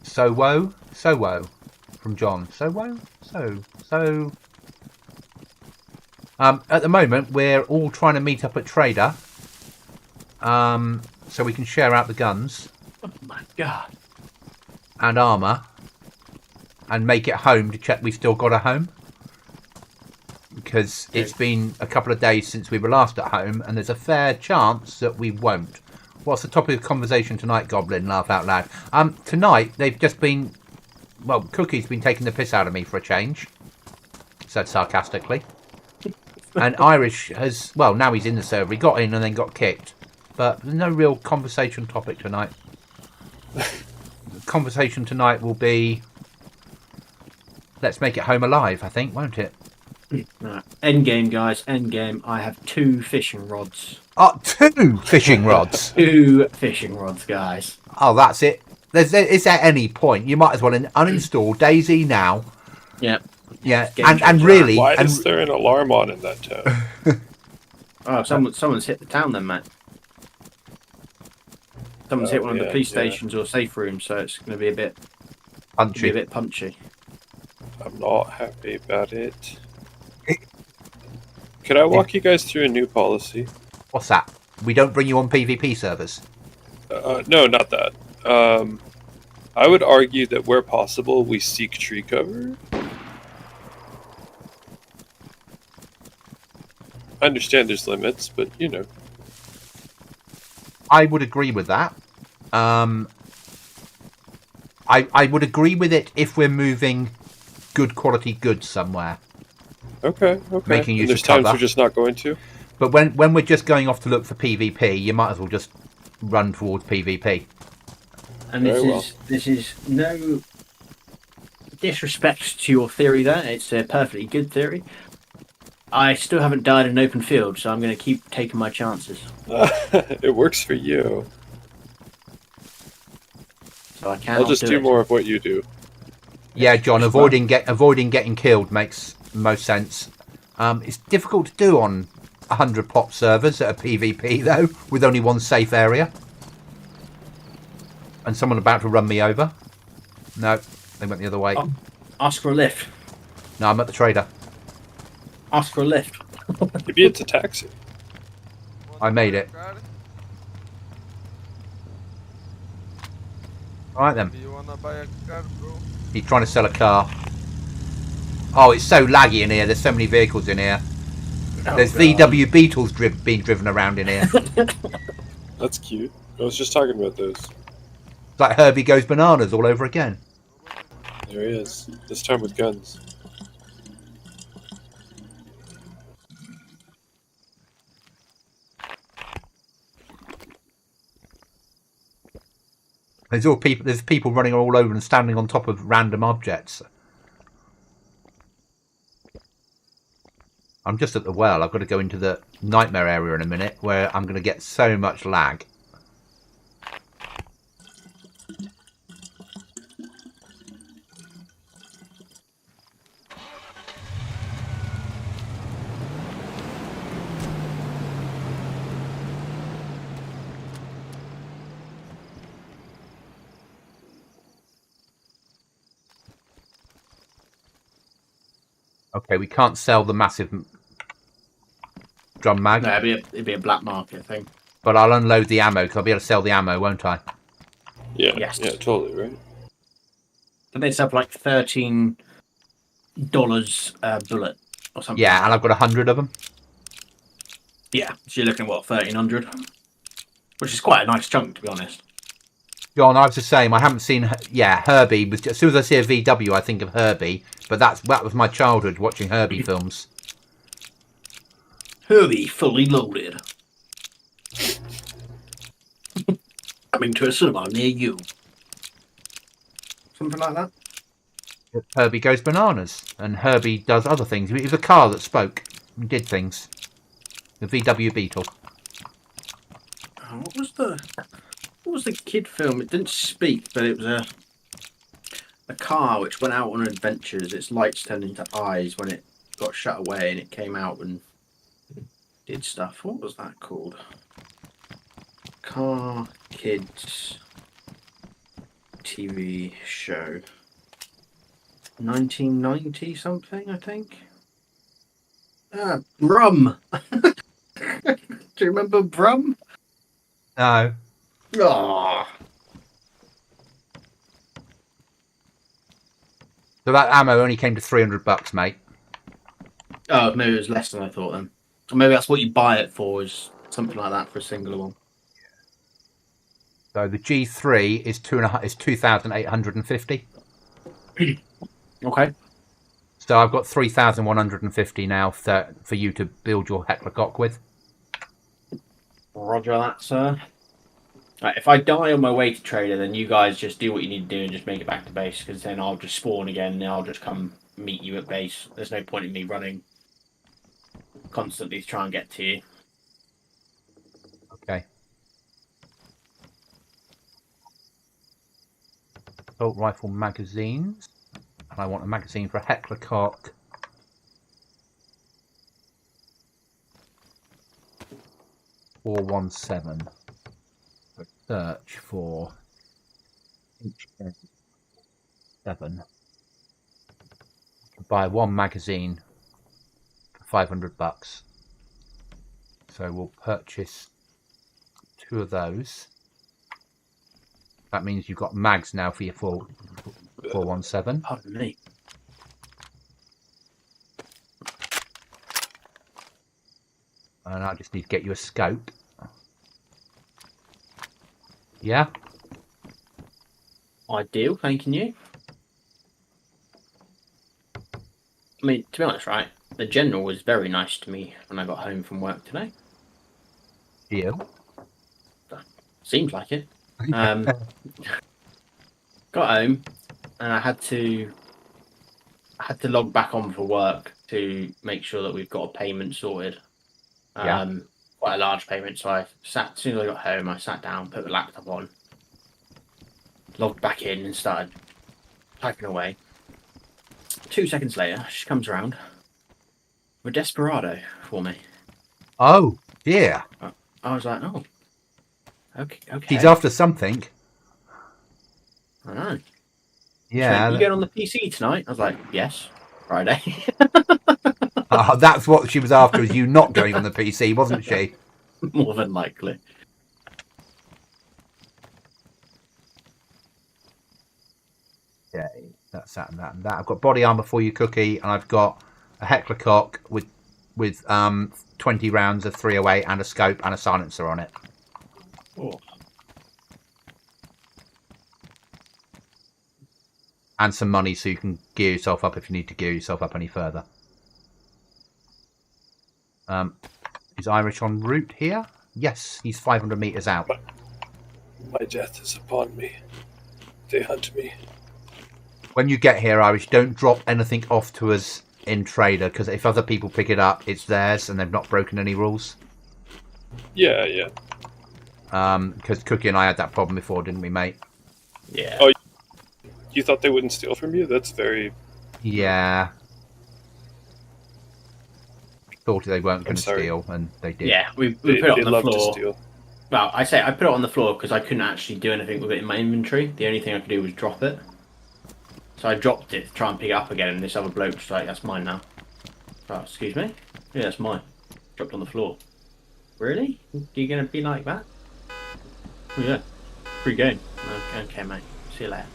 So woe from John. So woe, so. At the moment, we're all trying to meet up at Trader, so we can share out the guns Oh my god. and armour, and make it home to check we've still got a home. Because it's been a couple of days since we were last at home, and there's a fair chance that we won't. What's the topic of conversation tonight, Goblin? Laugh out loud. Tonight, they've just been... Well, Cookie's been taking the piss out of me for a change. Said sarcastically. And Irish has... Well, now he's in the server. He got in and then got kicked. But there's no real conversation topic tonight. The conversation tonight will be... Let's make it home alive, I think, won't it? Right. Endgame, guys. Endgame. I have 2 fishing rods. Oh, 2 fishing rods. 2 fishing rods, guys. Oh, that's it. Is at any point you might as well uninstall DayZ now. Yep. Yeah, Game and changer. really, Why and is there an alarm on in that town? Oh, someone's hit the town then, mate. Someone's hit one of the police stations or safe rooms, so it's going to be a bit punchy. I'm not happy about it. Could I walk you guys through a new policy? What's that? We don't bring you on PvP servers. No, not that. I would argue that where possible, we seek tree cover. I understand there's limits, but you know. I would agree with that. I would agree with it if we're moving good quality goods somewhere. Okay. Making use and there's of times cover. we're just not going to. But when we're just going off to look for PvP, you might as well just run towards PvP. And this is no disrespect to your theory there. It's a perfectly good theory. I still haven't died in an open field, so I'm going to keep taking my chances. It works for you. So I cannot I'll just do more of what you do. Yeah, John, avoiding getting killed makes most sense. It's difficult to do on 100 pop servers at a PvP though, with only one safe area. And someone about to run me over. No, they went the other way. Oh, ask for a lift. No, I'm at the trader. Ask for a lift. Maybe it's a taxi. I made it. Alright then. Do you wanna buy a car, bro? He's trying to sell a car. Oh, it's so laggy in here. There's so many vehicles in here. There's VW Beetles being driven around in here. That's cute. I was just talking about those. It's like Herbie Goes Bananas all over again. There he is. This time with guns. There's people running all over and standing on top of random objects. I'm just at the well. I've got to go into the nightmare area in a minute where I'm going to get so much lag. Okay, we can't sell the massive drum mag. No, it'd be a black market thing. But I'll unload the ammo because I'll be able to sell the ammo, won't I? Yeah, Yes. yeah, totally, right? And they sell for like $13 a bullet or something. Yeah, and I've got 100 of them. Yeah, so you're looking at what, 1,300, which is quite a nice chunk, to be honest. John, I was the same. I haven't seen. Yeah, Herbie. As soon as I see a VW, I think of Herbie. But that was my childhood watching Herbie films. Herbie fully loaded. Coming to a cinema near you. Something like that. Herbie goes bananas, and Herbie does other things. It was a car that spoke and did things. The VW Beetle. Oh, what was the kid film? It didn't speak, but it was a car which went out on adventures. Its lights turned into eyes when it got shut away, and it came out and did stuff. What was that called? Car Kids TV show. 1990 something, I think. Brum. Do you remember Brum? No. Oh. So that ammo only came to $300, mate. Oh, maybe it was less than I thought then. Or maybe that's what you buy it for, is something like that for a single one. So the G3 is 2,850. Okay. So I've got 3,150 now for you to build your Heckler cock with. Roger that, sir. Right, if I die on my way to trader, then you guys just do what you need to do and just make it back to base, because then I'll just spawn again and I'll just come meet you at base. There's no point in me running constantly to try and get to you. Okay. Assault rifle magazines. And I want a magazine for a Heckler cock. .417. Search for HN7. Buy one magazine for $500. So we'll purchase 2 of those. That means you've got mags now for your 417. Pardon me. And I just need to get you a scope. Yeah? Ideal, thanking you. I mean, to be honest, right, the general was very nice to me when I got home from work today. Deal. Seems like it. Got home and I had to log back on for work to make sure that we've got a payment sorted. Quite a large payment, so as soon as I got home, I sat down, put the laptop on, logged back in and started typing away. 2 seconds later, she comes around with a Desperado for me. Oh, dear. I was like, oh, okay. She's after something. I know. Yeah. You going on the PC tonight? I was like, yes, Friday. That's what she was after, is you not going on the PC, wasn't she? More than likely. Okay, that's that and that and that. I've got body armor for you, Cookie, and I've got a Heckler cock with 20 rounds of 308 and a scope and a silencer on it. Oh. And some money so you can gear yourself up if you need to gear yourself up any further. Is Irish en route here? Yes, he's 500 meters out. My death is upon me. They hunt me. When you get here, Irish, don't drop anything off to us in Trader, because if other people pick it up, it's theirs and they've not broken any rules. Yeah, yeah. Because Cookie and I had that problem before, didn't we, mate? Yeah. Oh, you thought they wouldn't steal from you? That's very... Yeah. Thought they weren't going to sorry. steal, and they did. Yeah, we put it on the love floor. to steal. Well, I put it on the floor because I couldn't actually do anything with it in my inventory. The only thing I could do was drop it. So I dropped it to try and pick it up again, and this other bloke was like, that's mine now. Oh, excuse me? Yeah, that's mine. Dropped on the floor. Really? You're gonna be like that? Oh, yeah. Free game. Okay, mate. See you later.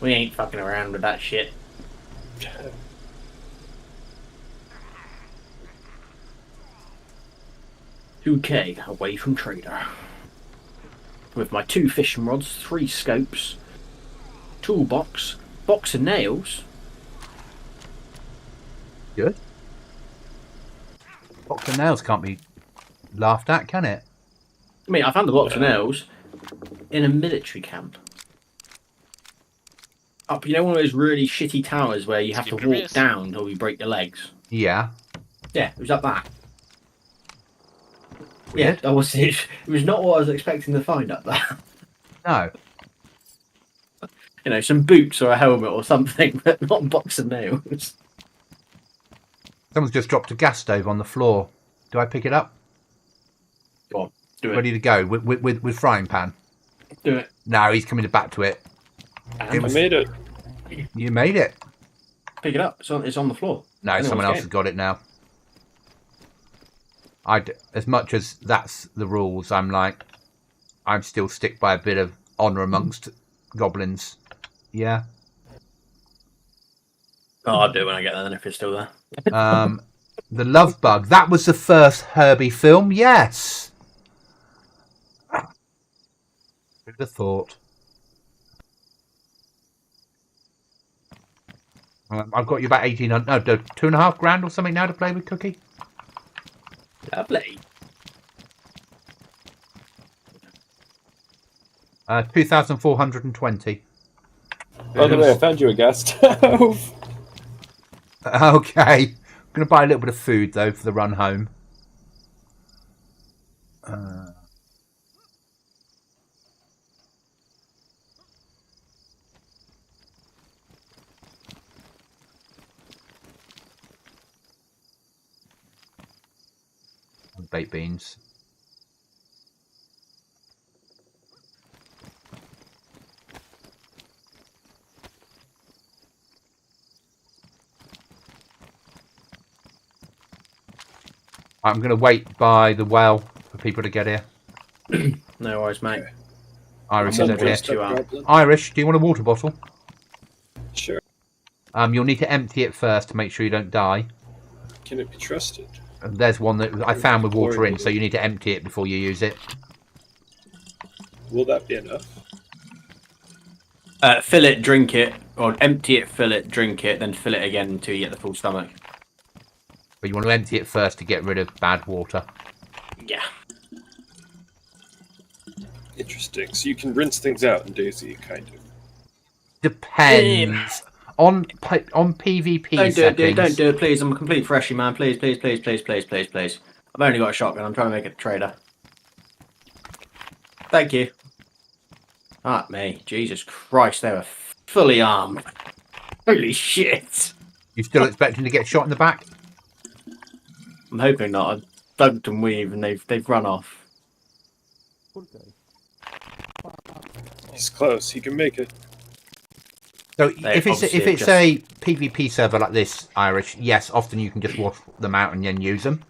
We ain't fucking around with that shit. $2K away from trader. With my 2 fishing rods, 3 scopes, toolbox, box of nails. Good. Box of nails can't be laughed at, can it? I mean, I found the box of nails in a military camp. Up, you know, one of those really shitty towers where you have to walk down until you break your legs. Yeah. Yeah, it was up that. Weird. Yeah, it was not what I was expecting to find up there. No. You know, some boots or a helmet or something, but not a box of nails. Someone's just dropped a gas stove on the floor. Do I pick it up? Go on, do it. Ready to go with frying pan. Do it. No, he's coming back to it. I made it. You made it. Pick it up. It's on the floor. No, someone else has got it now. As much as that's the rules, I'm still stick by a bit of honour amongst goblins. Yeah. Oh, I'll do it when I get there then if it's still there. The Love Bug. That was the first Herbie film. Yes. Who'd have thought? I've got you about 1,800. No, 2.5 grand or something now to play with Cookie. Lovely. 2,420. By the way, I found you a gas stove. Okay. I'm going to buy a little bit of food, though, for the run home. Baked beans. I'm going to wait by the well for people to get here. No worries, mate. Irish is over here. Goblin. Irish, do you want a water bottle? Sure. You'll need to empty it first to make sure you don't die. Can it be trusted? And there's one that I found with water in, so you need to empty it before you use it. Will that be enough? Fill it, drink it, or empty it, fill it, drink it, then fill it again until you get the full stomach. But you want to empty it first to get rid of bad water. Yeah. Interesting. So you can rinse things out in DayZ, kind of. Depends. On PvP settings. Don't do it, please. I'm a complete freshie, man. Please. I've only got a shotgun. I'm trying to make it a trader. Thank you. Ah, me. Jesus Christ, they were fully armed. Holy shit. You still expecting to get shot in the back? I'm hoping not. I've dunked and weave and they've run off. He's close. He can make it. So if it's a PvP server like this, Irish, yes, often you can just wash them out and then use them.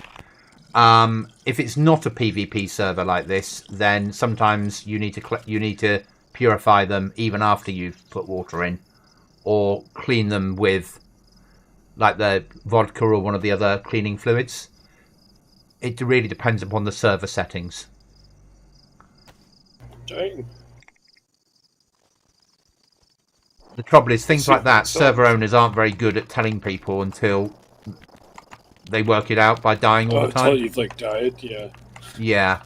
If it's not a PvP server like this, then sometimes you need to purify them even after you've put water in, or clean them with like the vodka or one of the other cleaning fluids. It really depends upon the server settings. Dang. The trouble is, things like that, server owners aren't very good at telling people until they work it out by dying all the time. Until you've died, yeah. Yeah.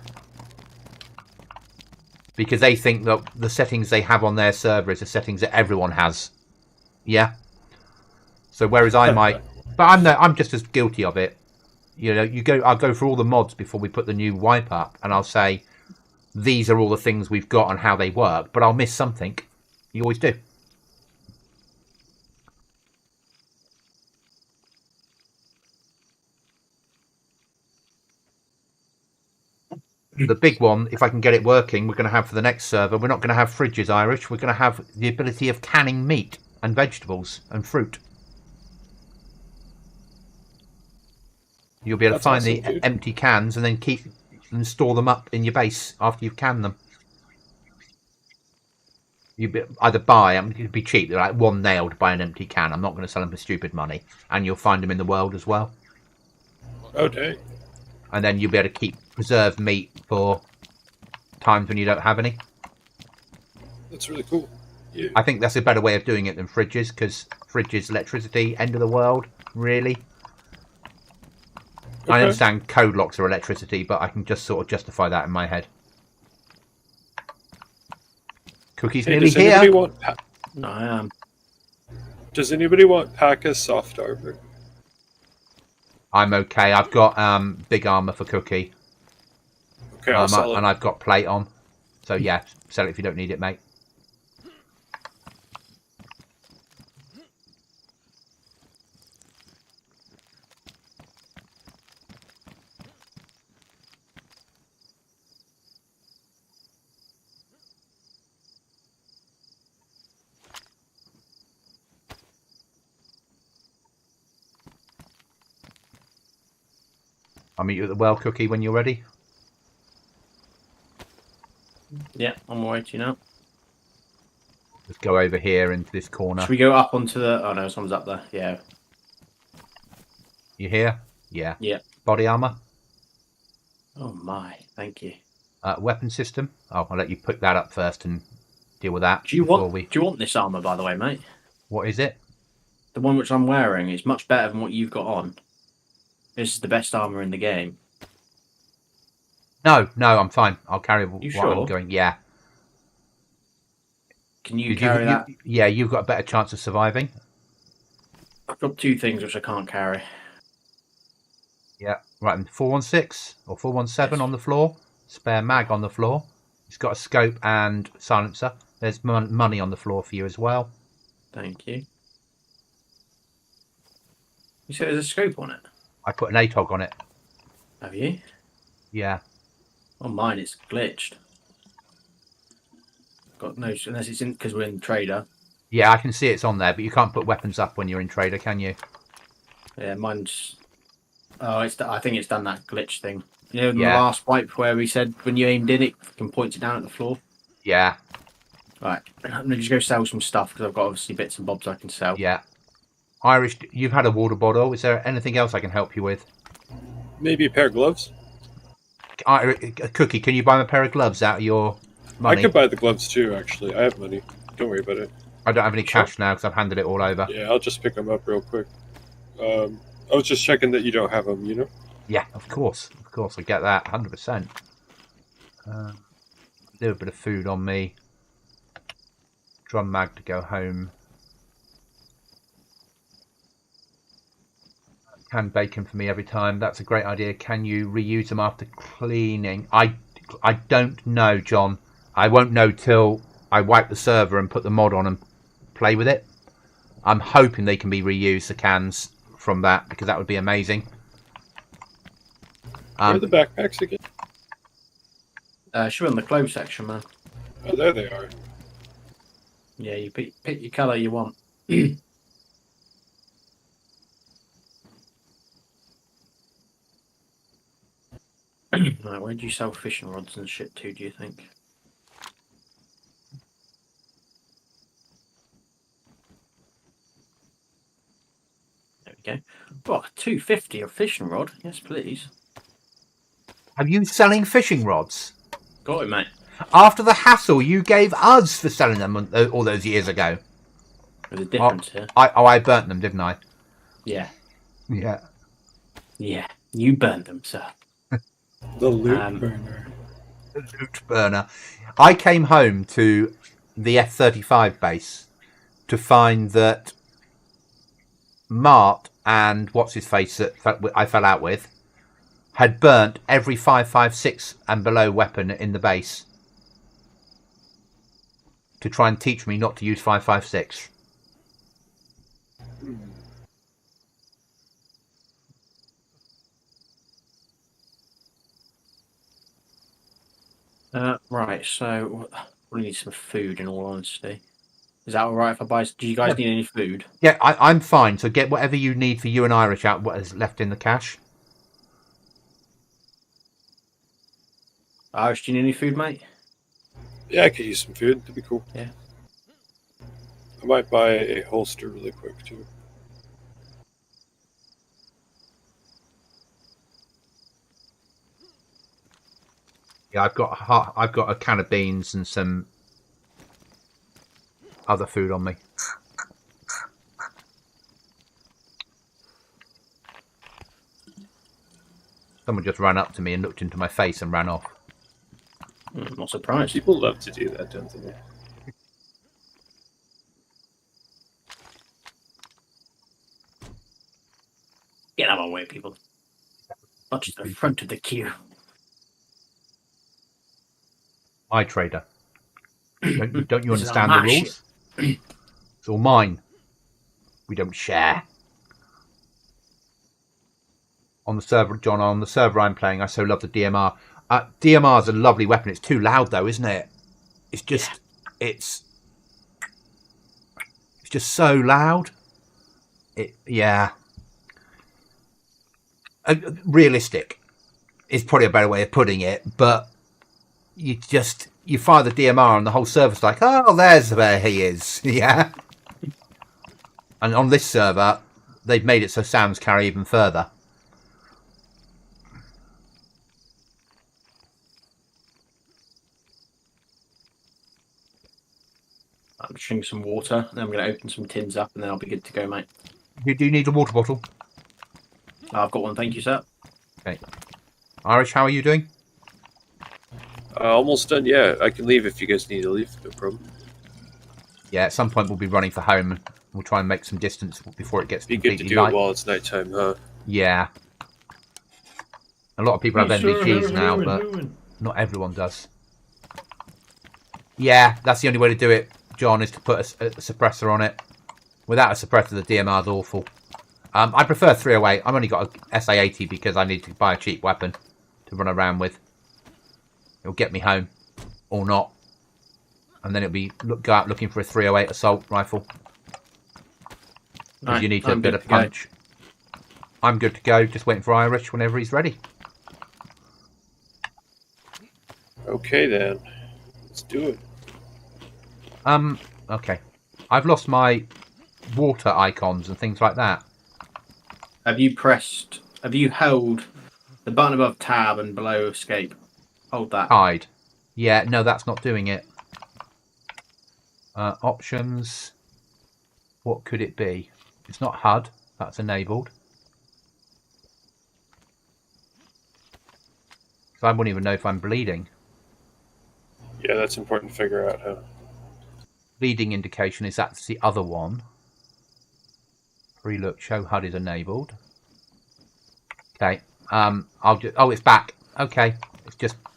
Because they think that the settings they have on their server is the settings that everyone has. Yeah. So whereas I might, but I'm just as guilty of it. You know, I'll go through all the mods before we put the new wipe up, and I'll say these are all the things we've got and how they work, but I'll miss something. You always do. The big one, if I can get it working, we're going to have for the next server, we're not going to have fridges, Irish. We're going to have the ability of canning meat and vegetables and fruit. You'll be able to That's find awesome, the dude. empty cans and then keep and store them up in your base after you've canned them. Either buy them, it'd be cheap. They're like one nail to buy an empty can. I'm not going to sell them for stupid money, and you'll find them in the world as well. Oh dang. And then you'll be able to keep preserved meat for times when you don't have any. That's really cool. Yeah. I think that's a better way of doing it than fridges, because fridges, electricity, end of the world, really. I understand code locks are electricity, but I can just sort of justify that in my head. Cookie's nearly does anybody here. want No, I am. Does anybody want P.A.K.A soft armor? I'm okay. I've got big armor for Cookie. Okay, I'll sell it. And I've got plate on. So yeah, sell it if you don't need it, mate. I'll meet you at the well, Cookie, when you're ready. Yeah, I'm waiting now. Just go over here into this corner. Should we go up onto the... Oh, no, someone's up there. Yeah. You here? Yeah. Yeah. Body armor. Oh, my. Thank you. Weapon system. Oh, I'll let you pick that up first and deal with that. Do you want this armor, by the way, mate? What is it? The one which I'm wearing is much better than what you've got on. This is the best armor in the game. No, I'm fine. I'll carry what sure? I'm going. Yeah. Can you carry that? Yeah, you've got a better chance of surviving. I've got two things which I can't carry. Yeah. Right, 416 or 417 on the floor. Spare mag on the floor. It's got a scope and silencer. There's money on the floor for you as well. Thank you. You said there's a scope on it? I put an ATOG on it. Have you? Yeah. On mine, it's glitched. Got no, unless it's in because we're in trader. Yeah, I can see it's on there, but you can't put weapons up when you're in trader, can you? Yeah, mine's. Oh, I think it's done that glitch thing. You know, in Yeah. the last wipe where we said when you aimed in, it can point it down at the floor. Yeah. Right, I'm gonna just go sell some stuff because I've got obviously bits and bobs I can sell. Yeah. Irish, you've had a water bottle. Is there anything else I can help you with? Maybe a pair of gloves? Cookie, can you buy me a pair of gloves out of your money? I could buy the gloves too, actually. I have money. Don't worry about it. I don't have any cash now because I've handed it all over. Yeah, I'll just pick them up real quick. I was just checking that you don't have them, you know? Yeah, of course. Of course, I get that. 100%. A little bit of food on me. Drum mag to go home. Canned bacon for me every time. That's a great idea. Can you reuse them after cleaning? I don't know, John. I won't know till I wipe the server and put the mod on and play with it. I'm hoping they can be reused, the cans from that, because that would be amazing. Where are the backpacks again? Should be on the clothes section, man. Oh, there they are. Yeah, you pick your colour you want. Right, where do you sell fishing rods and shit to, do you think? There we go. Oh, $2.50 a fishing rod. Yes, please. Are you selling fishing rods? Got it, mate. After the hassle you gave us for selling them all those years ago. There's a difference here. I burnt them, didn't I? Yeah. Yeah. Yeah. You burned them, sir. The loot burner. The loot burner. I came home to the F-35 base to find that Mart and what's-his-face that I fell out with had burnt every 5.56 and below weapon in the base to try and teach me not to use 5.56. Right, so we need some food in all honesty. Is that alright if I buy... Do you guys need any food? Yeah, I'm fine. So get whatever you need for you and Irish out what is left in the cache. Irish, do you need any food, mate? Yeah, I could use some food. That'd be cool. Yeah. I might buy a holster really quick too. Yeah, I've got a can of beans and some other food on me. Someone just ran up to me and looked into my face and ran off. I'm not surprised. People love to do that, don't they? Get out of my way, people. Not just the front of the queue. My trader. Don't you This is understand all the my rules? It's all mine. We don't share. On the server, John, on the server I'm playing, I so love the DMR. DMR is a lovely weapon. It's too loud, though, isn't it? It's just, it's just so loud. Yeah. Realistic is probably a better way of putting it, but you fire the DMR and the whole server's like, oh, there's where he is. Yeah. And on this server, they've made it so sounds carry even further. I'm just drinking some water, and then I'm going to open some tins up, and then I'll be good to go, mate. You do need a water bottle. I've got one, thank you, sir. Okay. Irish, how are you doing? Almost done. Yeah, I can leave if you guys need to leave. No problem. Yeah, at some point we'll be running for home and we'll try and make some distance before it gets Be good to completely do light. it while it's nighttime, huh? Yeah. A lot of people have NVGs now, but not everyone does. Yeah, that's the only way to do it, John, is to put a suppressor on it. Without a suppressor, the DMR's awful. I prefer 308. I've only got a SA-80 because I need to buy a cheap weapon to run around with. It'll get me home, or not. And then it'll be go out looking for a 308 assault rifle. Because you need a bit of punch. I'm good to go, just waiting for Irish whenever he's ready. Okay then. Let's do it. Okay. I've lost my water icons and things like that. Have you held the button above tab and below escape? Hold that. Hide. Yeah, no, that's not doing it. Options. What could it be? It's not HUD. That's enabled. So I wouldn't even know if I'm bleeding. Yeah, that's important to figure out, huh? Bleeding indication is that's the other one. Relook. Show HUD is enabled. Okay. I'll just. Oh, it's back. Okay.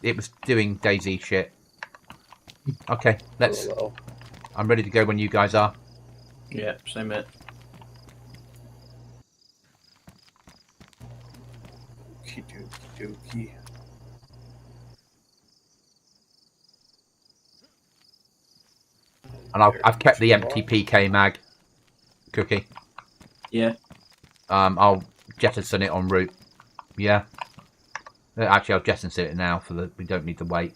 It was doing DayZ shit. Okay. Let's. Oh, I'm ready to go when you guys are. Yeah, same it. Okie dokie. And I've kept the empty PK mag cookie. Yeah. I'll jettison it en route. Yeah. Actually, I'll jettison it now we don't need to wait.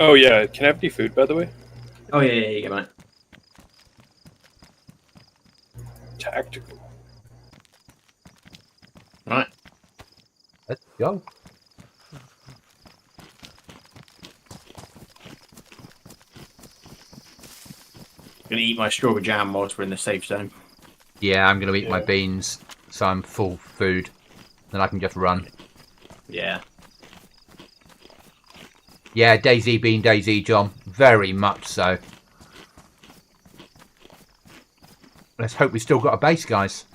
Oh yeah, can I have any food, by the way? Oh yeah, you go, mate. Tactical. Right. Let's go. Gonna eat my strawberry jam whilst we're in the safe zone. Yeah, I'm going to eat my beans so I'm full food. Then I can just run. Yeah. Yeah, DayZ being DayZ, John. Very much so. Let's hope we still got a base, guys.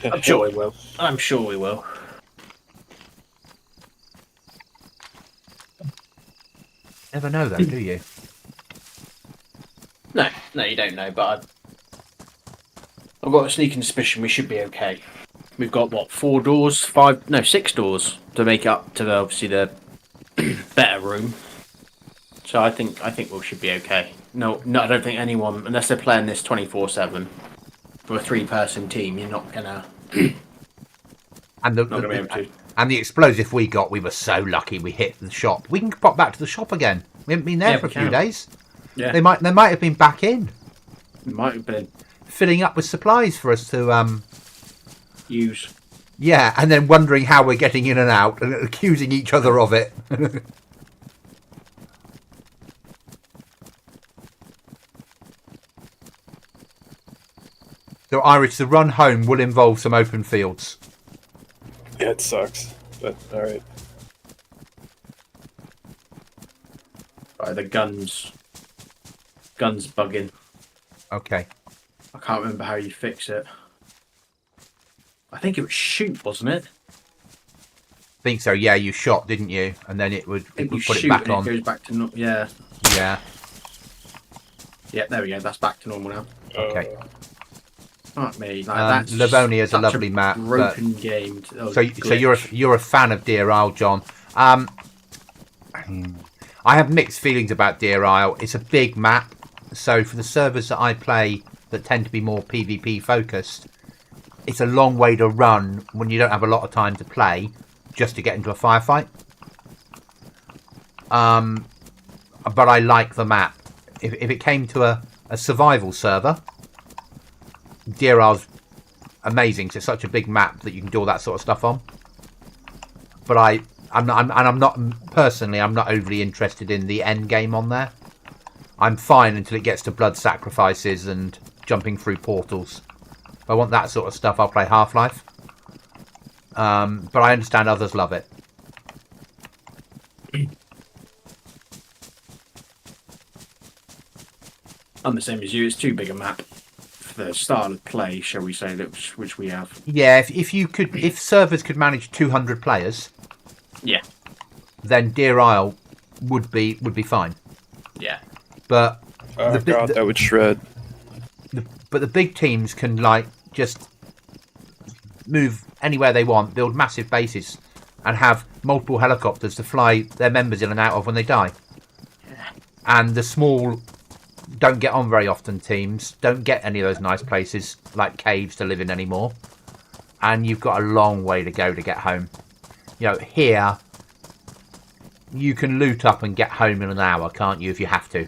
I'm sure we will. I'm sure we will. Never know, though, do you? No, you don't know, but I've got a sneaking suspicion we should be okay. We've got, what, 4 doors? 6 doors to make up to obviously the better room. So I think we should be okay. No, I don't think anyone, unless they're playing this 24/7 for a 3-person team, you're not gonna And not gonna be able to. and the explosive we got, we were so lucky we hit the shop. We can pop back to the shop again. We haven't been there for a few days. Yeah, They might have been back in, it might have been filling up with supplies for us to use. Yeah, and then wondering how we're getting in and out and accusing each other of it. So, Irish, the run home will involve some open fields. Yeah, it sucks, but all right. Right, the guns bugging. Okay. I can't remember how you fix it. I think it was shoot, wasn't it? I think so, yeah, you shot, didn't you? And then it would I think put you shoot it back and on. it goes back to yeah. Yeah, Yeah, there we go. That's back to normal now. okay. Not me. Like, that's Livonia is a such lovely map. But, broken game. so you're a fan of Deer Isle, John. I have mixed feelings about Deer Isle. It's a big map, so for the servers that I play that tend to be more PvP focused, it's a long way to run when you don't have a lot of time to play just to get into a firefight. But I like the map. If it came to a survival server, Deer Isle's amazing. 'Cause it's such a big map that you can do all that sort of stuff on. But I'm not personally. I'm not overly interested in the end game on there. I'm fine until it gets to blood sacrifices and jumping through portals. If I want that sort of stuff, I'll play Half-Life. But I understand others love it. I'm the same as you. It's too big a map for the style of play, shall we say, which we have. Yeah, if servers could manage 200 players, Yeah, then Deer Isle would be fine. yeah. But Oh god, that would shred. but the big teams can like just move anywhere they want, build massive bases, and have multiple helicopters to fly their members in and out of when they die. And the small don't get on very often teams don't get any of those nice places like caves to live in anymore, and you've got a long way to go to get home. You know, here you can loot up and get home in an hour, can't you, if you have to?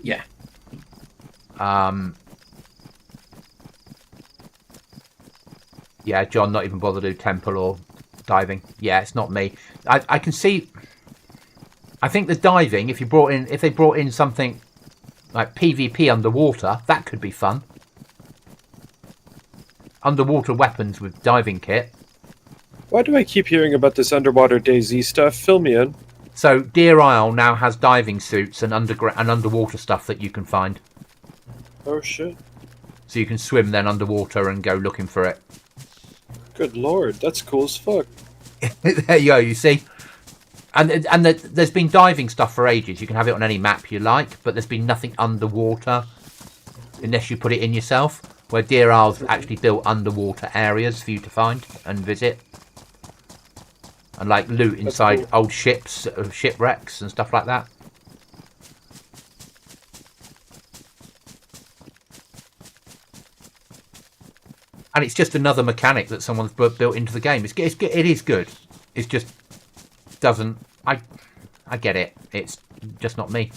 Yeah. Yeah, John, not even bother to do temple or diving. Yeah, it's not me. I can see. I think the diving, if they brought in something like PvP underwater, that could be fun. Underwater weapons with diving kit. Why do I keep hearing about this underwater DayZ stuff? Fill me in. So Deer Isle now has diving suits and underwater stuff that you can find. Oh shit. So you can swim then underwater and go looking for it. Good lord, that's cool as fuck. There you go, you see. And there's been diving stuff for ages. You can have it on any map you like, but there's been nothing underwater unless you put it in yourself. Where Deer Isle's actually built underwater areas for you to find and visit. And like loot inside old ships, shipwrecks and stuff like that. And it's just another mechanic that someone's built into the game. It is good. It's just doesn't. I get it. It's just not me.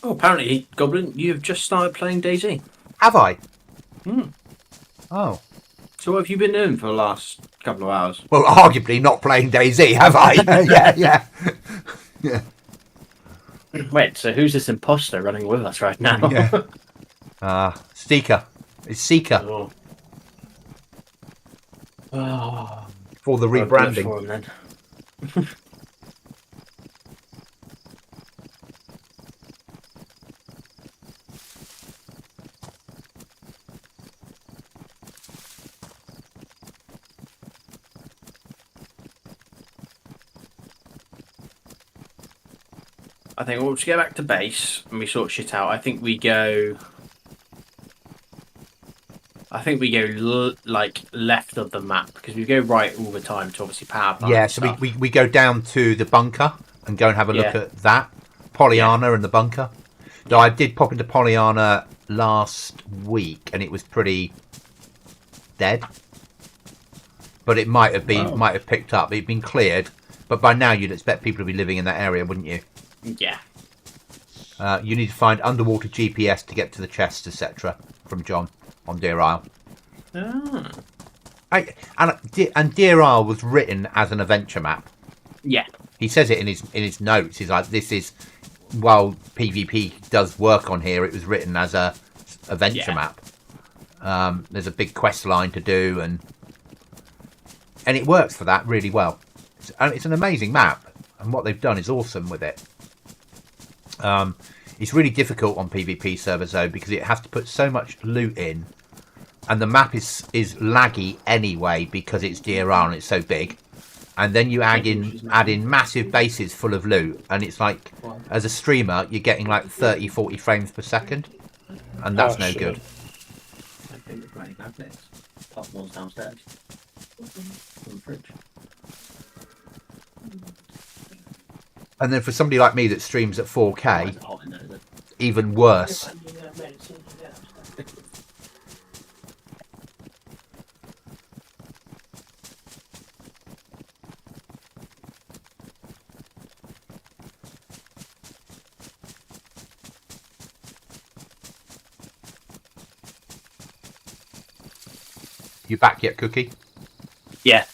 Oh, apparently, Goblin, you've just started playing DayZ. Have I? Hmm. Oh. So what have you been doing for the last couple of hours? Well, arguably not playing DayZ, have I? Yeah. Wait, so who's this imposter running with us right now? Yeah. Seeker. It's Seeker Oh. Oh. for the Well, good rebranding. for him, then. I think we'll just get back to base and we sort shit out. I think we go. I think we go like left of the map because we go right all the time to obviously power plant. Yeah, so we go down to the bunker and go and have a look at that. Pollyanna and the bunker. So I did pop into Pollyanna last week and it was pretty dead. But it might have picked up. It'd been cleared. But by now you'd expect people to be living in that area, wouldn't you? Yeah. You need to find underwater GPS to get to the chests, etc. from John on Deer Isle. Oh. And Deer Isle was written as an adventure map. Yeah. He says it in his notes. He's like, this is, while PvP does work on here, it was written as a adventure map. There's a big quest line to do, and it works for that really well. It's an amazing map, and what they've done is awesome with it. It's really difficult on PvP servers though because it has to put so much loot in, and the map is laggy anyway because it's DRR and it's so big. And then you add in massive bases full of loot, and it's like, as a streamer, you're getting like 30-40 frames per second, and that's no good. My favourite granny magnets. Top ones downstairs. In the fridge. And then for somebody like me that streams at 4K, even worse. You back yet, Cookie? Yeah.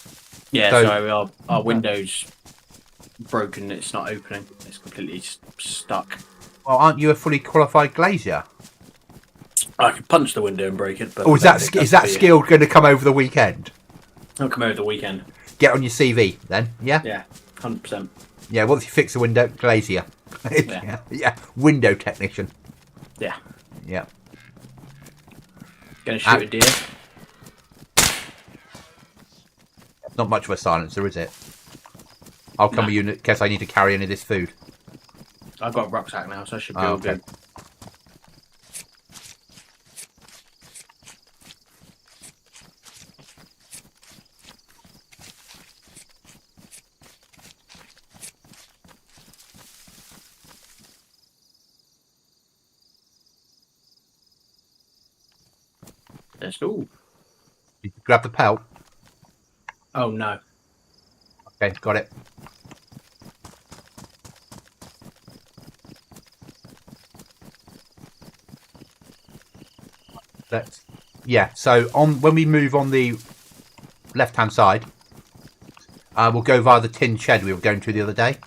Yeah, So- sorry, our window's broken, it's not opening. It's completely stuck. Well, aren't you a fully qualified glazier? I could punch the window and break it, but... Or is that skill going to come over the weekend? I'll come over the weekend. Get on your CV then, yeah? Yeah, 100%. Yeah, once you fix the window, glazier. Yeah, window technician. Yeah. Yeah. Gonna shoot a deer. Not much of a silencer, is it? I'll come with you in case I need to carry any of this food. I've got a rucksack now, so I should be all good. Let's go. You grab the pelt. Oh no. Okay, got it. So when we move on the left hand side, we'll go via the tin shed we were going to the other day.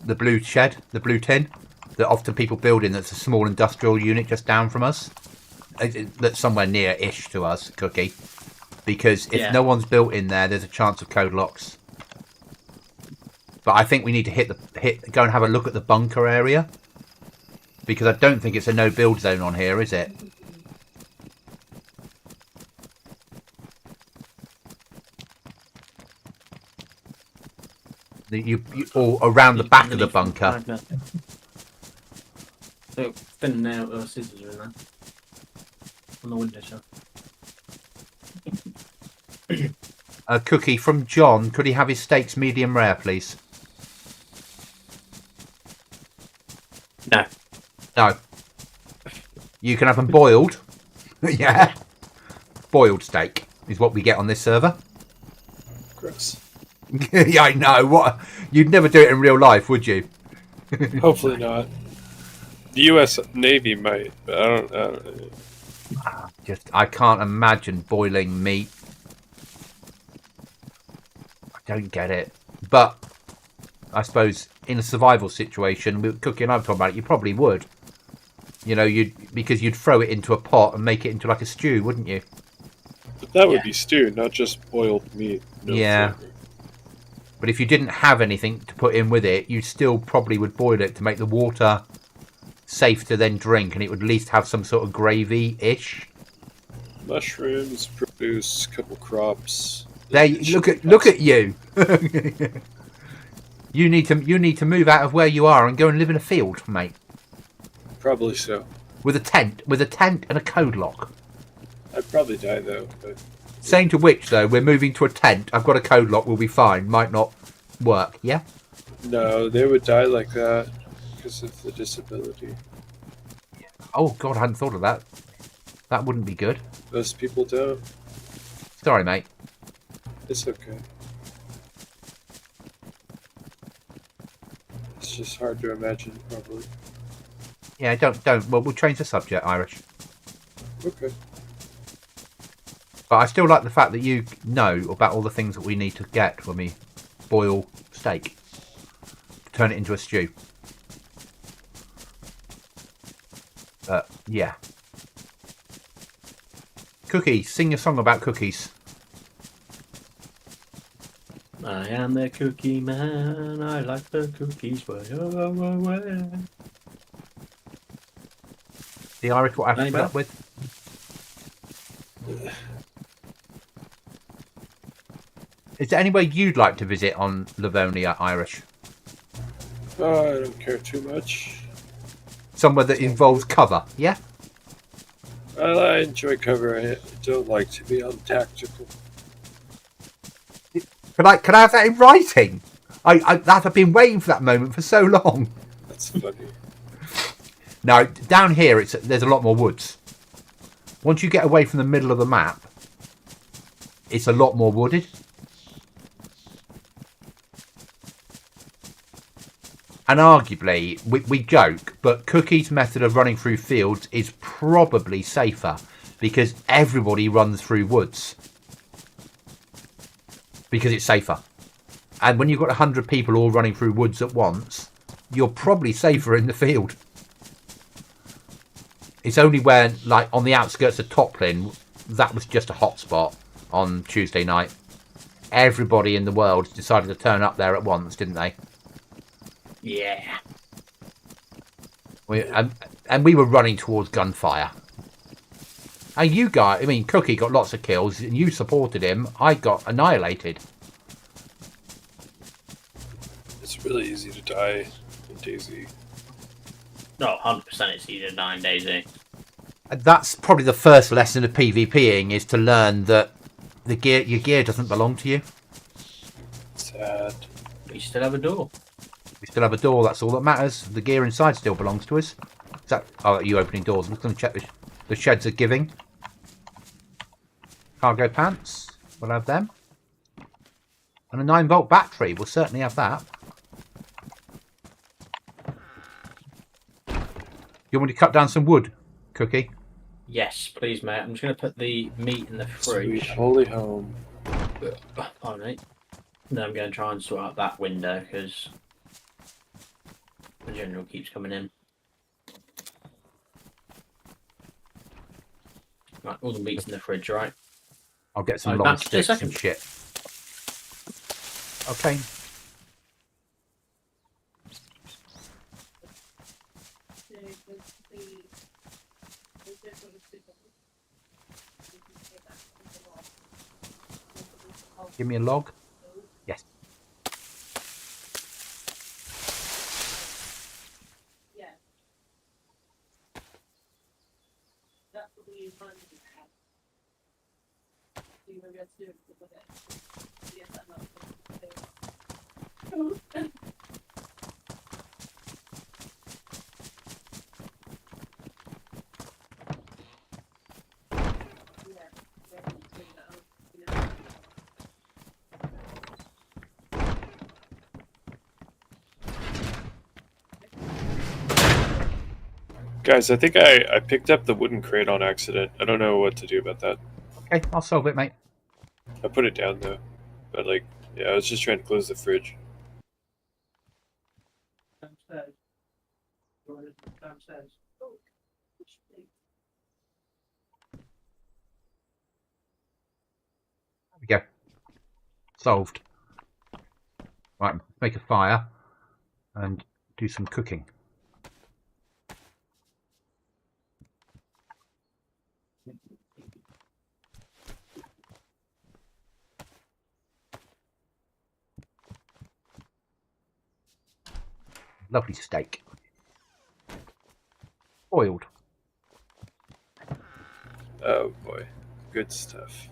The blue shed, the blue tin that often people build in. That's a small industrial unit just down from us. That's somewhere near-ish to us, Cookie. Because if no one's built in there, there's a chance of code locks. But I think we need to go and have a look at the bunker area. Because I don't think it's a no-build zone on here, is it? Or around the back of the bunker. So, thin nail or scissors are in there. On the windowsill. Cookie from John. Could he have his steaks medium rare, please? No. No. You can have them boiled. Yeah. Boiled steak is what we get on this server. Gross. Yeah, I know. What? You'd never do it in real life, would you? Hopefully not. The U.S. Navy might, but I don't. I can't imagine boiling meat. I don't get it. But I suppose in a survival situation, with Cookie and I were talking about it, you probably would. You know, because you'd throw it into a pot and make it into like a stew, wouldn't you? But that would be stew, not just boiled meat. No Yeah. flavor. But if you didn't have anything to put in with it, you still probably would boil it to make the water safe to then drink, and it would at least have some sort of gravy-ish. Mushrooms, produce, couple crops. There, look at you. You need to move out of where you are and go and live in a field, mate. Probably so. With a tent and a code lock. I'd probably die though. But Saying to which, though, we're moving to a tent. I've got a code lock. We'll be fine. Might not work. Yeah. no, they would die like that because of the disability. Oh God, I hadn't thought of that. That wouldn't be good. Most people don't. Sorry, mate. It's okay. It's just hard to imagine, probably. Yeah, don't. Well, we'll change the subject, Irish. Okay. But I still like the fact that you know about all the things that we need to get when we boil steak. Turn it into a stew. Yeah. Cookies. Sing a song about cookies. I am the cookie man. I like the cookies. The Irish, what I've put up with. Is there anywhere you'd like to visit on Livonia, Irish? Oh, I don't care too much. Somewhere that involves cover, yeah? Well, I enjoy cover. I don't like to be on tactical. Can I have that in writing? I've been waiting for that moment for so long. That's funny. Now, down here, there's a lot more woods. Once you get away from the middle of the map, it's a lot more wooded. And arguably, we joke, but Cookie's method of running through fields is probably safer because everybody runs through woods. Because it's safer. And when you've got 100 people all running through woods at once, you're probably safer in the field. It's only when, like, on the outskirts of Toplin, that was just a hotspot on Tuesday night. Everybody in the world decided to turn up there at once, didn't they? Yeah. And we were running towards gunfire. And you guys, I mean, Cookie got lots of kills, and you supported him. I got annihilated. It's really easy to die in DayZ. No, 100% it's easier to die in DayZ. And that's probably the first lesson of PvPing, is to learn that your gear doesn't belong to you. Sad. We still have a door. We still have a door, that's all that matters. The gear inside still belongs to us. Is that... Oh, are you opening doors? I'm just going to check the sheds are giving. Cargo pants. We'll have them. And a 9-volt battery. We'll certainly have that. You want me to cut down some wood, Cookie? Yes, please, mate. I'm just going to put the meat in the Sweet fridge. holy home. Pardon me. Then I'm going to try and sort out that window because the general keeps coming in. Right, all the meat's in the fridge, right? I'll get some Oh, long that's just a sticks and shit. Okay. Give me a log. Yes. Guys, I think I picked up the wooden crate on accident. I don't know what to do about that. Okay, I'll solve it, mate. I put it down though. But like, yeah, I was just trying to close the fridge. Downstairs. Downstairs. There we go. Solved. Right, make a fire and do some cooking. Lovely steak. Boiled. Oh boy. Good stuff.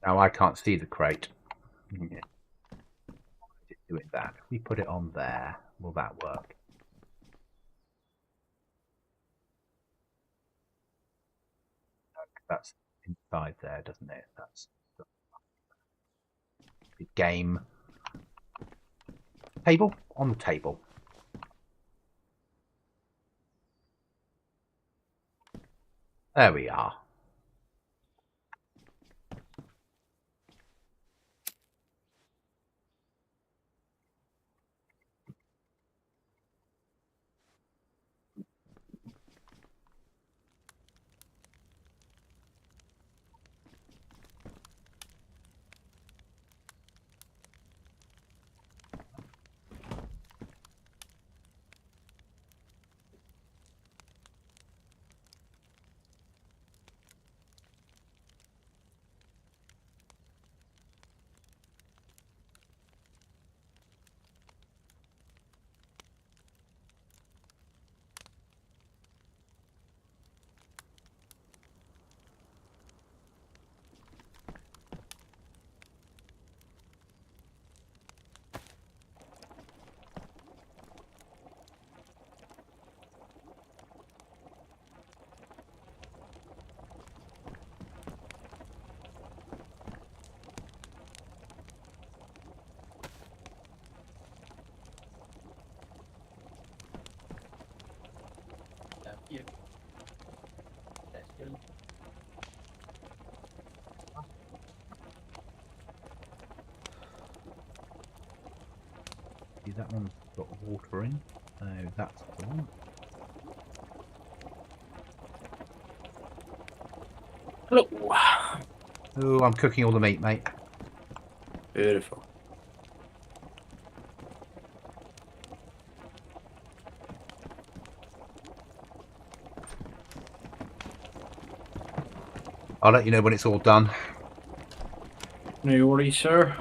Now I can't see the crate. Yeah. Just do it that. If we put it on there, will that work? That's inside there, doesn't it? That's the game table on the table. There we are. See, that one's got water in, so that's the one. Hello. Oh, I'm cooking all the meat, mate. Beautiful. I'll let you know when it's all done. No worries, sir.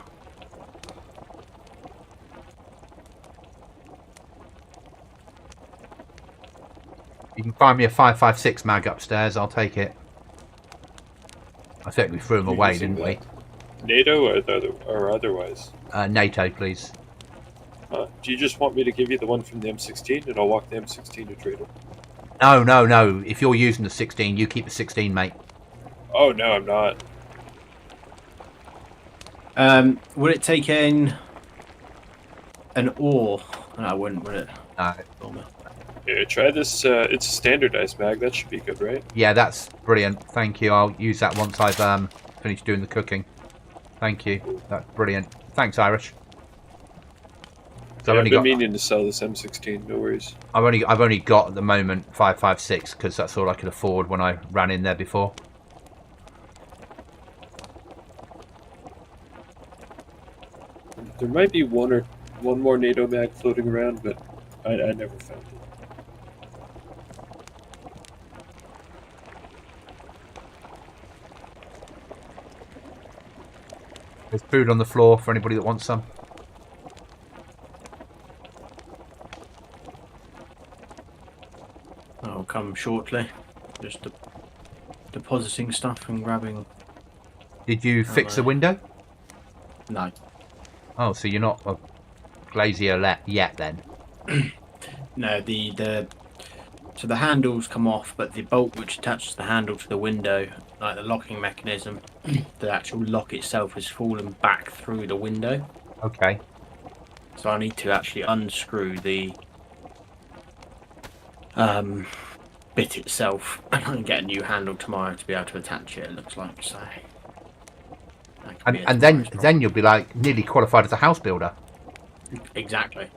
You can find me a 5.56 mag upstairs. I'll take it. I think we threw them You're away, using didn't we? NATO or otherwise? NATO, please. Do you just want me to give you the one from the M16 and I'll walk the M16 to trade it? No, no, no. If you're using the 16, you keep the 16, mate. Oh, no, I'm not. Would it take in an ore? No, I wouldn't, would it? No. Here, try this. It's a standardized mag. That should be good, right? Yeah, that's brilliant. Thank you. I'll use that once I've finished doing the cooking. Thank you. That's brilliant. Thanks, Irish. So Yeah, I've I've been meaning to sell this M16. No worries. I've only got at the moment 5.56 because that's all I could afford when I ran in there before. There might be one more NATO mag floating around, but I never found it. There's food on the floor for anybody that wants some. I'll come shortly. Just depositing stuff and grabbing. Did you fix the window? No. Oh, so you're not a glazier yet then? No, so the handles come off, but the bolt which attaches the handle to the window, like the locking mechanism, the actual lock itself has fallen back through the window. Okay. So I need to actually unscrew the bit itself and get a new handle tomorrow to be able to attach it. It looks like so. And then you'll be like nearly qualified as a house builder. Exactly.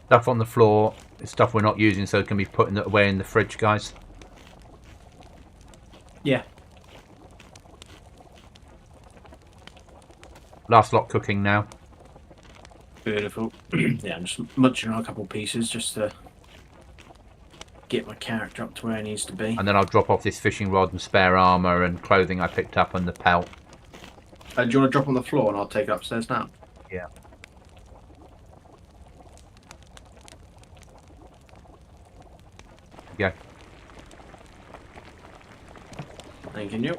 Stuff on the floor is stuff we're not using, so it can be put away in the fridge, guys. Yeah. Last lot cooking now. Beautiful. Yeah, I'm just munching on a couple of pieces just to get my character up to where it needs to be. And then I'll drop off this fishing rod and spare armour and clothing I picked up and the pelt. Do you want to drop on the floor and I'll take it upstairs now? Yeah. Yeah. Thank you.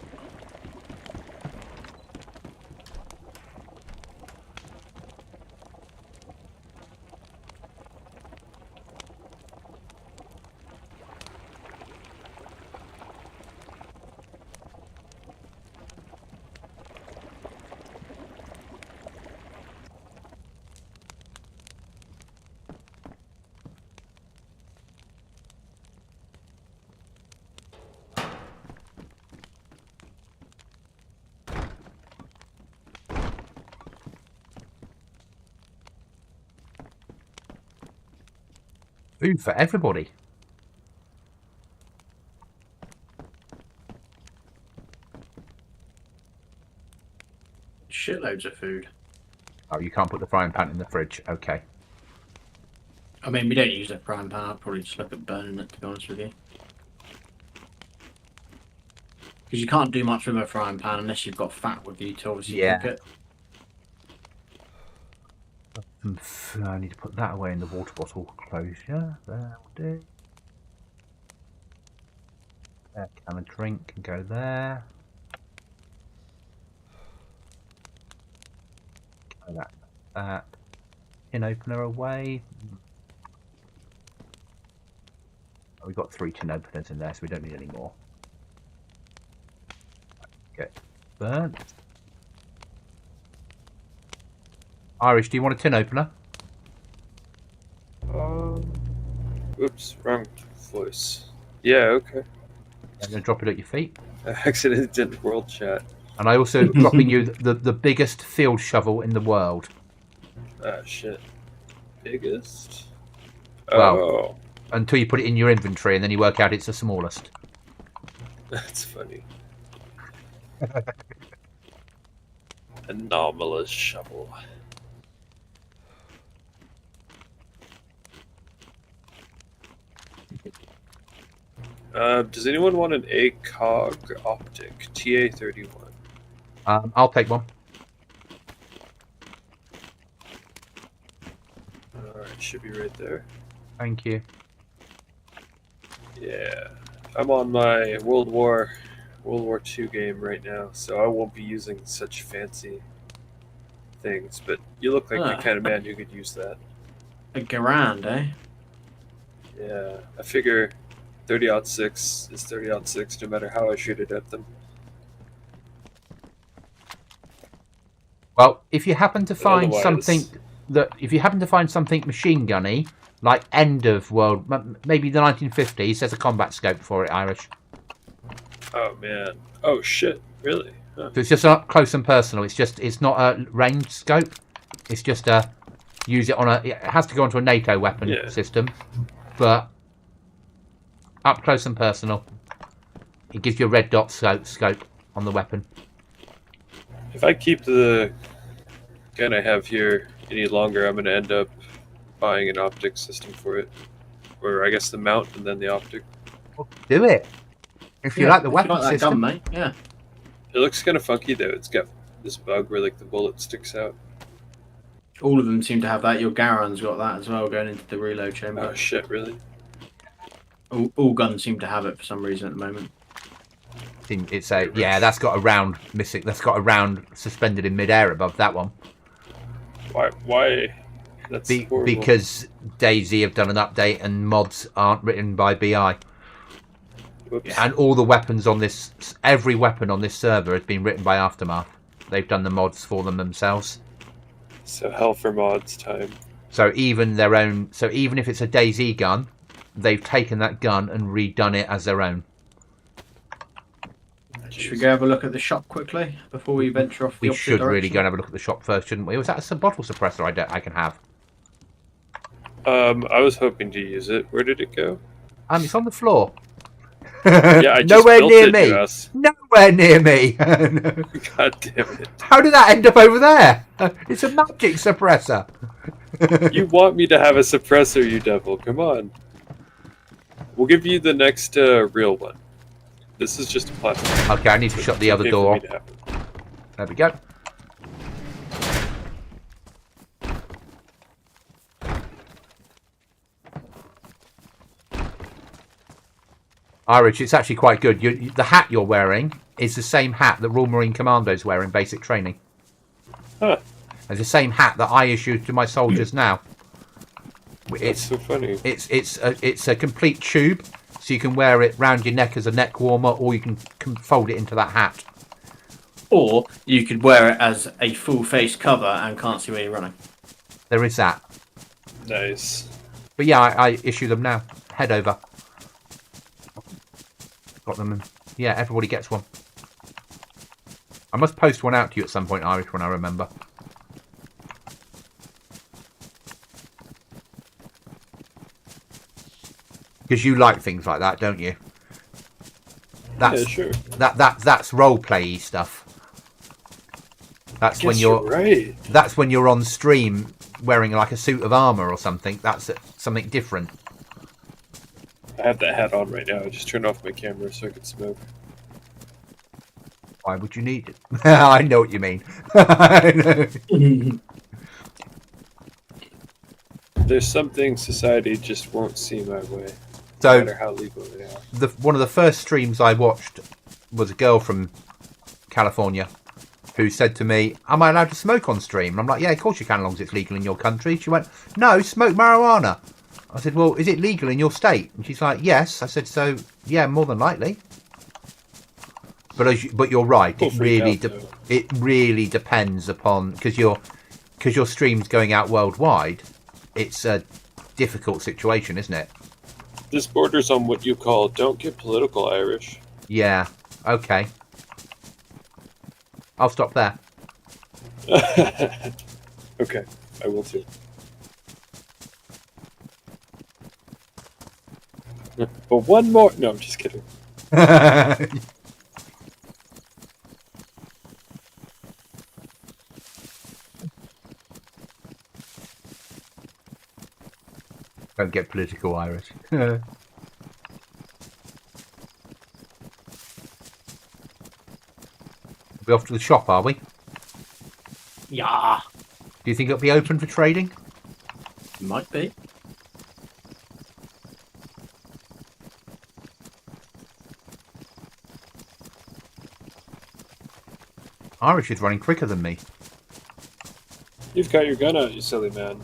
Food for everybody. Shitloads of food. Oh, you can't put the frying pan in the fridge. Okay. I mean, we don't use a frying pan. I'll probably just look at burning it, to be honest with you. Because you can't do much with a frying pan unless you've got fat with you to obviously cook it. I need to put that away in the water bottle closure. There we do. There, can a drink can go there. That tin opener away. Oh, we've got 3 tin openers in there, so we don't need any more. Okay, burnt. Irish, do you want a tin opener? Oops, wrong voice. Yeah, okay. I'm going to drop it at your feet. I accidentally did world chat. And I also dropping you the biggest field shovel in the world. Ah, shit. Biggest? Well, oh. Until you put it in your inventory and then you work out it's the smallest. That's funny. Anomalous shovel. Does anyone want an ACOG optic? TA-31. I'll take one. Alright, should be right there. Thank you. Yeah. I'm on my World War II game right now, so I won't be using such fancy things, but you look like the kind of man who could use that. A Garand, eh? Yeah, I figure 30-06 is 30-06 no matter how I shoot it at them. Well, if you happen to find Otherwise- something machine gunny, like end of world, maybe the 1950s, there's a combat scope for it, Irish. Oh man. Oh shit, really? Huh. So it's just not close and personal. It's not a ranged scope. It's just use it on it has to go onto a NATO weapon system, but up close and personal. It gives you a red dot scope on the weapon. If I keep the gun I have here any longer, I'm going to end up buying an optic system for it. Or I guess the mount and then the optic. Well, do it. If you like the weapon like that system. gun, mate. Yeah. It looks kind of funky though. It's got this bug where like the bullet sticks out. All of them seem to have that. Your Garand's got that as well, going into the reload chamber. Oh shit, really? All guns seem to have it for some reason at the moment. It's that's got a round missing. That's got a round suspended in midair above that one. Why? That's horrible. Because DayZ have done an update and mods aren't written by BI. Whoops. And all the weapons on this, every weapon on this server has been written by Aftermath. They've done the mods for them themselves. So hell for mods time. So even if it's a DayZ gun, they've taken that gun and redone it as their own. Should we go have a look at the shop quickly before we venture off the We opposite should really direction? go and have a look at the shop first, shouldn't we? Was that a bottle suppressor I can have? I was hoping to use it. Where did it go? It's on the floor. Yeah, I just Nowhere built near it, me. you ass. Nowhere near me. God damn it. How did that end up over there? It's a magic suppressor. You want me to have a suppressor, you devil. Come on. We'll give you the next real one. This is just a platform. Okay, I need to shut the other Okay for door. me to have it. There we go. Irish, it's actually quite good. The hat you're wearing is the same hat that Royal Marine Commandos wear in basic training. Huh. It's the same hat that I issue to my soldiers now. That's so funny. It's a complete tube, so you can wear it round your neck as a neck warmer, or you can fold it into that hat. Or you could wear it as a full face cover and can't see where you're running. There is that. Nice. But yeah, I issue them now. Head over. Got them. Yeah, everybody gets one. I must post one out to you at some point, Irish, when I remember. Because you like things like that, don't you? That's, yeah, sure. That's role play stuff. That's when you're right. That's when you're on stream wearing like a suit of armor or something. That's something different. I have that hat on right now. I just turned off my camera so I could smoke. Why would you need it? I know what you mean. I know. There's some things society just won't see my way. So, no matter how legal they are. One of the first streams I watched was a girl from California who said to me, "Am I allowed to smoke on stream?" And I'm like, "Yeah, of course you can, as long as it's legal in your country." She went, "No, smoke marijuana." I said, "Well, is it legal in your state?" And she's like, "Yes." I said, "So, yeah, more than likely." But you're right. It really depends upon because your stream's going out worldwide. It's a difficult situation, isn't it? This borders on what you call "don't get political, Irish." Yeah. Okay. I'll stop there. Okay, I will too. But one more. No, I'm just kidding. Don't get political, Irish. We off to the shop, are we? Yeah. Do you think it'll be open for trading? Might be. Irish is running quicker than me. You've got your gun out, you silly man.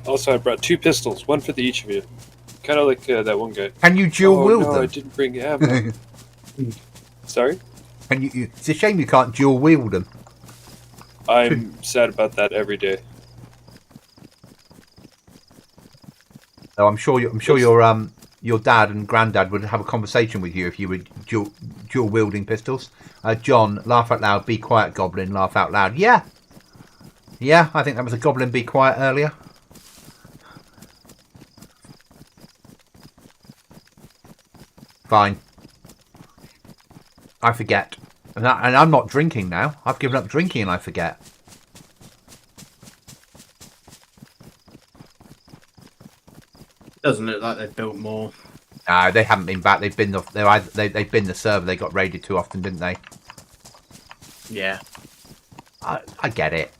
Also, I brought 2 pistols, one for each of you. Kind of like that one guy. Can you dual wield them? I didn't bring ammo. Sorry? It's a shame you can't dual wield them. I'm sad about that every day. Oh, I'm sure your dad and granddad would have a conversation with you if you were dual wielding pistols. John, laugh out loud. Be quiet, Goblin. Laugh out loud. Yeah, I think that was a Goblin. Be quiet earlier. Fine. I forget. And I'm not drinking now. I've given up drinking and I forget. Doesn't look like they've built more. No, they haven't been back. They've been they've been the server. They got raided too often, didn't they? Yeah. I get it.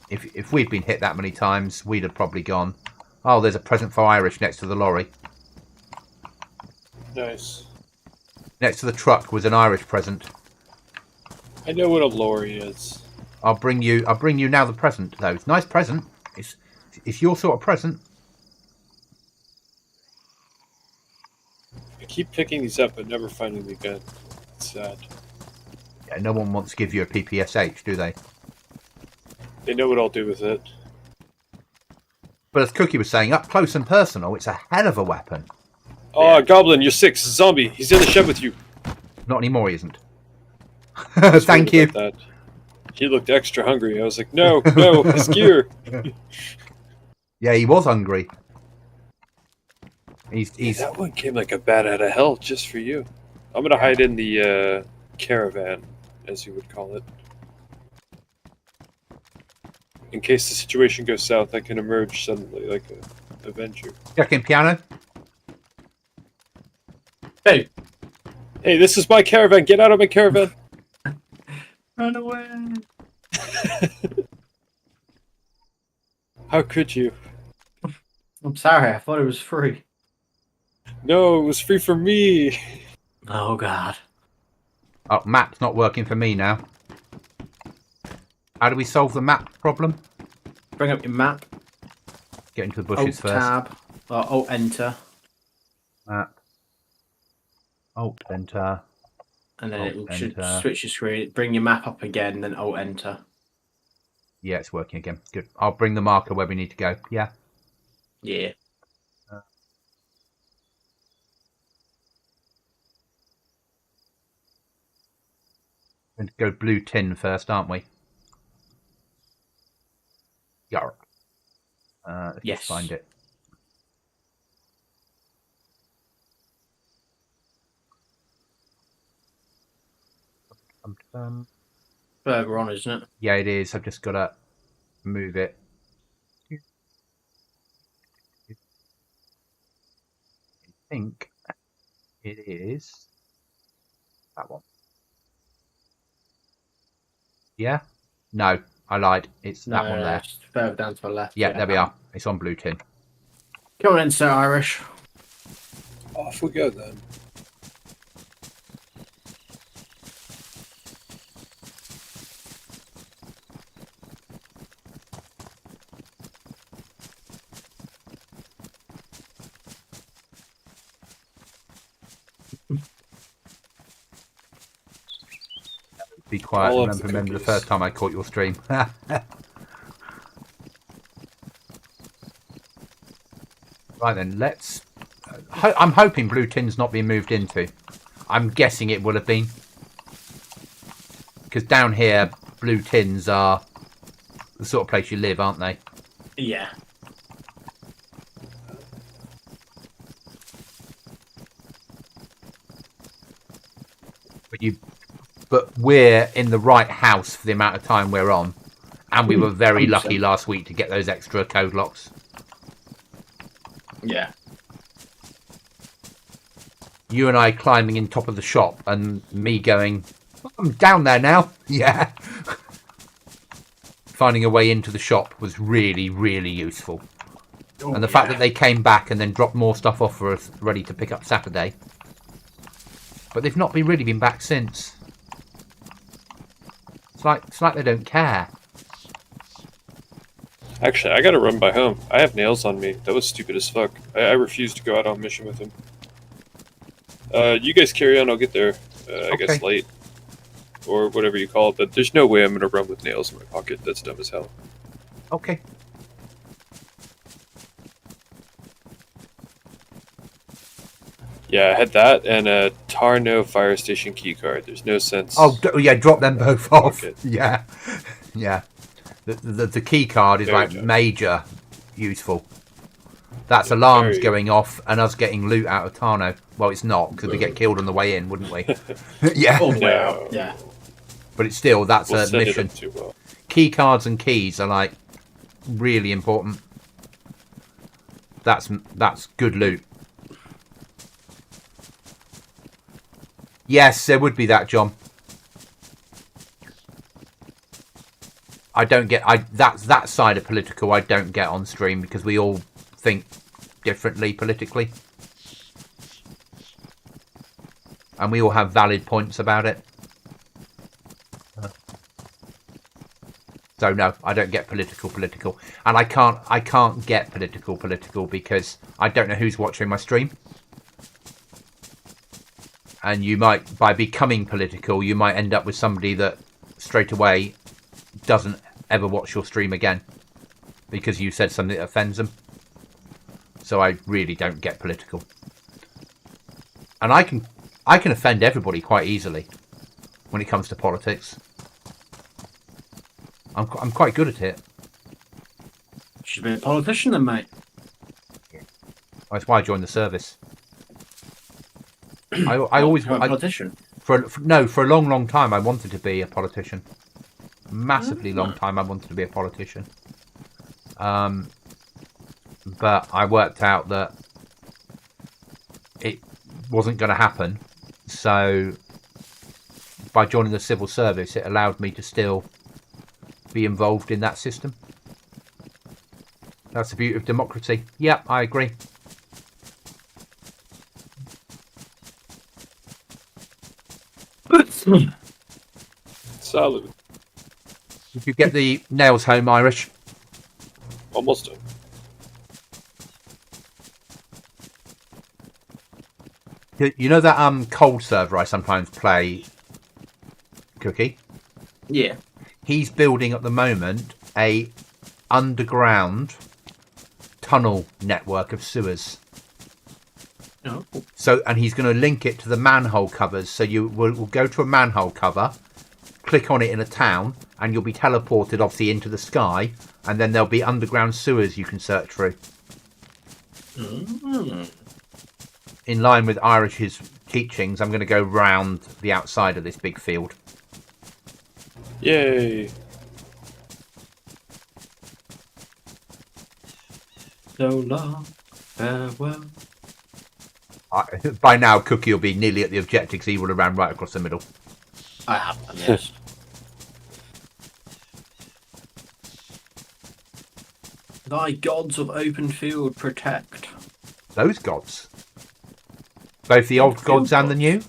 If we'd been hit that many times, we'd have probably gone. Oh, there's a present for Irish next to the lorry. Nice. Next to the truck was an Irish present. I know what a lorry is. I'll bring you now the present though. It's a nice present. It's your sort of present. I keep picking these up but never finding the gun. It's sad. Yeah, no one wants to give you a PPSH, do they? They know what I'll do with it. But as Cookie was saying, up close and personal, it's a hell of a weapon. Oh, Goblin, you're 6. Zombie. He's in the shed with you. Not anymore, he isn't. Thank you. That. He looked extra hungry. I was like, no, his gear. Yeah, he was hungry. He's That one came like a bat out of hell just for you. I'm gonna hide in the caravan, as you would call it. In case the situation goes south, I can emerge suddenly like an Avenger. checking piano. Hey, Hey, this is my caravan. Get out of my caravan. run away. How could you? I'm sorry, I thought it was free. No, it was free for me. Oh, God. Oh, map's not working for me now. How do we solve the map problem? Bring up your map. Get into the bushes Alt first. tab. Or Alt enter. Map. Alt enter. And then Alt it should enter. switch your screen. Bring your map up again, then Alt enter. Yeah, it's working again. Good. I'll bring the marker where we need to go. Yeah. Yeah. We're going to go blue tin first, aren't we? Yarp. Let's Yes. just find it. Further on, isn't it? Yeah, it is. I've just got to move it. I think it is that one. Yeah? No, I lied. It's that one there. It's further down to the left. Yeah, there we are. It's on blue tin. Come on in, Sir Irish. Off we go then. Be quiet. All of the Remember the cookies. first time I caught your stream. Right then, let's... I'm hoping blue tin's not been moved into. I'm guessing it will have been. Because down here, blue tins are the sort of place you live, aren't they? Yeah. But we're in the right house for the amount of time we're on. And we were very 100%. lucky last week to get those extra code locks. Yeah. You and I climbing in top of the shop and me going, I'm down there now. Yeah. Finding a way into the shop was really, really useful. Oh, And the fact that they came back and then dropped more stuff off for us ready to pick up Saturday. But they've not really been back since. It's like they don't care. Actually, I gotta run by home. I have nails on me. That was stupid as fuck. I refuse to go out on mission with him. You guys carry on. I'll get there. I guess late. Or whatever you call it. But there's no way I'm gonna run with nails in my pocket. That's dumb as hell. Okay. Yeah, I had that and a Tarno fire station key card. There's no sense. Oh, yeah, drop them both off. Okay. Yeah. Yeah. The key card is Very like good. major useful. That's alarms Very going off and us getting loot out of Tarno. Well, it's not, because we get killed on the way in, wouldn't we? Yeah. All the way No. out. Yeah. But it's still, that's We'll a set it mission. up too well. Key cards and keys are like really important. That's good loot. Yes, there would be that, John. I don't get that side of political I don't get on stream because we all think differently politically. And we all have valid points about it. So no, I don't get political. And I can't get political because I don't know who's watching my stream. And you might, by becoming political, you might end up with somebody that straight away doesn't ever watch your stream again because you said something that offends them. So I really don't get political. And I can offend everybody quite easily when it comes to politics. I'm quite good at it. Should be a politician then, mate. That's why I joined the service. I What, always you're a politician. for a long time I wanted to be a politician. Massively long time I wanted to be a politician. But I worked out that it wasn't going to happen. So by joining the civil service, it allowed me to still be involved in that system. That's the beauty of democracy. Yeah, I agree. Salute. Did you get the nails home, Irish? Almost done. You know that cold server I sometimes play, Cookie? Yeah. He's building at the moment a underground tunnel network of sewers. Oh. So, and he's going to link it to the manhole covers. So you will go to a manhole cover, click on it in a town, and you'll be teleported obviously into the sky. And then there'll be underground sewers you can search through. Mm. In line with Irish's teachings, I'm going to go round the outside of this big field. Yay. So long, farewell. By now, Cookie will be nearly at the objective because he would have ran right across the middle. I have done, yes. Thy gods of open field protect. Those gods. Both the old Field gods and the new?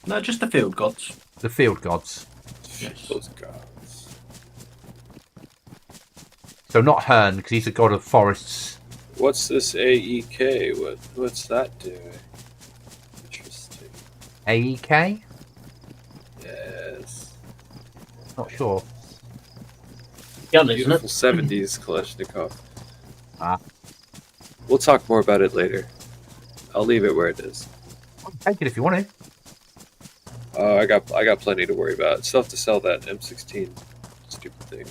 No, just the field gods. The field gods. Yes. Those gods. So not Hearn, because he's a god of forests. What's this AEK? What's that doing? Interesting. AEK? Yes. Not sure. Gun, isn't Beautiful it? 70s Kalashnikov. Ah. We'll talk more about it later. I'll leave it where it is. Take it if you want to. I got plenty to worry about. Still have to sell that M16 stupid thing.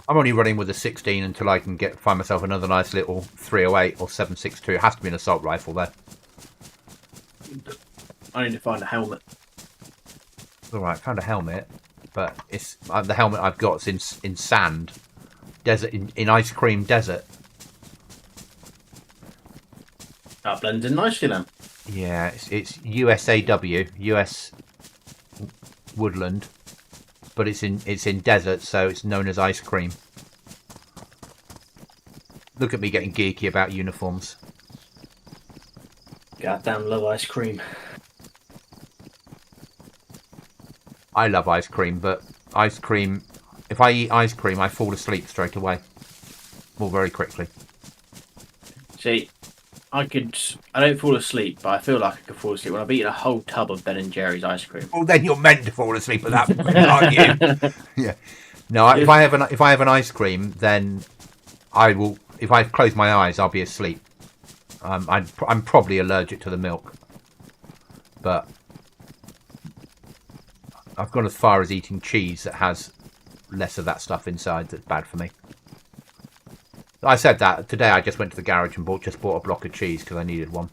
I'm only running with a 16 until I can find myself another nice little 308 or 762. It has to be an assault rifle there. I need to find a helmet. Alright, found a helmet, but it's the helmet I've got is in sand. Desert, in ice cream desert. That blends in nicely then. Yeah, it's USAW, US woodland, but it's in desert, so it's known as ice cream. Look at me getting geeky about uniforms. Goddamn love ice cream. I love ice cream, but ice cream, if I eat ice cream, I fall asleep straight away. Or very quickly. See, I don't fall asleep, but I feel like I could fall asleep when I've eaten a whole tub of Ben and Jerry's ice cream. Well, then you're meant to fall asleep at that point, aren't you? Yeah. No, if I have an ice cream, then I will. If I close my eyes, I'll be asleep. I'm probably allergic to the milk, but I've gone as far as eating cheese that has less of that stuff inside that's bad for me. I said that today. I just went to the garage and bought a block of cheese because I needed one.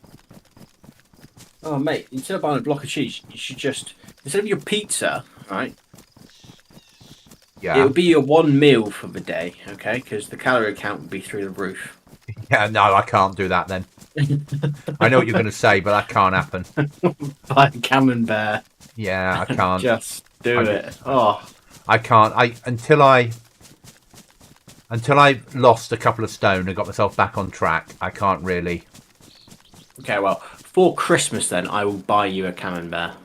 Oh, mate, instead of buying a block of cheese, you should just, instead of your pizza, right? Yeah. It would be your one meal for the day, okay? Because the calorie count would be through the roof. Yeah. No, I can't do that then. I know what you're going to say, but that can't happen. Buy a camembert. Yeah, I can't. Just do it. Oh. I can't. Until I lost a couple of stone and got myself back on track, I can't really. Okay, well, for Christmas then, I will buy you a camembert.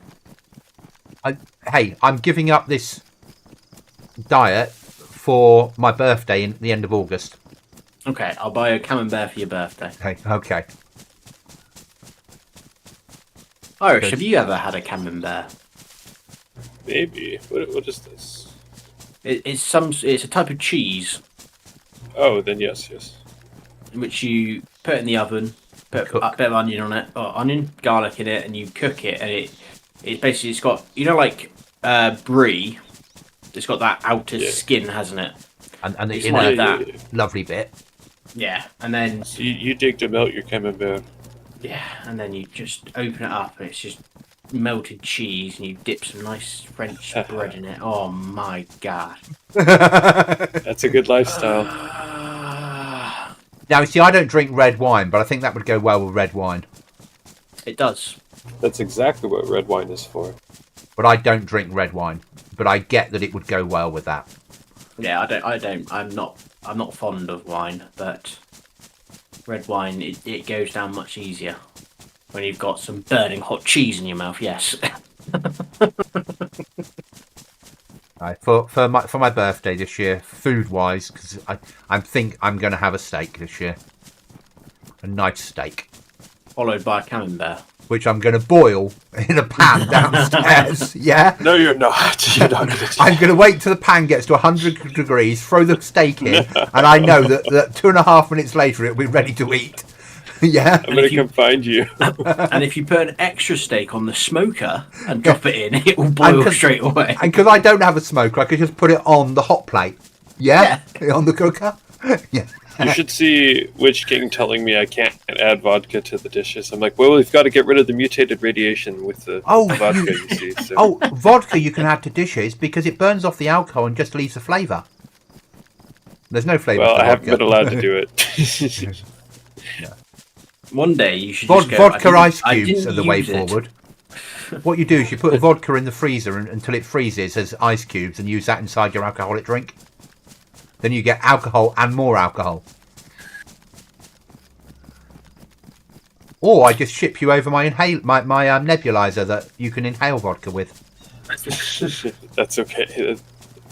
Hey, I'm giving up this diet for my birthday in the end of August. Okay, I'll buy you a camembert for your birthday. Okay. Irish, Good. have you ever had a camembert? Maybe. What is this? It's a type of cheese Oh, then yes. which you put in the oven, put a bit of onion on it, or onion, garlic in it, and you cook it, and it's basically, it's got, like brie, It's got that outer skin, hasn't it? And the It's inner like that. lovely bit. Yeah, and then So you dig to melt your camembert. yeah, and then you just open it up, and it's just melted cheese, and you dip some nice French bread in it. Oh my god! That's a good lifestyle. Now, you see, I don't drink red wine, but I think that would go well with red wine. It does. That's exactly what red wine is for. But I don't drink red wine. But I get that it would go well with that. Yeah, I'm not fond of wine, but red wine it goes down much easier when you've got some burning hot cheese in your mouth. Yes. Right, for my birthday this year, food wise, because I think I'm going to have a steak this year, a nice steak, Followed by a camembert. which I'm going to boil in a pan downstairs. Yeah, No, you're not. You're not going to. I'm going to wait till the pan gets to 100 degrees, throw the steak in, and I know that 2.5 minutes later it'll be ready to eat. Yeah, I'm going to come find you. And if you put an extra steak on the smoker and drop it in, it will boil straight away. and because I don't have a smoker, I could just put it on the hot plate. Yeah, on the cooker. Yeah. You should see Witch King telling me I can't add vodka to the dishes. I'm like, well, we've got to get rid of the mutated radiation with the vodka, you see. So. Oh, vodka you can add to dishes because it burns off the alcohol and just leaves a flavour. There's no flavour. Well, to I haven't vodka. been allowed to do it. One day you should just go, vodka ice I cubes didn't are the way use it. forward. What you do is you put vodka in the freezer until it freezes as ice cubes and use that inside your alcoholic drink. Then you get alcohol and more alcohol. Or I just ship you over my nebulizer that you can inhale vodka with. That's okay.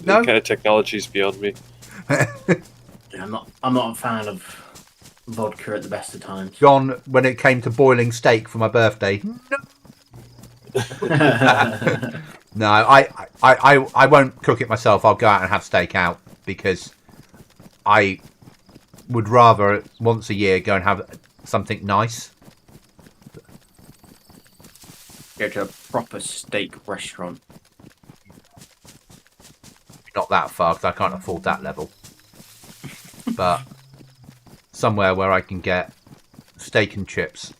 No? That kind of technology is beyond me. I'm not a fan of vodka at the best of times. John, when it came to boiling steak for my birthday, no, I won't cook it myself. I'll go out and have steak out because I would rather once a year go and have something nice. Go to a proper steak restaurant. Not that far because I can't afford that level. But somewhere where I can get steak and chips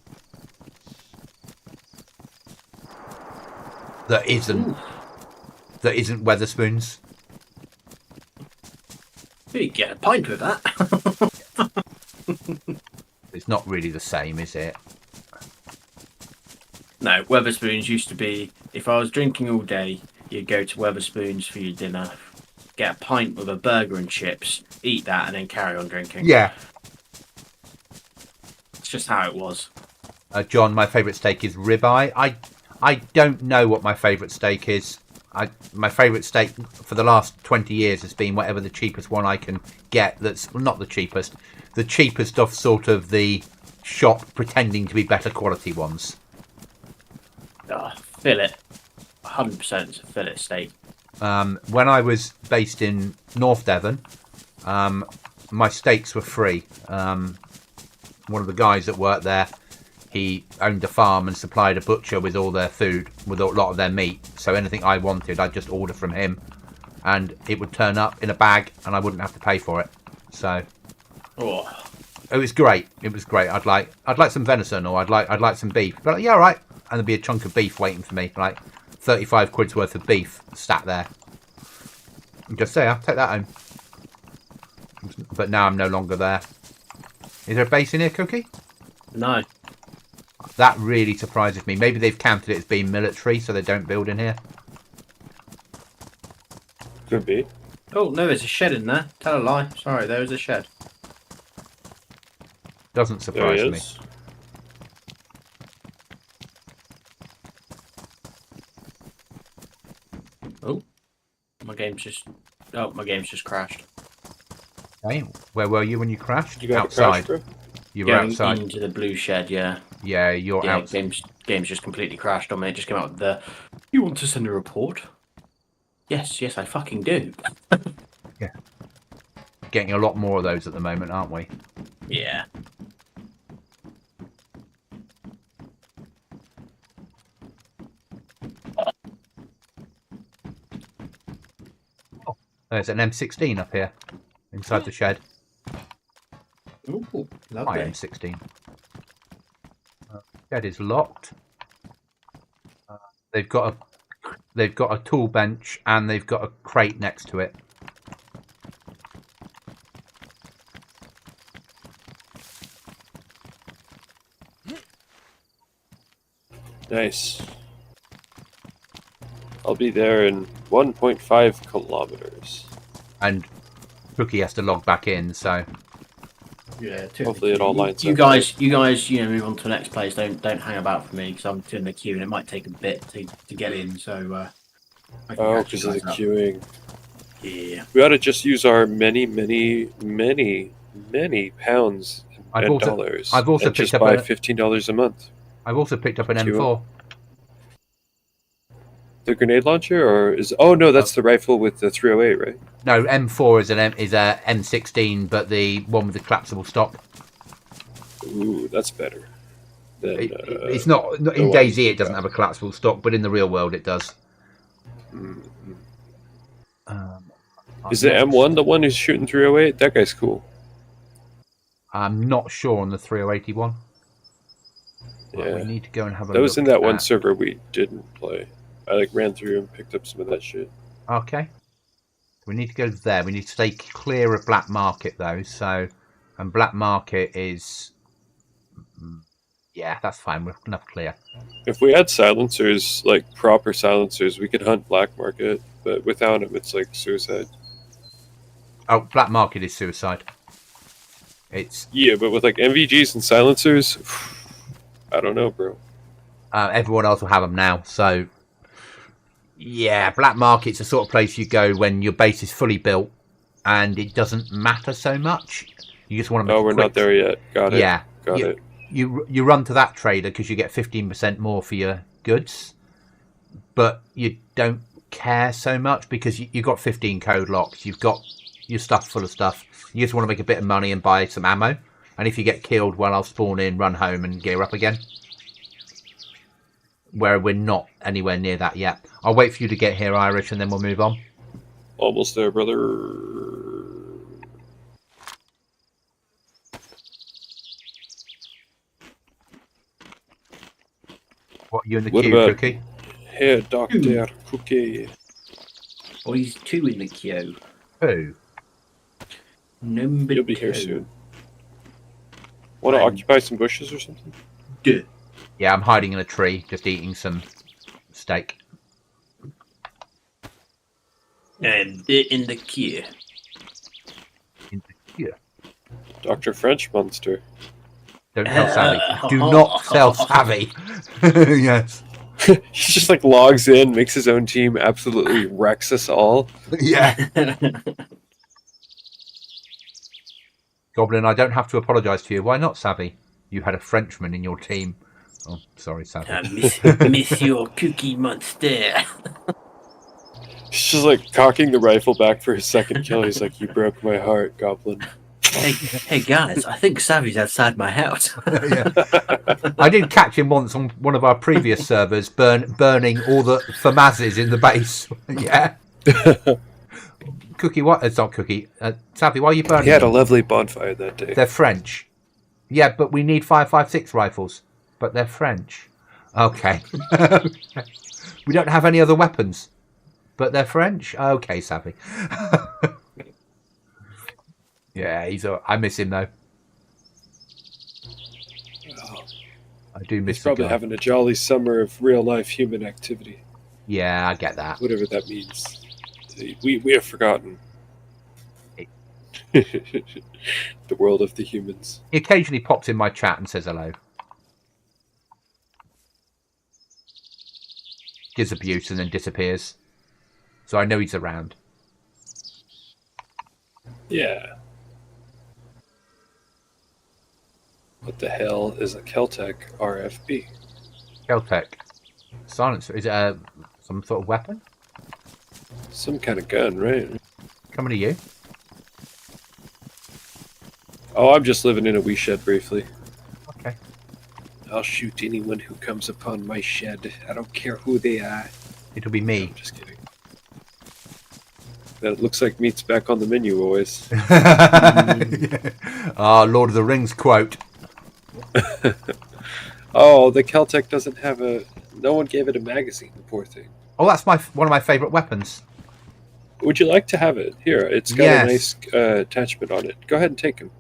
that isn't Weatherspoons. You get a pint with that. It's not really the same, is it? No, Weatherspoons used to be, if I was drinking all day, you'd go to Weatherspoons for your dinner, get a pint with a burger and chips, eat that, and then carry on drinking. Yeah. It's just how it was. John, my favourite steak is ribeye. I don't know what my favourite steak is. My favourite steak for the last 20 years has been whatever the cheapest one I can get. That's not the cheapest. The cheapest of sort of the shop pretending to be better quality ones. Fillet. 100% it's a fillet steak. When I was based in North Devon, my steaks were free. One of the guys that worked there, he owned a farm and supplied a butcher with all their food, with a lot of their meat. So anything I wanted, I'd just order from him, and it would turn up in a bag, and I wouldn't have to pay for it. So it was great. It was great. I'd like some venison, or I'd like some beef. But yeah, all right. And there'd be a chunk of beef waiting for me, like 35 quid's worth of beef sat there. And just say, I'll take that home. But now I'm no longer there. Is there a base in here, Cookie? No. That really surprises me. Maybe they've counted it as being military, so they don't build in here. Could be. Oh, no, there's a shed in there. Tell a lie. Sorry, there is a shed. Doesn't There surprise he me. is. Oh, my game's just crashed. Okay, where were you when you crashed? You got Outside. a crash, bro? You were Going outside. into the blue shed, yeah. Yeah, you're Yeah, out. game's just completely crashed on me. It just came out with the, you want to send a report? Yes, I fucking do. Getting a lot more of those at the moment, aren't we? Yeah. There's an M16 up here, inside the shed. Ooh, My lovely. M16. Shed is locked. They've got a tool bench and they've got a crate next to it. Nice. I'll be there in 1.5 kilometers. And Cookie has to log back in, so Yeah. Hopefully it all lines you up. guys, move on to the next place. Don't hang about for me because I'm in the queue and it might take a bit to get in. So. I can Oh, catch you because of the guys up. queuing. Yeah. We ought to just use our many pounds and dollars. I've also and picked just up buy a- $15 a month. I've also picked up an Queue M4. The grenade launcher, or is? Oh no, that's the rifle with the 308, right? No, M4 is a M16, but the one with the collapsible stock. Ooh, that's better. Than, It's not in one DayZ. you It doesn't got. have a collapsible stock, but in the real world it does. Mm. I'm Is the not- M1 the one who's shooting 308? That guy's cool. I'm not sure on the 380 one. But Yeah, we need to go and have a that look. was in that one at- server we didn't play. I ran through and picked up some of that shit. Okay. We need to go there. We need to stay clear of Black Market though. So, and Black Market is, yeah, that's fine. We're enough clear. If we had silencers, like proper silencers, we could hunt black market. But without them, it's like suicide. Oh, Black Market is suicide. It's Yeah, but with like MVGs and silencers, I don't know, bro. everyone else will have them now. So, yeah, Black Market's the sort of place you go when your base is fully built and it doesn't matter so much. You just want to make Oh, a we're quick... not there yet. Got it. Yeah. Got it. You run to that trader because you get 15% more for your goods, but you don't care so much because you got 15 code locks. You've got your stuff full of stuff. You just want to make a bit of money and buy some ammo. And if you get killed, well, I'll spawn in, run home, and gear up again. Where we're not anywhere near that yet. I'll wait for you to get here, Irish, and then we'll move on. Almost there, brother. What, you in the What queue, about- Cookie? Hey, Dr. Cookie. Well, he's 2 in the queue. Who? Number You'll be here 2. soon. Want to Um, occupy some bushes or something? Duh. Yeah, I'm hiding in a tree, just eating some steak. And in the queue. In the queue. Dr. French Monster. Don't tell Savvy. Do not tell Savvy. Yes. He just like logs in, makes his own team, absolutely wrecks us all. Yeah. Goblin, I don't have to apologise to you. Why not, Savvy? You had a Frenchman in your team. Oh, sorry, Savvy. Monsieur Cookie Monster. He's just like cocking the rifle back for his second kill. He's like, "You broke my heart, Goblin." Hey guys, I think Savvy's outside my house. Yeah. I did catch him once on one of our previous servers burning all the FAMAZs in the base. Yeah. Cookie, what? It's not Cookie. Savvy, why are you burning He had a them? lovely bonfire that day. They're French. Yeah, but we need 5.56 rifles. But they're French. Okay. We don't have any other weapons. But they're French? Okay, Savvy. Yeah, I miss him though. I do miss He's the probably guy. having a jolly summer of real life human activity, Yeah, I get that. whatever that means. We have forgotten the world of the humans. He occasionally pops in my chat and says hello. Gives abuse and then disappears. So I know he's around. Yeah. What the hell is a Keltec RFB? Keltec. Silencer. Is it some sort of weapon? Some kind of gun, right? Coming to you. Oh, I'm just living in a wee shed briefly. Okay. I'll shoot anyone who comes upon my shed. I don't care who they are. It'll be me. I'm just kidding. That looks like meat's back on the menu, boys. Lord of the Rings quote. Oh, the Keltec doesn't have a... No one gave it a magazine, the poor thing. Oh, that's one of my favourite weapons. Would you like to have it? Here, it's got a nice attachment on it. Go ahead and take him.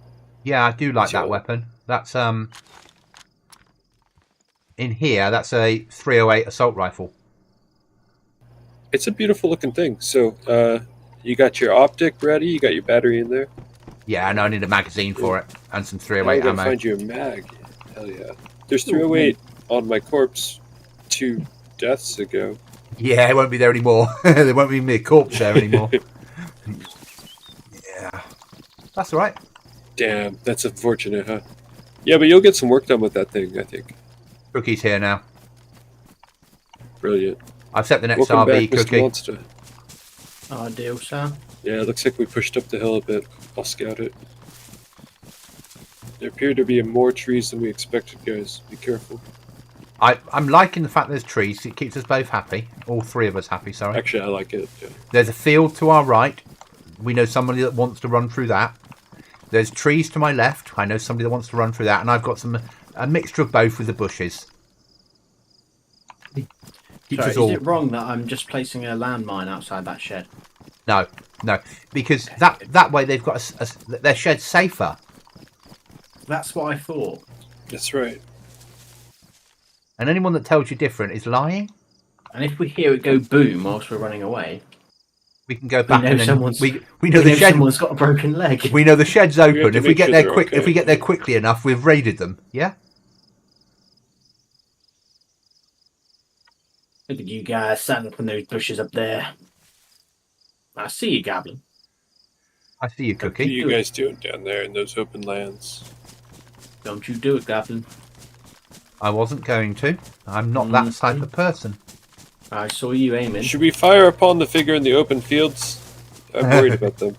Yeah, I do like that weapon. That's in here. That's a 308 assault rifle. It's a beautiful looking thing. So, you got your optic ready. You got your battery in there. Yeah, and I need a magazine for it and some 308 I'm ammo. Find you a mag. Hell yeah. There's 308 on my corpse 2 deaths ago. Yeah, it won't be there anymore. There won't be me a corpse there anymore. Yeah, that's all right. Damn, that's unfortunate, huh? Yeah, but you'll get some work done with that thing, I think. Cookie's here now. Brilliant. I've set the next Welcome RV, back, Cookie. Mr. Monster. Ideal, Sam. Yeah, it looks like we pushed up the hill a bit. I'll scout it. There appear to be more trees than we expected, guys. Be careful. I'm liking the fact there's trees. It keeps us both happy. All three of us happy, sorry. Actually, I like it. Yeah. There's a field to our right. We know somebody that wants to run through that. There's trees to my left. I know somebody that wants to run through that. And I've got a mixture of both with the bushes. Sorry, is it wrong that I'm just placing a landmine outside that shed? No. Because that way they've got their shed's safer. That's what I thought. That's right. And anyone that tells you different is lying. And if we hear it go boom whilst we're running away, we can go back and we know someone's got a broken leg. We know the shed's open. If we get there okay. if we get there quickly enough, we've raided them. Yeah. Look at you guys standing up in those bushes up there. I see you, Goblin. I see you, Cookie. What are you guys doing down there in those open lands? Don't you do it, Goblin. I wasn't going to. I'm not that type of person. I saw you aiming. Should we fire upon the figure in the open fields? I'm worried about them.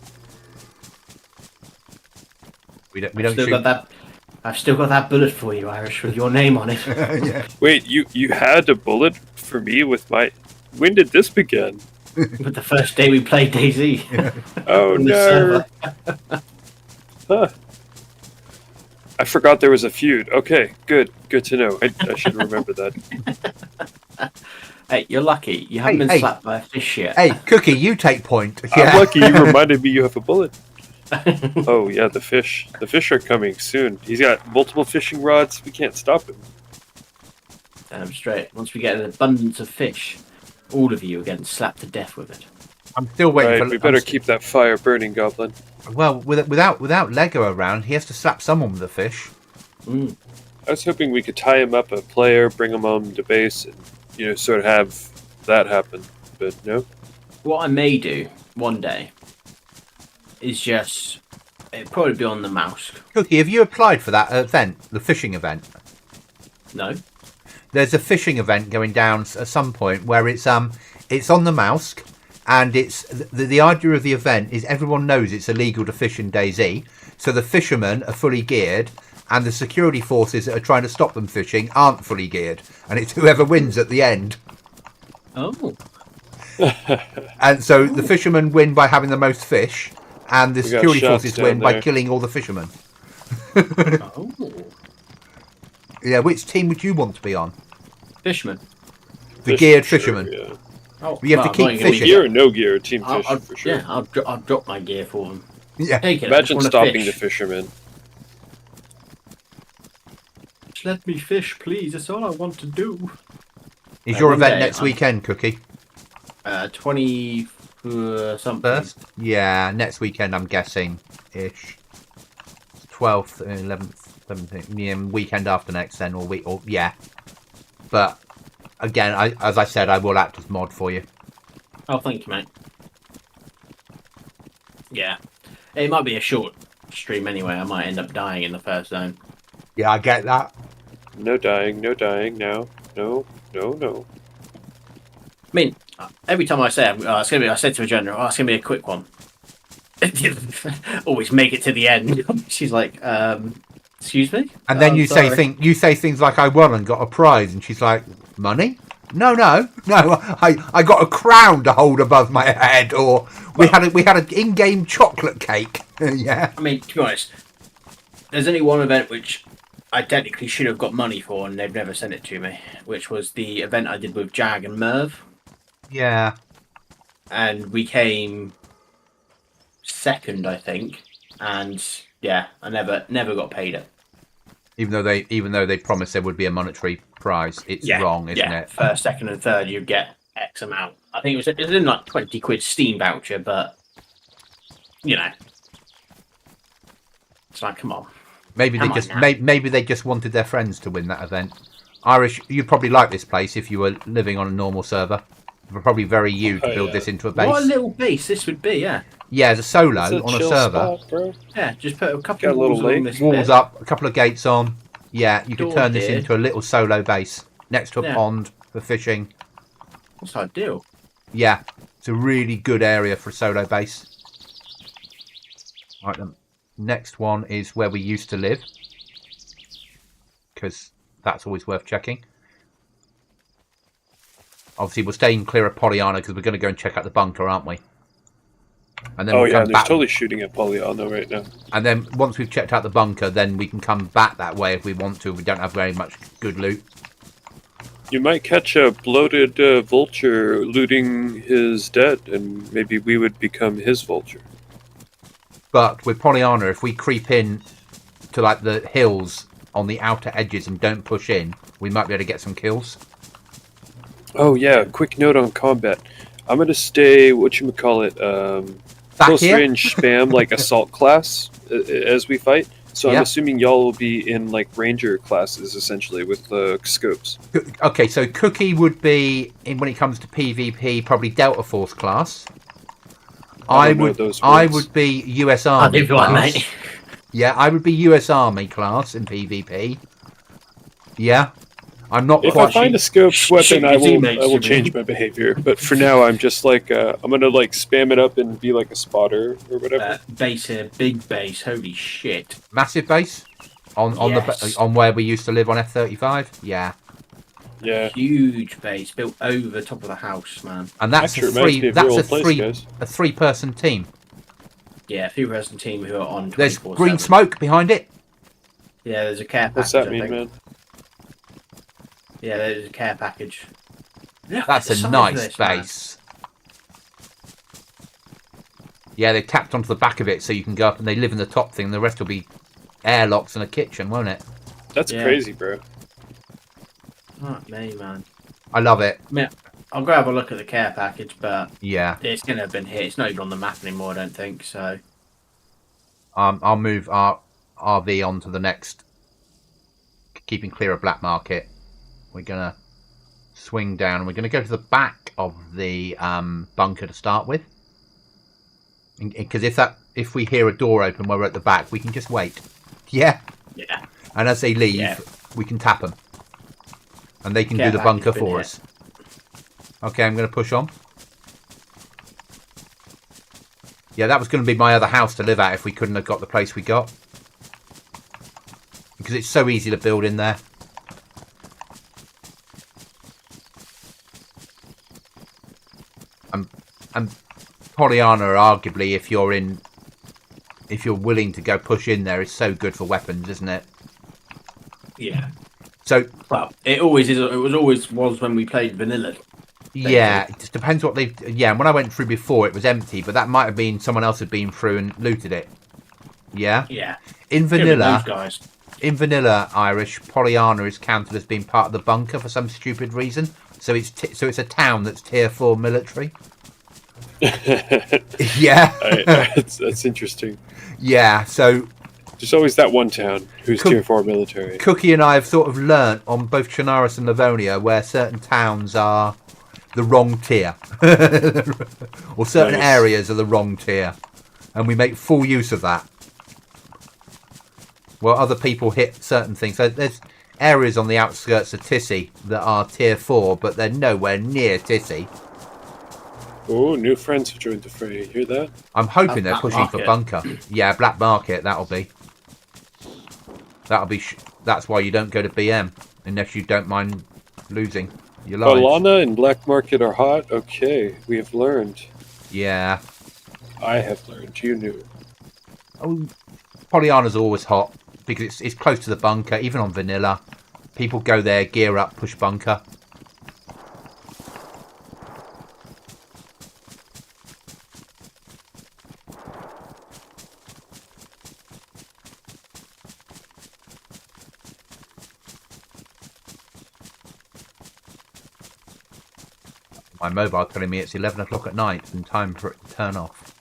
We don't shoot. I've still got that bullet for you, Irish, with your name on it. Yeah. Wait, you had a bullet for me with my... When did this begin? But the first day we played DayZ. Yeah. Oh no! Huh. I forgot there was a feud. Okay, good to know. I should remember that. Hey, you're lucky. You haven't been slapped by a fish yet. Hey, Cookie, you take point. Yeah. I'm lucky you reminded me you have a bullet. Oh yeah, the fish. The fish are coming soon. He's got multiple fishing rods. We can't stop him. Damn straight. Once we get an abundance of fish, all of you are getting slapped to death with it. I'm still waiting for... We better keep that fire burning, Goblin. Well, without Lego around, he has to slap someone with a fish. Mm. I was hoping we could tie him up a player, bring him home to base, and sort of have that happen. But no. What I may do one day is just it'd probably be on the mouse. Cookie, have you applied for that event, the fishing event? No. There's a fishing event going down at some point where it's on the mouse, and it's the idea of the event is everyone knows it's illegal to fish in DayZ, so the fishermen are fully geared, and the security forces that are trying to stop them fishing aren't fully geared, and it's whoever wins at the end. Oh. And so the fishermen win by having the most fish, and the security forces win by killing all the fishermen. Oh. Yeah, which team would you want to be on? Fisherman. The geared fisherman. Yeah. Oh, You have to keep fishing. Gear or no gear, team fish for sure. Yeah, I'll drop my gear for them. Yeah. Take it. Imagine stopping the fishermen. Just let me fish, please. That's all I want to do. Is your event next weekend, Cookie? 20 something. First? Yeah, next weekend I'm guessing ish. 12th, 11th, 17th. Yeah, weekend after next then, or yeah. But again, as I said, I will act as mod for you. Oh, thank you, mate. Yeah, it might be a short stream anyway. I might end up dying in the first zone. Yeah, I get that. No dying now. No. I mean, every time I say I said to a general, it's gonna be a quick one. Always make it to the end. She's like, excuse me? And then you say things like I won and got a prize, and she's like, money? No, I got a crown to hold above my head, or we had an in-game chocolate cake. Yeah. I mean, to be honest, there's only one event which I technically should have got money for, and they've never sent it to me, which was the event I did with Jag and Merv. Yeah. And we came second, I think. And yeah, I never got paid it. Even though they promised there would be a monetary prize, it's wrong, isn't it? First, second, and third, you get X amount. I think it was in like 20 quid Steam voucher, but you know, it's like, come on. Maybe they just wanted their friends to win that event. Irish, you'd probably like this place if you were living on a normal server. It'd probably very you to build this into a base. What a little base this would be, yeah. Yeah, as a solo on a server. Spot, bro. Yeah, just put a couple of little walls on this Walls bit. up, a couple of gates on. Yeah, you could Door turn this here. into a little solo base next to a pond for fishing. That's ideal. Yeah, it's a really good area for a solo base. Right, the next one is where we used to live, because that's always worth checking. Obviously, we're staying clear of Pollyanna because we're going to go and check out the bunker, aren't we? And then we'll come there's back. totally shooting at Pollyanna right now. And then once we've checked out the bunker, then we can come back that way if we want to. We don't have very much good loot. You might catch a bloated vulture looting his dead, and maybe we would become his vulture. But with Pollyanna, if we creep in to like the hills on the outer edges and don't push in, we might be able to get some kills. Oh yeah, quick note on combat. I'm gonna stay whatchamacallit, Back close here? range spam like assault class as we fight. So Yeah. I'm assuming y'all will be in like ranger classes essentially with scopes. Okay, so Cookie would be in when it comes to PvP, probably Delta Force class. I don't know those I words. would be US I'll Army give you one, class. mate. Yeah, I would be US Army class in PvP. Yeah, I'm not If quite. I find a scoped Shoot weapon, your I will teammates, you change mean? my behavior. But for now, I'm just like I'm gonna like spam it up and be like a spotter or whatever. Base here, big base. Holy shit! Massive base on Yes. on where we used to live on F-35. Yeah, Yeah, Huge base built over top of the house, man. and that's Actually, a it reminds three. me of That's your a old place, three. guys. A three-person team. Yeah, 3-person team who are on. There's 24/7. green smoke behind it. Yeah, there's a care package. what's that I mean, think. man? Yeah, there's a care package. Look at That's the a size of nice this, man. base. Yeah, they tapped onto the back of it so you can go up, and they live in the top thing. The rest will be airlocks and a kitchen, won't it? That's Yeah. crazy, bro. Fuck me, man. I love it. I'll go have a look at the care package, but Yeah. it's gonna have been hit. It's not even on the map anymore, I don't think. So I'll move our RV on to the next, keeping clear of Black Market. We're gonna swing down, and we're gonna go to the back of the bunker to start with, because if we hear a door open where we're at the back, we can just wait. Yeah. yeah, And as they leave, Yeah. we can tap them, and they can Care do the package bunker been for hit. us. Okay, I'm going to push on. Yeah, that was going to be my other house to live at if we couldn't have got the place we got. Because it's so easy to build in there. And Pollyanna, arguably, if you're willing to go push in there, is so good for weapons, isn't it? yeah. So Well, it always is. It was when we played vanilla. yeah, it just depends what they've. Yeah, and when I went through before, it was empty, but that might have been someone else had been through and looted it. Yeah. Yeah. In Those vanilla, guys. Irish, Pollyanna is counted as being part of the bunker for some stupid reason. So it's a town that's tier 4 military. Yeah. That's interesting. Yeah. So There's always that one town who's Cook- tier 4 military. Cookie and I have sort of learnt on both Chernarus and Livonia where certain towns are the wrong tier, or certain Nice. areas are the wrong tier, and we make full use of that. Well, other people hit certain things. So there's areas on the outskirts of Tissy that are tier 4, but they're nowhere near Tissy. Oh, new friends have joined the fray. Hear that? I'm hoping they're Black pushing for Market. bunker. Yeah, Black Market. That'll be. That's why you don't go to BM unless you don't mind losing your lives. Balana and Black Market are hot. Okay, we have learned. Yeah. I have learned. You knew. Oh, Pollyanna's always hot because it's close to the bunker. Even on vanilla, people go there, gear up, push bunker. My mobile telling me it's 11 o'clock at night and time for it to turn off.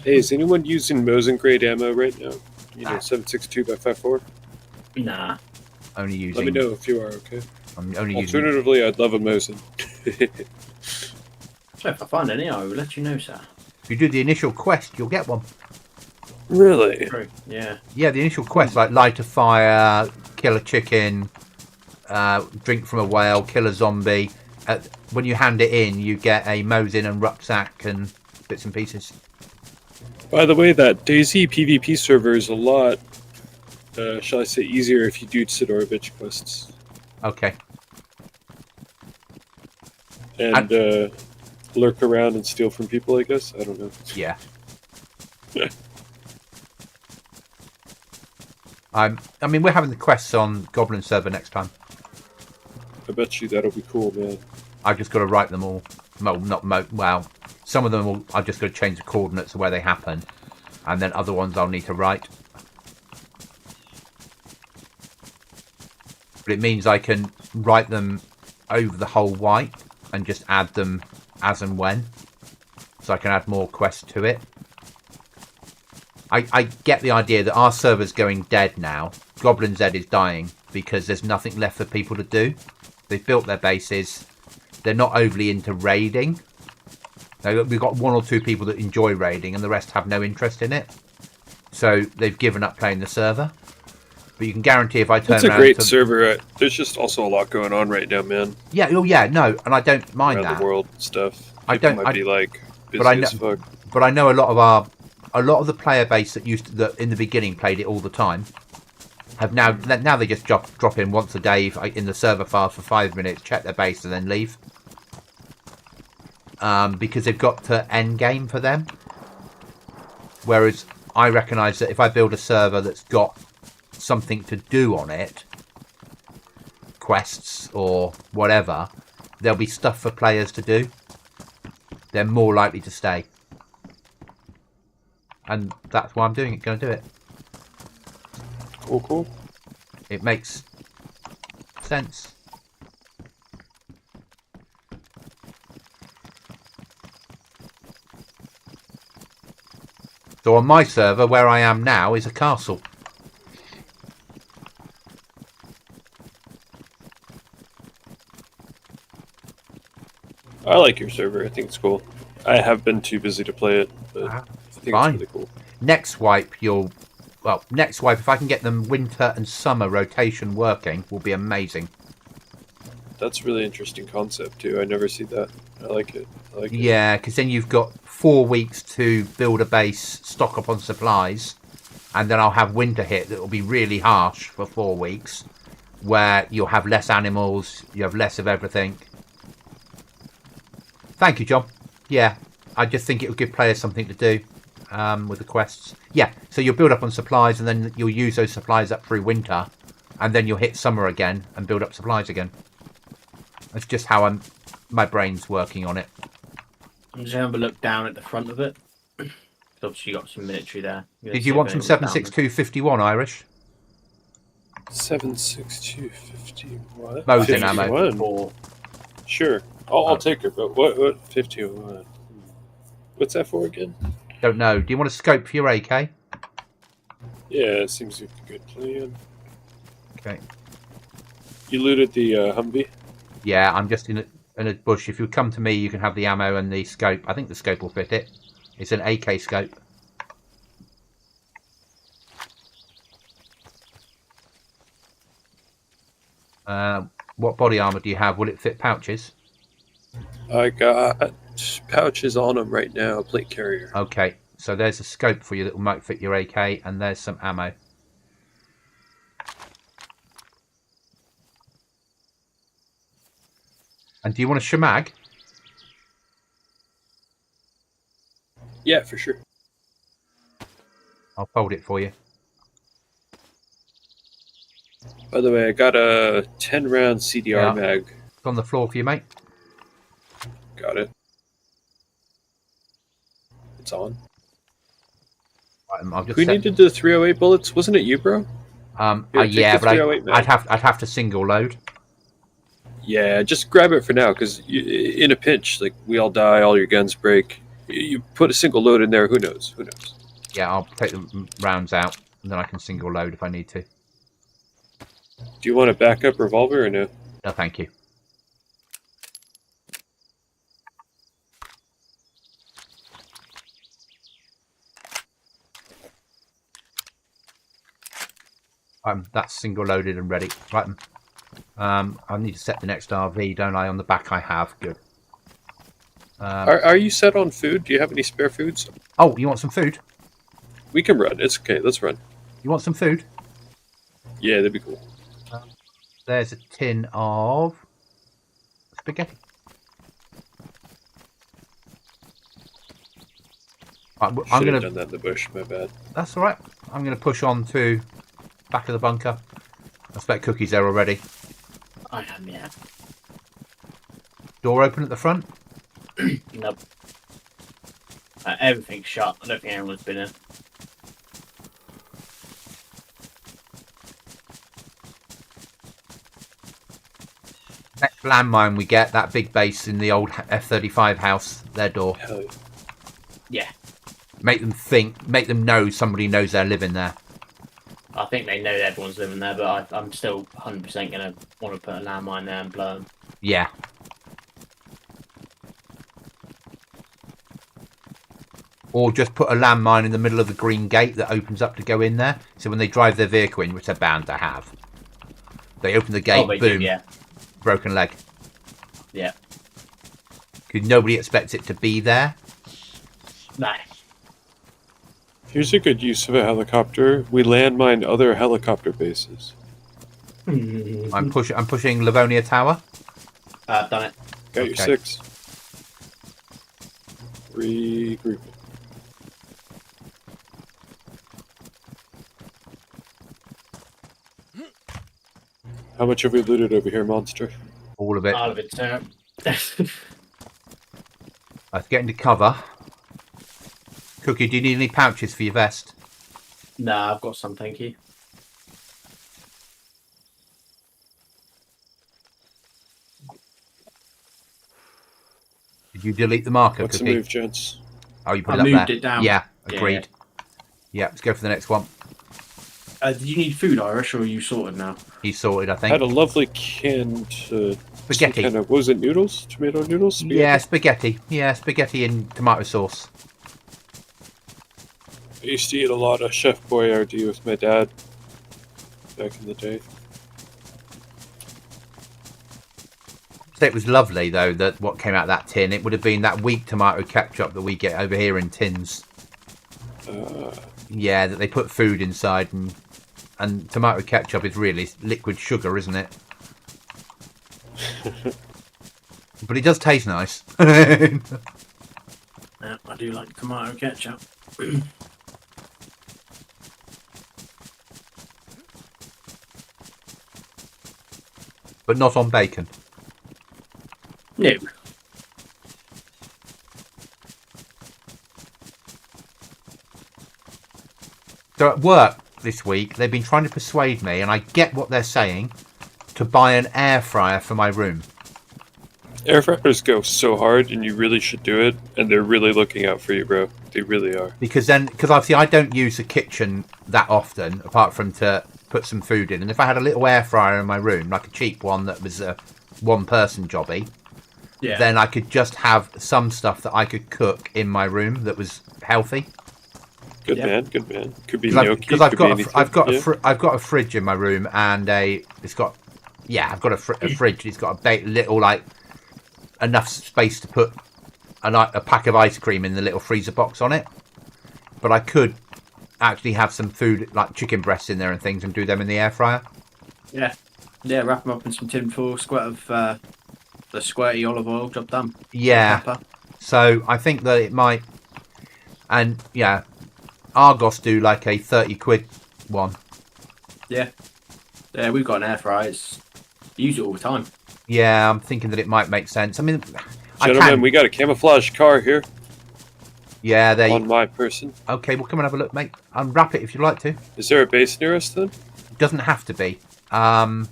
Hey, is anyone using Mosin grade ammo right now? You know, 7.62 by 5.4. Nah. Only using. Let me know if you are okay. I'm only using. Alternatively, I'd love a Mosin. So if I find any, I will let you know, sir. If you do the initial quest, you'll get one. Really? True. Yeah. Yeah, the initial quest, like light a fire, kill a chicken, drink from a whale, kill a zombie. When you hand it in, you get a Mosin and rucksack and bits and pieces. By the way, that DayZ PvP server is a lot, shall I say, easier if you do Sidorovich quests. Okay. And lurk around and steal from people, I guess? I don't know. Yeah. I mean, we're having the quests on Goblin server next time. I bet you that'll be cool, man. I've just got to write them all. Well, some of them I've just got to change the coordinates of where they happen, and then other ones I'll need to write. But it means I can write them over the whole wipe and just add them as and when, so I can add more quests to it. I get the idea that our server's going dead now. Goblin Z is dying because there's nothing left for people to do. They've built their bases. They're not overly into raiding. We've got one or two people that enjoy raiding and the rest have no interest in it. So they've given up playing the server. But you can guarantee if I turn around... It's a great server. There's just also a lot going on right now, man. Yeah, oh yeah, no, and I don't mind around that. the world and stuff. I People don't- might be like busy but I know- as fuck. But I know a lot of the player base that in the beginning played it all the time have now they just drop in once a day in the server files for 5 minutes, check their base, and then leave. Because they've got to end game for them. Whereas I recognise that if I build a server that's got something to do on it, quests or whatever, there'll be stuff for players to do. They're more likely to stay. And that's why I'm doing it. Going to do it. Cool. It makes sense. So on my server, where I am now, is a castle. I like your server. I think it's cool. I have been too busy to play it, but I think fine. it's really cool. Next wipe, if I can get them winter and summer rotation working, will be amazing. That's a really interesting concept too. I never see that. I like it. Yeah, because then you've got 4 weeks to build a base, stock up on supplies, and then I'll have winter hit that will be really harsh for 4 weeks, where you'll have less animals, you have less of everything. Thank you, John. Yeah, I just think it will give players something to do with the quests. Yeah, so you'll build up on supplies, and then you'll use those supplies up through winter, and then you'll hit summer again and build up supplies again. That's just how my brain's working on it. I'm just having a look down at the front of it. Obviously, you got some military there. Did you want some 7.6251 Irish? 7.62.50 what? Mosin ammo. 51? Sure. I'll take her, but what 51? What's that for again? Don't know. Do you want a scope for your AK? Yeah, it seems like a good plan. Okay. You looted the Humvee? Yeah, I'm just in a bush. If you come to me, you can have the ammo and the scope. I think the scope will fit it. It's an AK scope. What body armor do you have? Will it fit pouches? I got pouches on them right now, plate carrier. Okay, so there's a scope for you that might fit your AK, and there's some ammo. And do you want a shamag? Yeah, for sure. I'll fold it for you. By the way, I got a 10-round CDR Yeah. mag. It's on the floor for you, mate. Got it. It's on. Right, I'll just Who set... needed the 308 bullets? Wasn't it you, bro? Here, take yeah, the but 308 mag. I'd have to single load. Yeah, just grab it for now, because in a pinch, like, we all die, all your guns break. You put a single load in there, who knows? Who knows? Yeah, I'll take the rounds out, and then I can single load if I need to. Do you want a backup revolver or no? No, thank you. That's single loaded and ready. Right. I need to set the next RV, don't I? On the back I have. Good. Are you set on food? Do you have any spare foods? Oh, you want some food? We can run. It's okay. Let's run. You want some food? Yeah, that'd be cool. There's a tin of spaghetti. I'm Should have gonna. done that in the bush. My bad. That's all right. I'm gonna push on to back of the bunker. I expect Cookie's there already. I am, yeah. Door open at the front. Nope. Everything's shut. I don't think anyone's been in. Next landmine we get, that big base in the old F-35 house, their door. Hell yeah. Yeah. Make them know somebody knows they're living there. I think they know everyone's living there, but I'm still 100% going to want to put a landmine there and blow them. Yeah. Or just put a landmine in the middle of the green gate that opens up to go in there. So when they drive their vehicle in, which they're bound to have, they open the gate, they boom, do, yeah. broken leg. Yeah. Because nobody expects it to be there. No. Here's a good use of a helicopter. We landmine other helicopter bases. I'm pushing Livonia Tower. Done it. Got your 6. Regroup. How much have we looted over here, monster? All of it. All of it, sir. Let's get into cover. Cookie, do you need any pouches for your vest? Nah, I've got some, thank you. Did you delete the marker, What's the Cookie? move, gents? Oh, you put I it up moved there. it down. Yeah, Yeah, agreed. Yeah, let's go for the next one. Do you need food, Irish, or are you sorted now? He's sorted, I think. Had a lovely canned Spaghetti. Kind of, what was it, noodles? Tomato noodles? Spaghetti? Yeah, spaghetti. Yeah, spaghetti and tomato sauce. I used to eat a lot of Chef Boyardee with my dad back in the day. So it was lovely, though, that what came out of that tin. It would have been that weak tomato ketchup that we get over here in tins. Yeah, that they put food inside, and tomato ketchup is really liquid sugar, isn't it? But it does taste nice. Yeah, I do like tomato ketchup. But not on bacon. No. So at work this week, they've been trying to persuade me, and I get what they're saying, to buy an air fryer for my room. Air fryers go so hard, and you really should do it, and they're really looking out for you, bro. They really are. Because obviously I don't use the kitchen that often, apart from to put some food in. And if I had a little air fryer in my room, like a cheap one that was a one-person jobby, Yeah. then I could just have some stuff that I could cook in my room that was healthy. Good Yep. man, good man. Could be Because gnocchi. I've got could be anything. I've got a fridge in my room, and I've got a fridge. It's got a little, like, enough space to put a pack of ice cream in the little freezer box on it. But I could actually have some food, like chicken breasts in there and things, and do them in the air fryer. Yeah. Yeah, wrap them up in some tin foil, squirt of the squirty olive oil, job done. Yeah. Pepper. So I think that it might. And yeah, Argos do like a 30 quid one. Yeah, we've got an air fryer. Use it all the time. Yeah, I'm thinking that it might make sense. I mean, Gentlemen, we got a camouflage car here Yeah, on my person. Okay, well, come and have a look, mate. Unwrap it if you'd like to. Is there a base near us then? It doesn't have to be. Where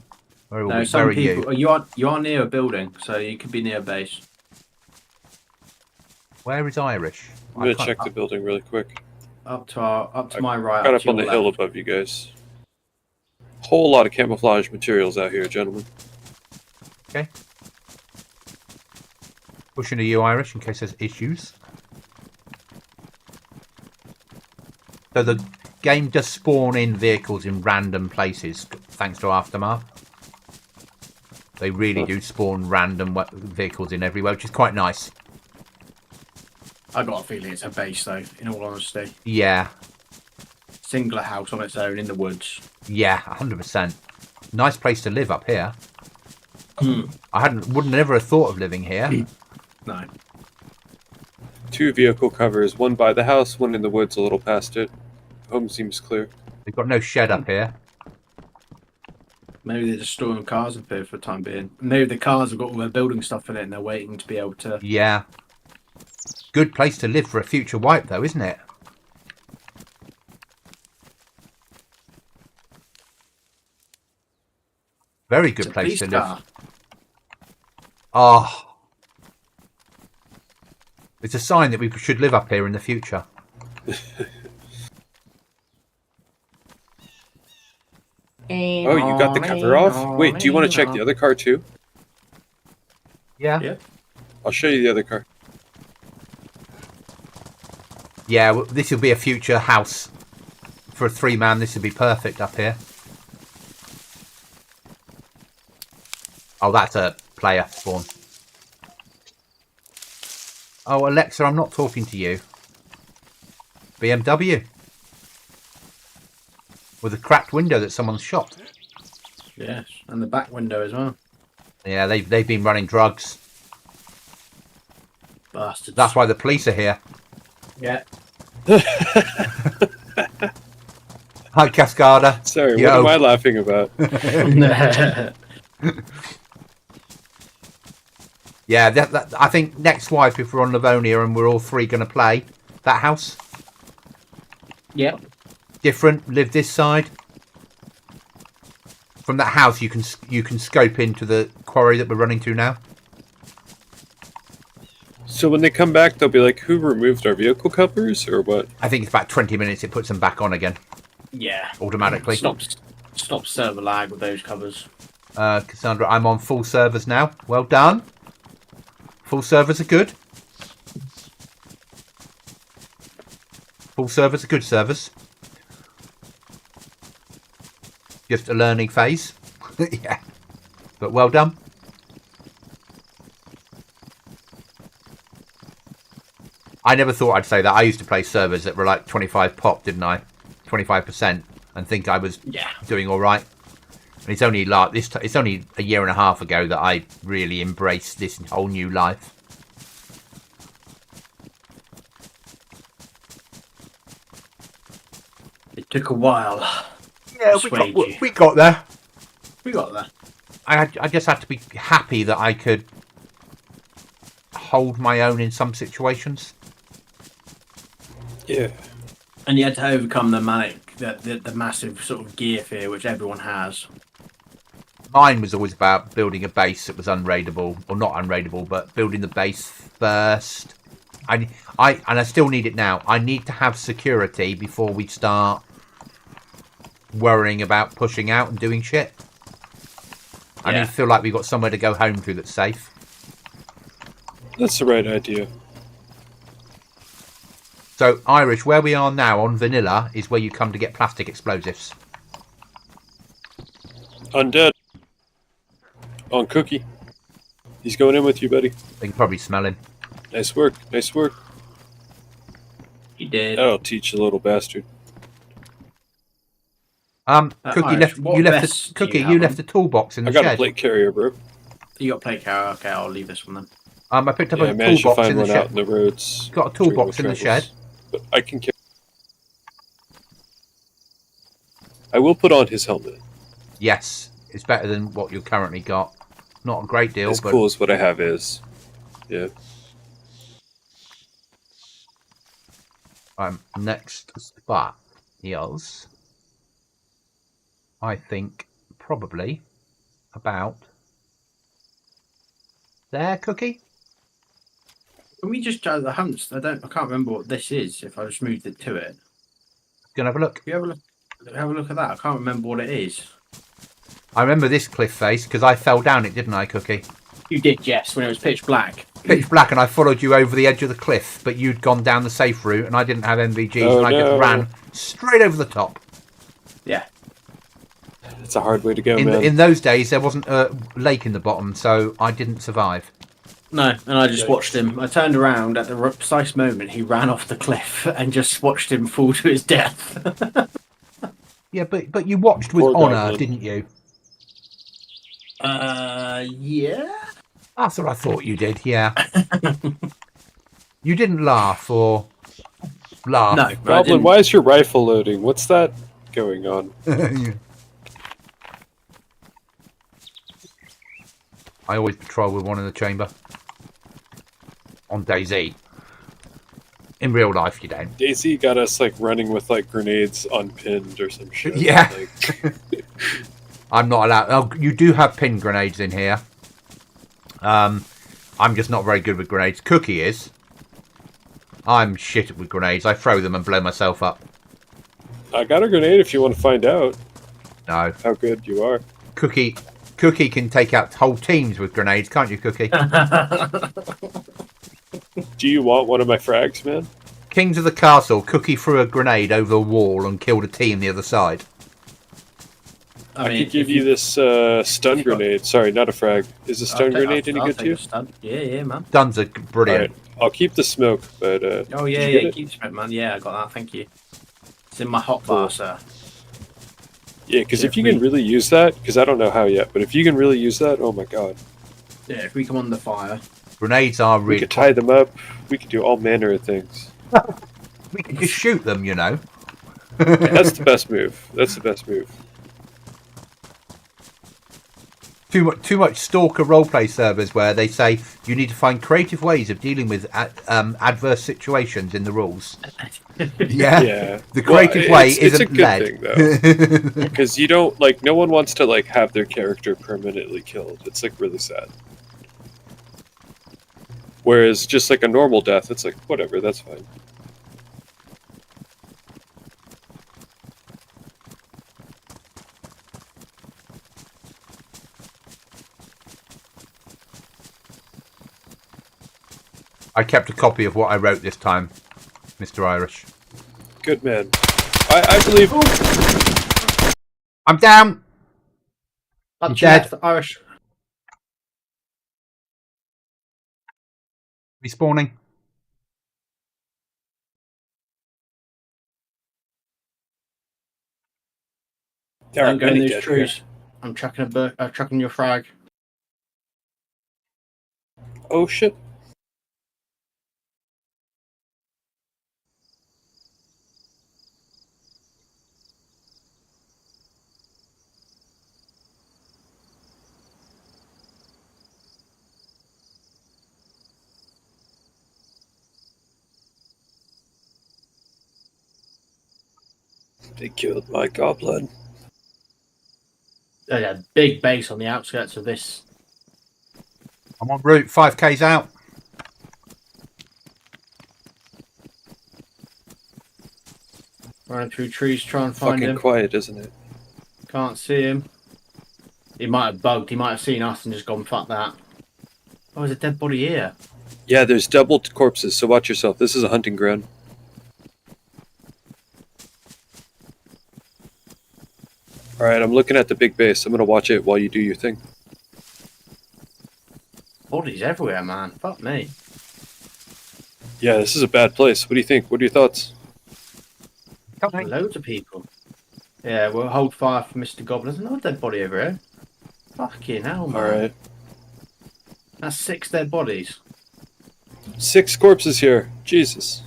are you? You are near a building, so you could be near a base. Where is Irish? I'm gonna check the building really quick. Up to my right. Got up on the hill above you guys. Whole lot of camouflage materials out here, gentlemen. Okay. Pushing to you, Irish, in case there's issues. So the game does spawn in vehicles in random places, thanks to Aftermath. They really do spawn random vehicles in everywhere, which is quite nice. I got a feeling it's a base, though, in all honesty. Yeah. Singular house on its own in the woods. Yeah, 100%. Nice place to live up here. Hmm. I wouldn't ever have thought of living here. No. 2 vehicle covers, one by the house, one in the woods a little past it. Home seems clear. We've got no shed up here. Maybe they're just storing cars up here for the time being. Maybe the cars have got all their building stuff in it and they're waiting to be able to... Yeah. Good place to live for a future wipe, though, isn't it? Very good place to live. Oh. It's a sign that we should live up here in the future. Oh, you got the cover off? Wait, do you want to check the other car too? Yeah. I'll show you the other car. Yeah, well, this will be a future house. For a 3-man, this would be perfect up here. Oh, that's a player spawn. Oh, Alexa, I'm not talking to you. BMW. With a cracked window that someone's shot. Yes, and the back window as well. Yeah, they've been running drugs. Bastards. That's why the police are here. Yeah. Hi, Cascada. Sorry, Yo. what am I laughing about? Yeah, I think next wipe, if we're on Livonia and we're all 3 going to play that house. Yep. Different, live this side. From that house, you can scope into the quarry that we're running to now. So when they come back, they'll be like, who removed our vehicle covers, or what? I think it's about 20 minutes, it puts them back on again. Yeah. Automatically. Stop server lag with those covers. Cassandra, I'm on full servers now. Well done. Full servers are good. Full servers are good servers. Just a learning phase. Yeah. But well done. I never thought I'd say that. I used to play servers that were like 25 pop, didn't I? 25%, and think I was doing all right. And it's only like it's only a year and a half ago that I really embraced this whole new life. It took a while. Yeah, we got there. We got there. I just had to be happy that I could hold my own in some situations. Yeah. And you had to overcome the massive sort of gear fear which everyone has. Mine was always about building a base that was unraidable, or not unraidable, but building the base first. And I still need it now. I need to have security before we start worrying about pushing out and doing shit. I need to feel like we've got somewhere to go home to that's safe. That's the right idea. So, Irish, where we are now on vanilla is where you come to get plastic explosives. Undead. On Cookie. He's going in with you, buddy. They can probably smell him. Nice work. Nice work. You did. That'll teach you, little bastard. Cookie, Irish, you left the toolbox in the I got shed. a plate carrier, bro. You got a plate carrier. Okay, I'll leave this one then. I picked up I a managed to toolbox find in the one out shed. in the roads. Got a toolbox in the shed. but I can carry. I will put on his helmet. Yes, it's better than what you've currently got. Not a great deal, As but cool as what I have is. Yeah. next spot is, I think, probably about there, Cookie. Can we just I can't remember what this is. If I just moved it to it, Gonna have a look. can you have a look at that? I can't remember what it is. I remember this cliff face because I fell down it, didn't I, Cookie? You did, yes, when it was pitch black. Pitch black, and I followed you over the edge of the cliff, but you'd gone down the safe route, and I didn't have MVGs, Oh, and I just no. ran straight over the top. Yeah. It's a hard way to go, man. In those days, there wasn't a lake in the bottom, so I didn't survive. No, and I just watched him. I turned around at the precise moment he ran off the cliff and just watched him fall to his death. Yeah, but you watched with Poor honour, Goblin. didn't you? Yeah. That's what I thought you did, yeah. You didn't laugh or laugh. No, I Goblin, didn't. why is your rifle loading? What's that going on? I always patrol with one in the chamber. On DayZ. In real life, you don't. DayZ got us like running with like grenades unpinned or some shit. Yeah. Like, I'm not allowed. Oh, you do have pin grenades in here. I'm just not very good with grenades. Cookie is. I'm shit with grenades. I throw them and blow myself up. I got a grenade if you want to find out No. how good you are. Cookie can take out whole teams with grenades, can't you, Cookie? Do you want one of my frags, man? Kings of the Castle, Cookie threw a grenade over a wall and killed a team the other side. I could give you this stun grenade. Sorry, not a frag. Is a stun grenade any good to you? Yeah, man. Stuns are brilliant. Alright, I'll keep the smoke, but Oh, did yeah, you get yeah, it? keep smoke, man. Yeah, I got that, thank you. It's in my hot bar, sir. Yeah, because Yeah, if you can really use that, because I don't know how yet, but if you can really use that, oh my god. Yeah, if we come on the fire. Grenades are We really... could tie them up, we could do all manner of things. We can just shoot them, you know. That's the best move. That's the best move. Too much stalker roleplay servers where they say you need to find creative ways of dealing with adverse situations in the rules. Yeah, Yeah. the creative way it's a isn't good led. thing, though. Because you don't, like, no one wants to, like, have their character permanently killed. It's, like, really sad. Whereas just, like, a normal death, it's like, whatever, that's fine. I kept a copy of what I wrote this time, Mr. Irish. Good man. I believe... I'm down. That's dead. Irish. Respawning. There Don't are go in many those dead trees. here. I'm chucking your frag. Oh, shit. They killed my goblin. Yeah, big base on the outskirts of this. I'm on route. 5K's out. Running through trees, trying to find Fucking him. quiet, isn't it? Can't see him. He might have bugged. He might have seen us and just gone, fuck that. Oh, there's a dead body here. Yeah, there's double corpses, so watch yourself. This is a hunting ground. Alright, I'm looking at the big base. I'm gonna watch it while you do your thing. Bodies everywhere, man. Fuck me. Yeah, this is a bad place. What do you think? What are your thoughts? Loads of people. Yeah, we'll hold fire for Mr. Goblin. There's another dead body over here. Fucking hell, man. Alright. That's 6 dead bodies. 6 corpses here. Jesus.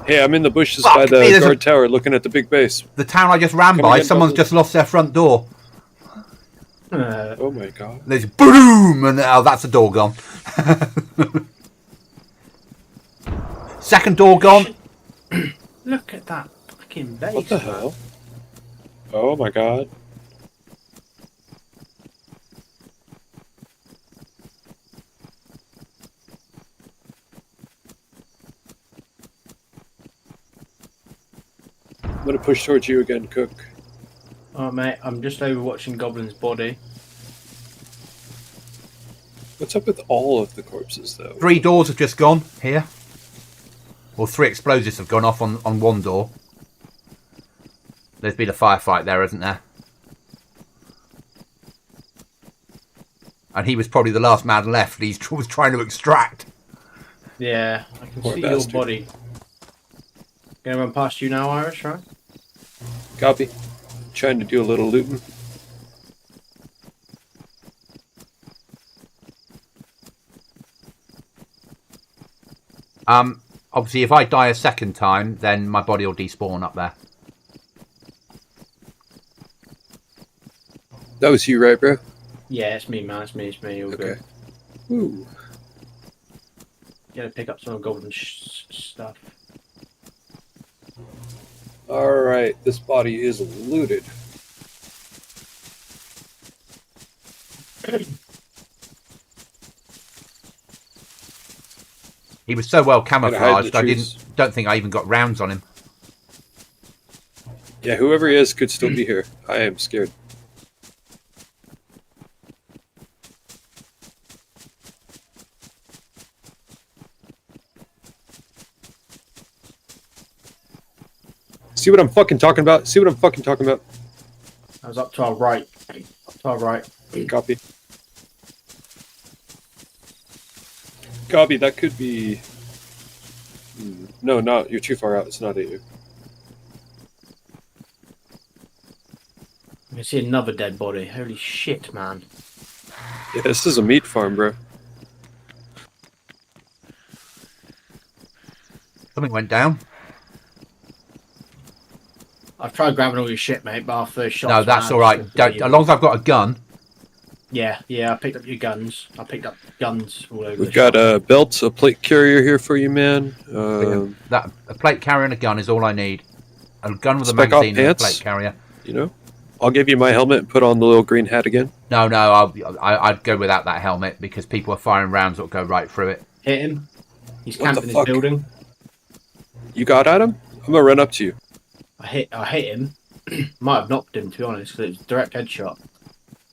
Hey, I'm in the bushes Fuck by me, the there's guard tower looking at the big base. The town I just ran Come by, again, someone's Goblin? just lost their front door. Oh my god. There's boom, and oh, that's a door gone. Second door gone. Look at that fucking base. What the hell? Oh my god. I'm gonna push towards you again, Cook. Oh mate, I'm just over watching Goblin's body. What's up with all of the corpses, though? 3 doors have just gone here. Or 3 explosives have gone off on one door. There's been a firefight there, hasn't there? And he was probably the last man left. He was trying to extract. Yeah, I can Poor see bastard. your body. Gonna run past you now, Irish, right? Copy. Trying to do a little looting. Obviously, if I die a second time, then my body will despawn up there. That was you, right, bro? Yeah, it's me, man. It's me. All Okay. good. Ooh. Gonna pick up some of Goblin's stuff. Alright, this body is looted. He was so well hide the camouflaged, I trees. don't think I even got rounds on him. Yeah, whoever he is could still be here. I am scared. See what I'm fucking talking about? See what I'm fucking talking about? I was up to our right. Up to our right. Copy. Copy, that could be... No, not. You're too far out. It's not at you. I can see another dead body. Holy shit, man. Yeah, this is a meat farm, bro. Something went down. I've tried grabbing all your shit, mate, but after those shots... No, that's man, all right. As long as I've got a gun. Yeah, I picked up your guns. I picked up guns all over We've got a belt, a plate carrier here for you, man. That a plate carrier and a gun is all I need. A gun with a Spec Op magazine and a pants? plate carrier. You know? I'll give you my helmet and put on the little green hat again. No, I'd go without that helmet because people are firing rounds that'll go right through it. Hit him. He's What the camping his fuck? building. You got at him? I'm gonna run up to you. I hit him. Might have knocked him, to be honest, because it was a direct headshot.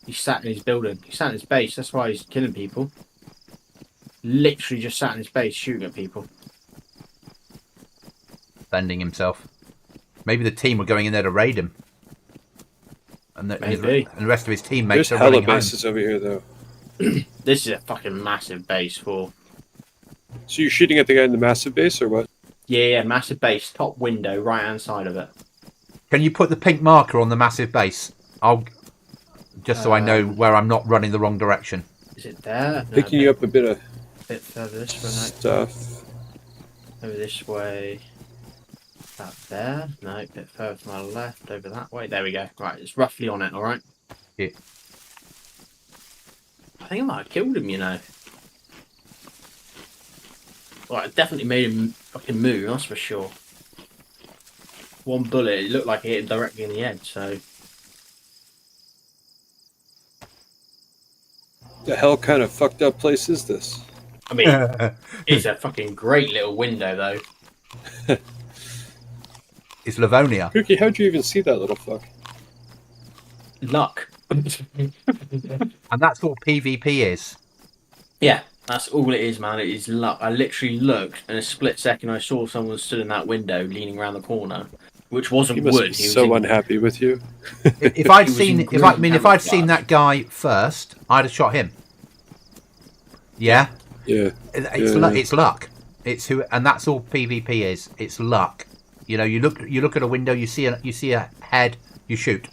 He sat in his building. He sat in his base. That's why he's killing people. Literally just sat in his base shooting at people. Defending himself. Maybe the team were going in there to raid him. And Maybe. and the rest of his teammates There's are hella running home. bases over here, though. This is a fucking massive base for... So you're shooting at the guy in the massive base, or what? Yeah, massive base. Top window, right-hand side of it. Can you put the pink marker on the massive base? Just so I know where I'm not running the wrong direction. Is it there? No, Picking you up a bit of bit further this way, mate. stuff. Over this way. That there. No, a bit further to my left. Over that way. There we go. Right, it's roughly on it, alright? Yeah. I think I might have killed him, you know. Well, I definitely made him fucking move, that's for sure. One bullet, it looked like it hit him directly in the head, so... The hell kind of fucked up place is this? I mean, it's a fucking great little window, though. It's Livonia. Cookie, how'd you even see that little fuck? Luck. And that's what PvP is. Yeah, that's all it is, man. It is luck. I literally looked, and a split second I saw someone stood in that window, leaning around the corner, which wasn't He must wood. be He was so in- unhappy with you. If I'd He was seen, in if I'd seen camouflage. that guy first, I'd have shot him. Yeah, Yeah. it's luck. It's who, and that's all PvP is. It's luck. You know, you look at a window, you see a head, you shoot.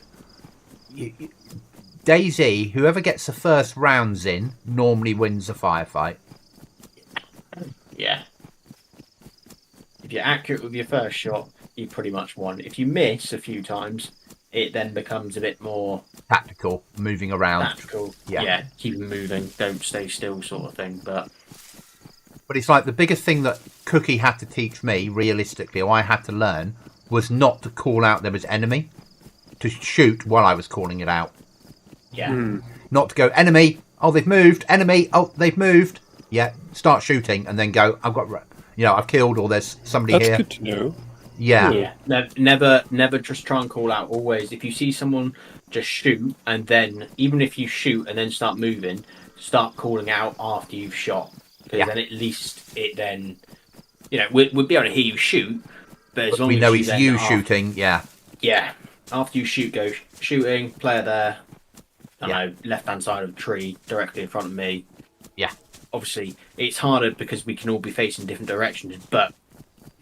DayZ, whoever gets the first rounds in normally wins a firefight. Yeah. if you're accurate with your first shot, you pretty much won. If you miss a few times, it then becomes a bit more Tactical, moving around. tactical. Yeah. Yeah, keep moving, don't stay still, sort of thing. But it's like the biggest thing that Cookie had to teach me, realistically, or I had to learn, was not to call out there was enemy, to shoot while I was calling it out. yeah, Not to go, enemy, oh, they've moved, enemy, oh, they've moved. Yeah, start shooting and then go, I've killed, or there's somebody That's here. good to know. Yeah. Never just try and call out. Always, if you see someone, just shoot, and then even if you shoot and then start moving, start calling out after you've shot, because then at least it then, we'll be able to hear you shoot, but as long we as know you it's then you shooting. Yeah. After you shoot, go shooting, player there. I know, left hand side of the tree, directly in front of me. Yeah. Obviously, it's harder because we can all be facing different directions, but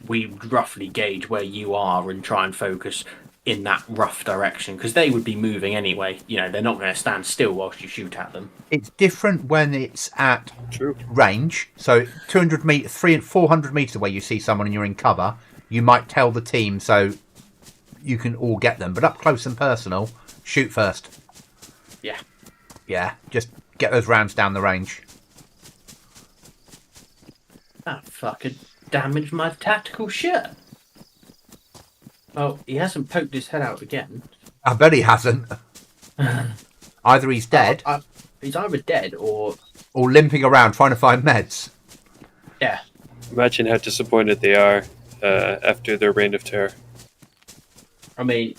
we roughly gauge where you are and try and focus in that rough direction, because they would be moving anyway. They're not going to stand still whilst you shoot at them. It's different when it's at True. range. So 200 meters, 300 400 meters away, you see someone and you're in cover. You might tell the team so you can all get them. But up close and personal, shoot first. Yeah. Yeah, just get those rounds down the range. That fucking damaged my tactical shirt. Oh, he hasn't poked his head out again. I bet he hasn't. Either he's dead He's either dead or limping around trying to find meds. yeah. Imagine how disappointed they are after their reign of terror. I mean,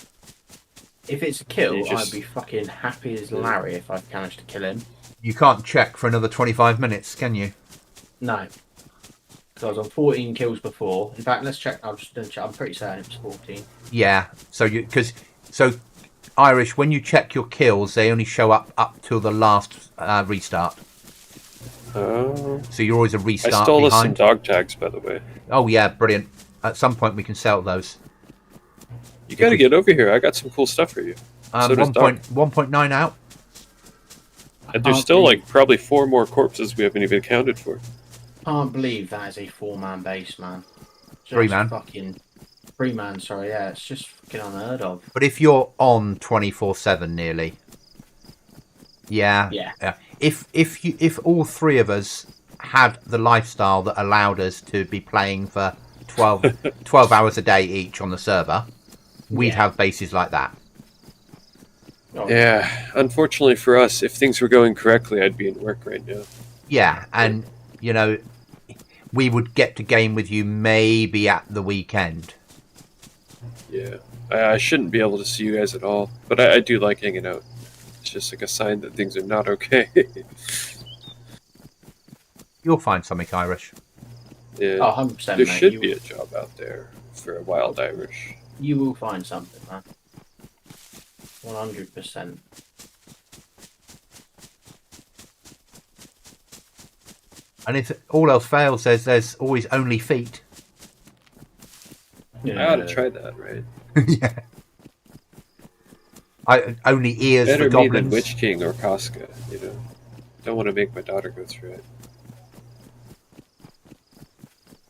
if it's a kill, You just- I'd be fucking happy as Larry if I managed to kill him. You can't check for another 25 minutes, can you? No. Because I was on 14 kills before. In fact, let's check. I'm pretty certain it was 14. Yeah. So Irish, when you check your kills, they only show up till the last restart. Oh. So you're always a I restart stole us some behind. dog tags, by the way. Oh yeah, brilliant. At some point we can sell those. You gotta get over here. I got some cool stuff for you. So does Doc. 1.9 out. And there's still like probably 4 more corpses we haven't even accounted for. Can't believe that is a 4-man base, man. Just 3-man. Fucking 3-man. Sorry, yeah, it's just fucking unheard of. But if you're on 24/7 nearly, yeah. If all three of us had the lifestyle that allowed us to be playing for 12 hours a day each on the server, we'd have bases like that. Oh, Yeah, unfortunately for us, if things were going correctly, I'd be in work right now. Yeah, and we would get to game with you maybe at the weekend. Yeah, I shouldn't be able to see you guys at all, but I do like hanging out. It's just like a sign that things are not okay. You'll find something, Irish. Yeah, 100%, there mate. should be a job out there for a wild Irish. You will find something, man. 100%. And if all else fails, there's always only feet. I ought to try that, right? Yeah. Only ears Better for me goblins. than Witch King or Casca, Don't want to make my daughter go through it.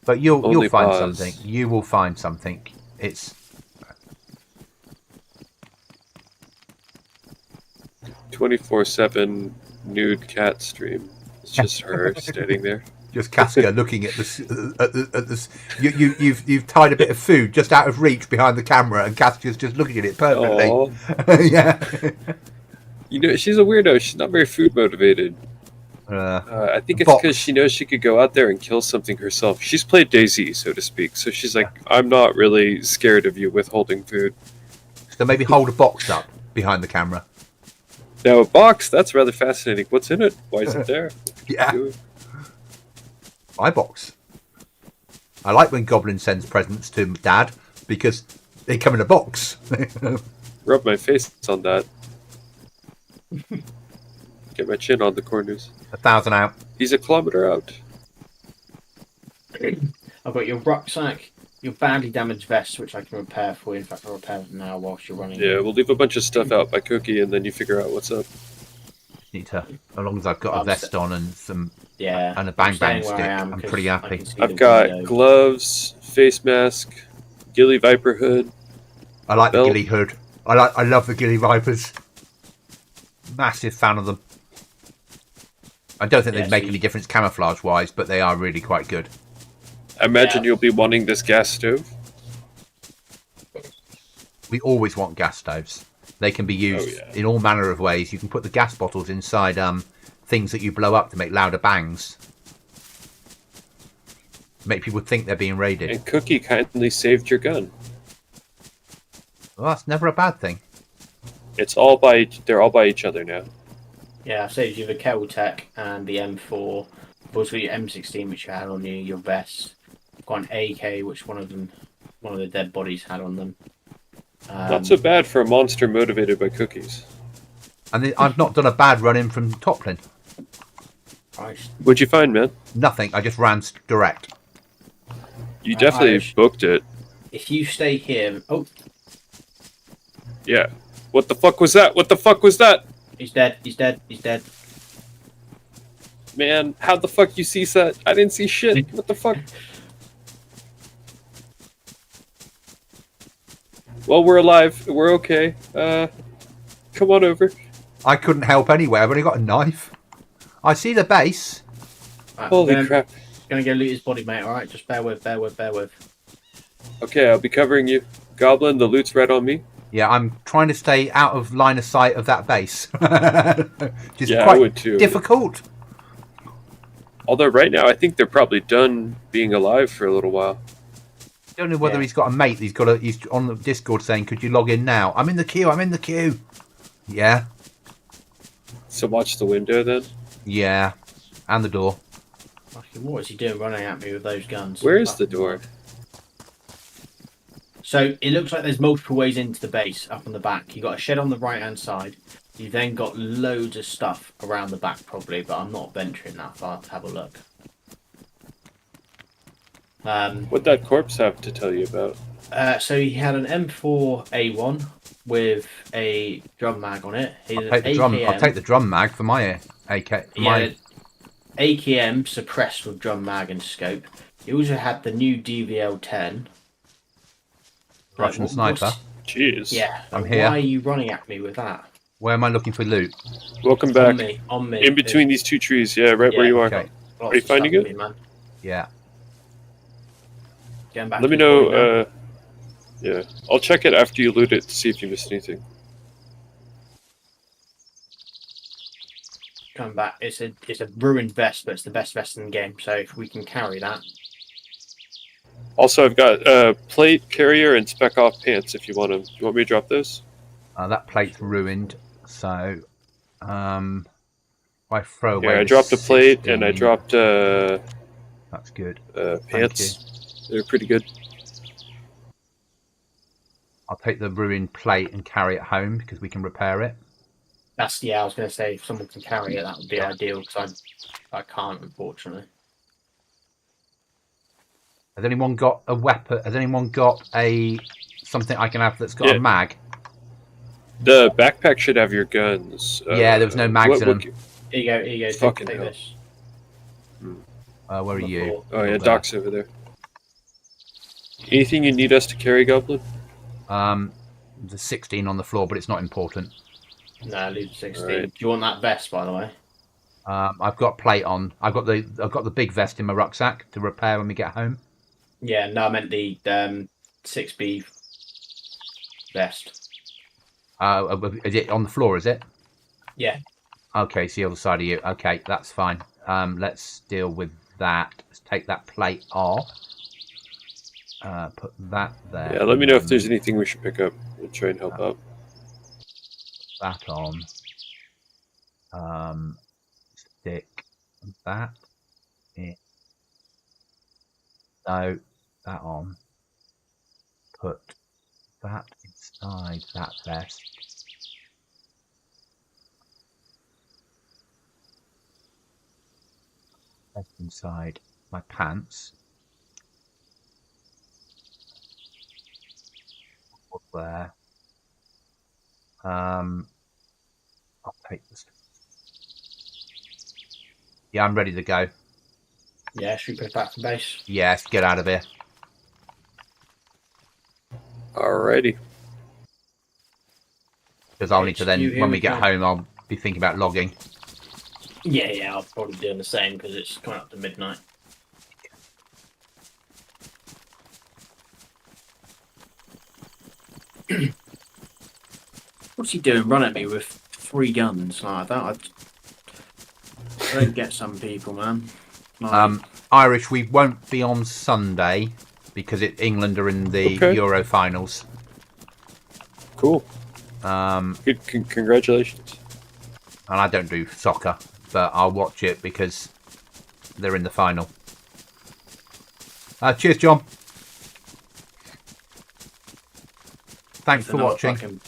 But you'll Only find pause. something. You will find something. It's 24/7 nude cat stream. It's just her standing there. just Casca looking at this. At this. You've tied a bit of food just out of reach behind the camera, and Casca's just looking at it perfectly. Aw. Yeah. She's a weirdo. She's not very food motivated. I think it's Box. because she knows she could go out there and kill something herself. She's played DayZ, so to speak. So she's like, I'm not really scared of you withholding food. So maybe hold a box up behind the camera. Now, a box, that's rather fascinating. What's in it? Why is it there? Yeah. Do it. My box. I like when Goblin sends presents to Dad because they come in a box. Rub my face on that. Get my chin on the corners. 1,000 out. He's a kilometer out. I've got your rucksack, your badly damaged vest, which I can repair for you. In fact, I'll repair them now whilst you're running. Yeah, we'll leave a bunch of stuff out by Cookie, and then you figure out what's up. Need to, as long as I've got a I'm vest on and some Yeah. and a bang bang staying where I stick, am I'm 'cause pretty I happy. can see I've the got window. gloves, face mask, ghillie viper hood. I like the Belt. ghillie hood. I love the ghillie vipers. Massive fan of them. I don't think Yeah, they'd make so any you- difference camouflage wise, but they are really quite good. I imagine Yeah. you'll be wanting this gas stove. We always want gas stoves. They can be used yeah. in all manner of ways. You can put the gas bottles inside things that you blow up to make louder bangs. Make people think they're being raided. And Cookie kindly saved your gun. Well, that's never a bad thing. It's all by they're all by each other now. Yeah, I've saved you the Kettle Tech and the M4. I've also got your M16, which you had on you, your vest. I've got an AK, which one of the dead bodies had on them. Not so bad for a monster motivated by cookies. And I've not done a bad run in from Toplin. Christ. What'd you find, man? Nothing. I just ran direct. You definitely Irish. booked it. If you stay here, oh, Yeah. What the fuck was that? What the fuck was that? he's dead. He's dead. He's dead. Man, how the fuck you see that? I didn't see shit. What the fuck? Well, we're alive. We're okay. Come on over. I couldn't help anyway. I've only got a knife. I see the base. Right, Holy I'm crap. gonna go loot his body, mate. All right, just bear with. Okay, I'll be covering you. Goblin, the loot's right on me. Yeah, I'm trying to stay out of line of sight of that base. Just Yeah, I quite would too. difficult. Although right now, I think they're probably done being alive for a little while. Don't know whether Yeah. he's got a mate. He's on the Discord saying, "Could you log in now?" I'm in the queue. I'm in the queue. Yeah, So watch the window then. yeah, and the door. Fucking, what is he doing running at me with those guns? Where is the Fucking door? hell. So it looks like there's multiple ways into the base up on the back. You got a shed on the right hand side. You then got loads of stuff around the back probably, but I'm not venturing that far to have a look. What'd that corpse have to tell you about? So he had an M4A1 with a drum mag on it. He I'll had take an the drum. AKM. I'll take the drum mag for my AK. For He my had an AKM suppressed with drum mag and scope. He also had the new DVL-10. Russian Like, sniper. Jeez. Yeah. I'm like, here. Why are you running at me with that? Where am I looking for loot? Welcome back. On me. In between these two trees, yeah, right where Yeah, you are. Okay. Lots Are you of stuff finding on it? me, man. Yeah. Going back Let to me the point now. know. Yeah, I'll check it after you loot it to see if you missed anything. Coming back. It's a ruined vest, but it's the best vest in the game. So if we can carry that. Also, I've got plate, carrier, and spec off pants if you want them. You want me to drop those? That plate's ruined. So, if I throw away. Yeah, I the dropped a plate and I 16, dropped That's good. pants. They're pretty good. I'll take the ruined plate and carry it home because we can repair it. That's I was going to say if someone can carry it, that would be Yeah. ideal because I can't unfortunately. Has anyone got a weapon? Has anyone got something I can have that's got Yeah. a mag? The backpack should have your guns. Yeah, there was no mags in them. Here you go. Fucking Take hell. this. Where are On the you? floor. Oh yeah, There. Doc's over there. Anything you need us to carry, Goblin? There's a 16 on the floor, but it's not important. No, leave 16. Alright. Do you want that vest, by the way? I've got plate on. I've got the big vest in my rucksack to repair when we get home. Yeah, no, I meant the 6B vest. Is it on the floor? Is it? Yeah. Okay, it's the other side of you. Okay, that's fine. Let's deal with that. Let's take that plate off. Put that there. Yeah, let me know if there's anything we should pick up. We'll try and help out. That on. Stick that in. No, that on. Put that inside that vest. Vest inside my pants. Put there. I'll take this. Yeah, I'm ready to go. Yeah, should we push back to base? Yes, get out of here. Alrighty. Because I'll need to then, HQ, here when we we get come. home, I'll be thinking about logging. Yeah, I'll probably be doing the same because it's coming up to midnight. What's he doing? Run at me with 3 guns like that? I don't get some people, man. Like, Irish, we won't be on Sunday because England are in the Okay. Euro finals. Cool. And Congratulations. I don't do soccer, but I'll watch it because they're in the final. Cheers, John. Thanks for watching. fucking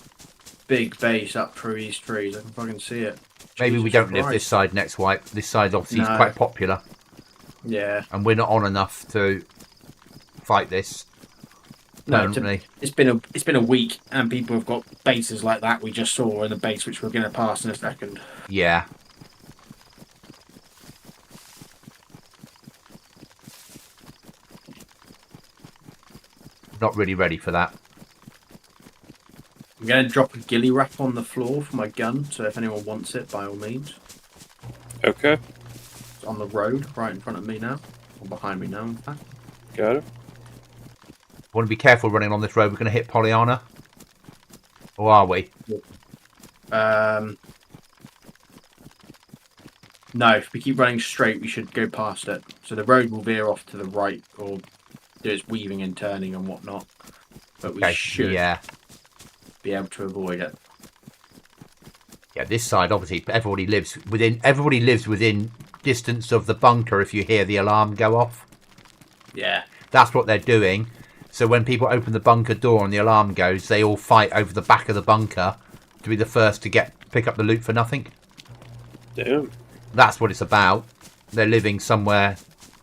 big base up through these trees. I can fucking see it. Maybe we Jesus don't live this Christ. side next wipe. This side obviously is No. quite popular, Yeah. and we're not on enough to fight this No, permanently. it's been a week, and people have got bases like that we just saw in the base, which we're going to pass in a second. Yeah. Not really ready for that. I'm going to drop a ghillie wrap on the floor for my gun, so if anyone wants it, by all means. Okay. It's on the road, right in front of me now, or behind me now, in fact. Got it. Want to be careful running on this road. We're going to hit Pollyanna. Or are we? No, if we keep running straight, we should go past it. So the road will veer off to the right, or do its weaving and turning and whatnot. But we should Yeah. be able to avoid it. Yeah, this side, obviously, everybody lives within distance of the bunker if you hear the alarm go off. Yeah. That's what they're doing. So when people open the bunker door and the alarm goes, they all fight over the back of the bunker to be the first to pick up the loot for nothing. Damn. That's what it's about. They're living somewhere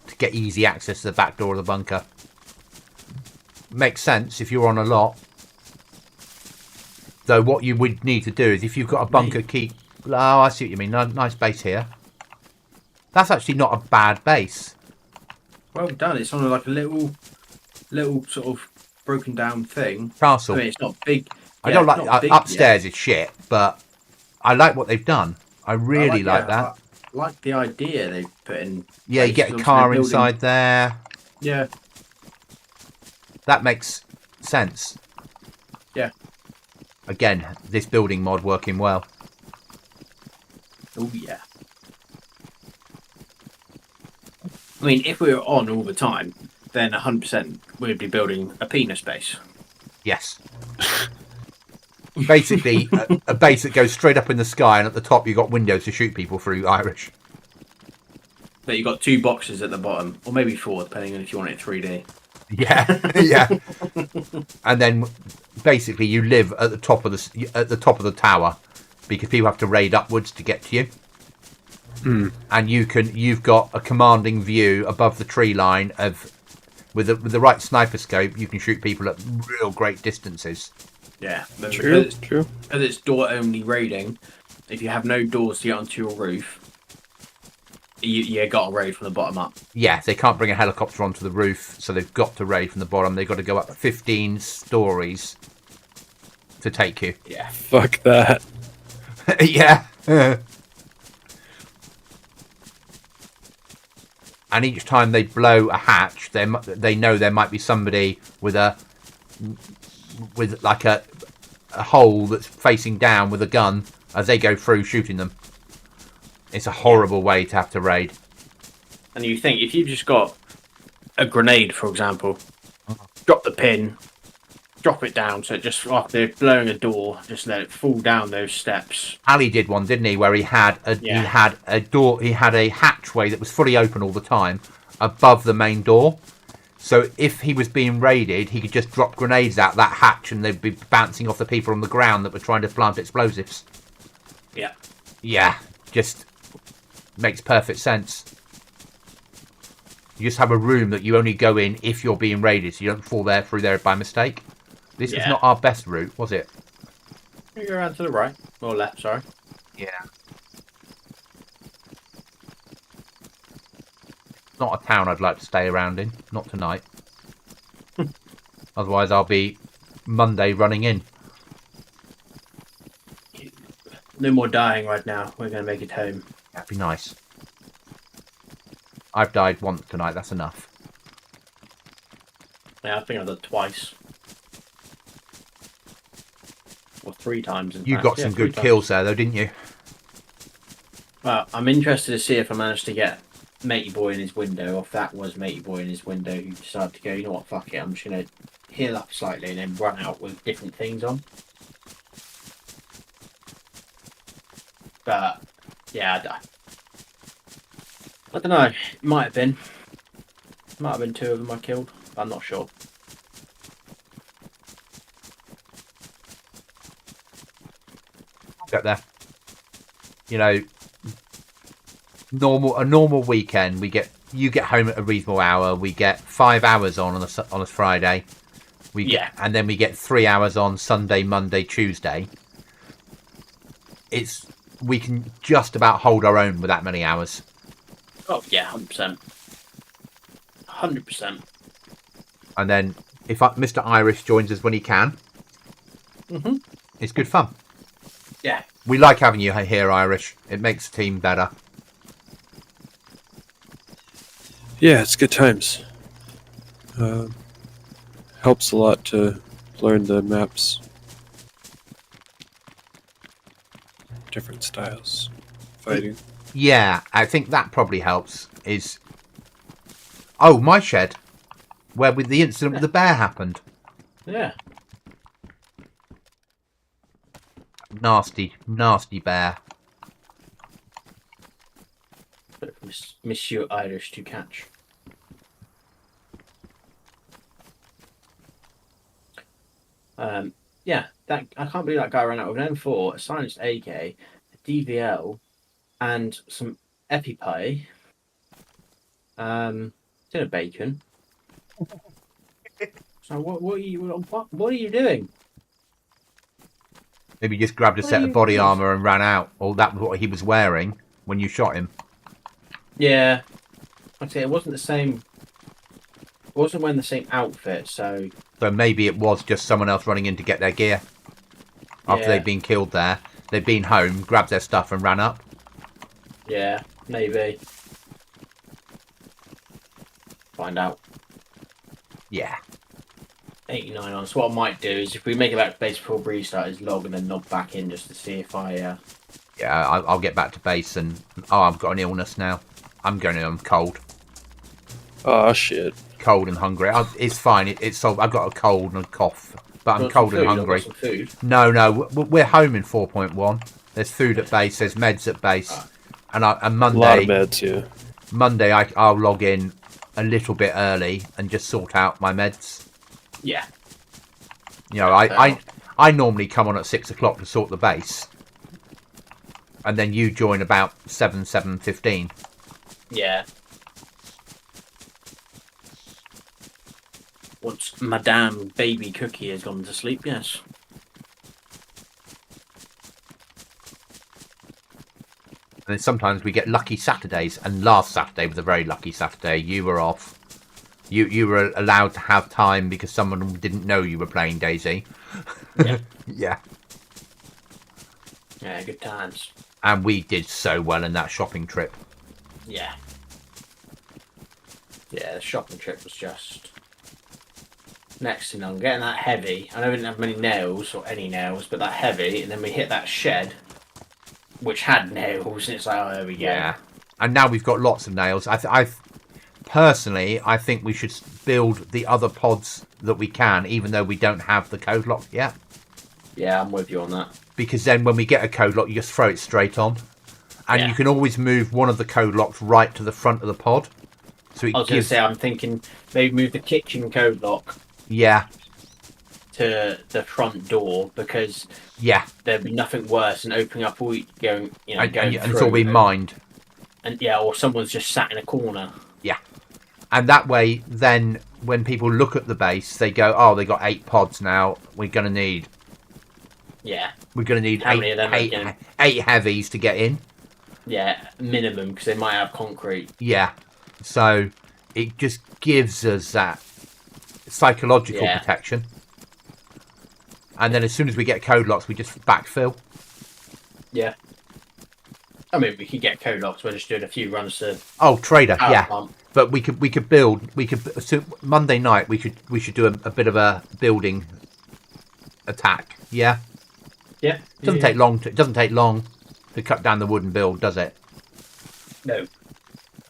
to get easy access to the back door of the bunker. Makes sense if you're on a lot. Though what you would need to do is if you've got a bunker key... Oh, I see what you mean. Nice base here. That's actually not a bad base. Well done. It's on like a little sort of broken down thing. Castle. I mean, it's not big. I Yeah, don't it's like... not big upstairs is shit, but I like what they've done. I really like that. I like the idea they put in. Yeah, you get a car inside there. Yeah. That makes sense. Yeah. Again, this building mod working well. Oh yeah. I mean, if we were on all the time, then 100% we'd be building a penis base. Yes. Basically, a base that goes straight up in the sky, and at the top you've got windows to shoot people through, Irish. But you've got 2 boxes at the bottom, or maybe 4, depending on if you want it 3D. Yeah, yeah. And then basically you live at the top of the tower because people have to raid upwards to get to you. And you've got a commanding view above the tree line of with the right sniper scope. You can shoot people at real great distances. Yeah. True. Because True. it's door only raiding, if you have no doors to get onto your roof, you got to raid from the bottom up. Yeah, they can't bring a helicopter onto the roof, so they've got to raid from the bottom. They've got to go up 15 stories to take you. Yeah. Fuck that. Yeah. And each time they blow a hatch, they know there might be somebody with like a hole that's facing down with a gun as they go through shooting them. It's a horrible way to have to raid. And you think, if you've just got a grenade, for example, drop the pin, drop it down, so it just, after blowing a door, just let it fall down those steps. Ali did one, didn't he, where he had a door, he had a hatchway that was fully open all the time above the main door. So if he was being raided, he could just drop grenades out that hatch and they'd be bouncing off the people on the ground that were trying to plant explosives. Yeah. Yeah, just makes perfect sense. You just have a room that you only go in if you're being raided, so you don't fall through there by mistake. This is not our best route, was it? You go around to the right, or left, sorry. Yeah. Not a town I'd like to stay around in. Not tonight. Otherwise, I'll be Monday running in. No more dying right now. We're going to make it home. That'd be nice. I've died once tonight. That's enough. Yeah, I think I've done it twice. Or 3 times, in You fact. got Yeah, some 3 good times. kills there, though, didn't you? Well, I'm interested to see if I managed to get Matey Boy in his window, or if that was Matey Boy in his window who decided to go, you know what, fuck it, I'm just going to heal up slightly and then run out with different things on. But, yeah, I don't know. It might have been. Might have been 2 of them I killed. I'm not sure. Get there. You know, a normal weekend, you get home at a reasonable hour. We get 5 hours on a Friday. And then we get 3 hours on Sunday, Monday, Tuesday. We can just about hold our own with that many hours. Oh yeah, 100%. 100%. And then if Mr. Irish joins us when he can, it's good fun. Yeah. We like having you here, Irish. It makes the team better. Yeah, it's good times. Helps a lot to learn the maps. Different styles. Fighting. Yeah, I think that probably helps. My shed, where with the incident with the bear happened. Yeah. Nasty bear. Monsieur Irish to catch. Yeah, that I can't believe that guy ran out with an M4, a silenced AK, a DVL, and some EpiPie. Dinner bacon. So what are you doing? Maybe he just grabbed a set of body armor and ran out. Or that was what he was wearing when you shot him. Yeah, like I say, it wasn't the same. It wasn't wearing the same outfit, so. So maybe it was just someone else running in to get their gear. After they'd been killed there. They'd been home, grabbed their stuff and ran up. Yeah, maybe. Find out. Yeah. 89 on. So what I might do is if we make it back to base before Bree starts, log and then log back in just to see if I... Yeah, I'll get back to base and... Oh, I've got an illness now. I'm cold. Oh, shit. Cold and hungry. It's fine. It's solved. I've got a cold and a cough. But I'm cold and hungry. Some food. No. We're home in 4.1. There's food at base. There's meds at base. And Monday... A lot of meds, yeah. Monday, I'll log in a little bit early and just sort out my meds. Yeah. You know, I normally come on at 6 o'clock to sort the base. And then you join about 7:15. Yeah. Once Madame Baby Cookie has gone to sleep, yes. And then sometimes we get lucky Saturdays. And last Saturday was a very lucky Saturday. You were off. You were allowed to have time because someone didn't know you were playing DayZ. Yeah. Yeah. Yeah, good times. And we did so well in that shopping trip. Yeah. Yeah, the shopping trip was just next to none. Getting that heavy. I know we didn't have many nails or any nails, but that heavy, and then we hit that shed, which had nails, and it's like, oh, there we go. Yeah. And now we've got lots of nails. Personally, I think we should build the other pods that we can, even though we don't have the code lock yet. Yeah, I'm with you on that. Because then when we get a code lock, you just throw it straight on. And you can always move one of the code locks right to the front of the pod. So it I was going to say, I'm thinking maybe move the kitchen code lock to the front door, because there'd be nothing worse than opening up all going and through. it's all been mined. And or someone's just sat in a corner. Yeah. And that way, then, when people look at the base, they go, oh, they got 8 pods now. We're going to need... Yeah. We're going to need How many of them eight heavies to get in. Yeah, minimum, because they might have concrete. Yeah. So it just gives us that psychological Yeah. protection. And then as soon as we get code locks, we just backfill. Yeah. I mean, we could get code locks. We're just doing a few runs to. Oh, trader, power yeah. pump. But we could build. So Monday night we should do a bit of a building attack. Yeah. Yeah. It doesn't take long. It doesn't take long to cut down the wood and build, does it? No.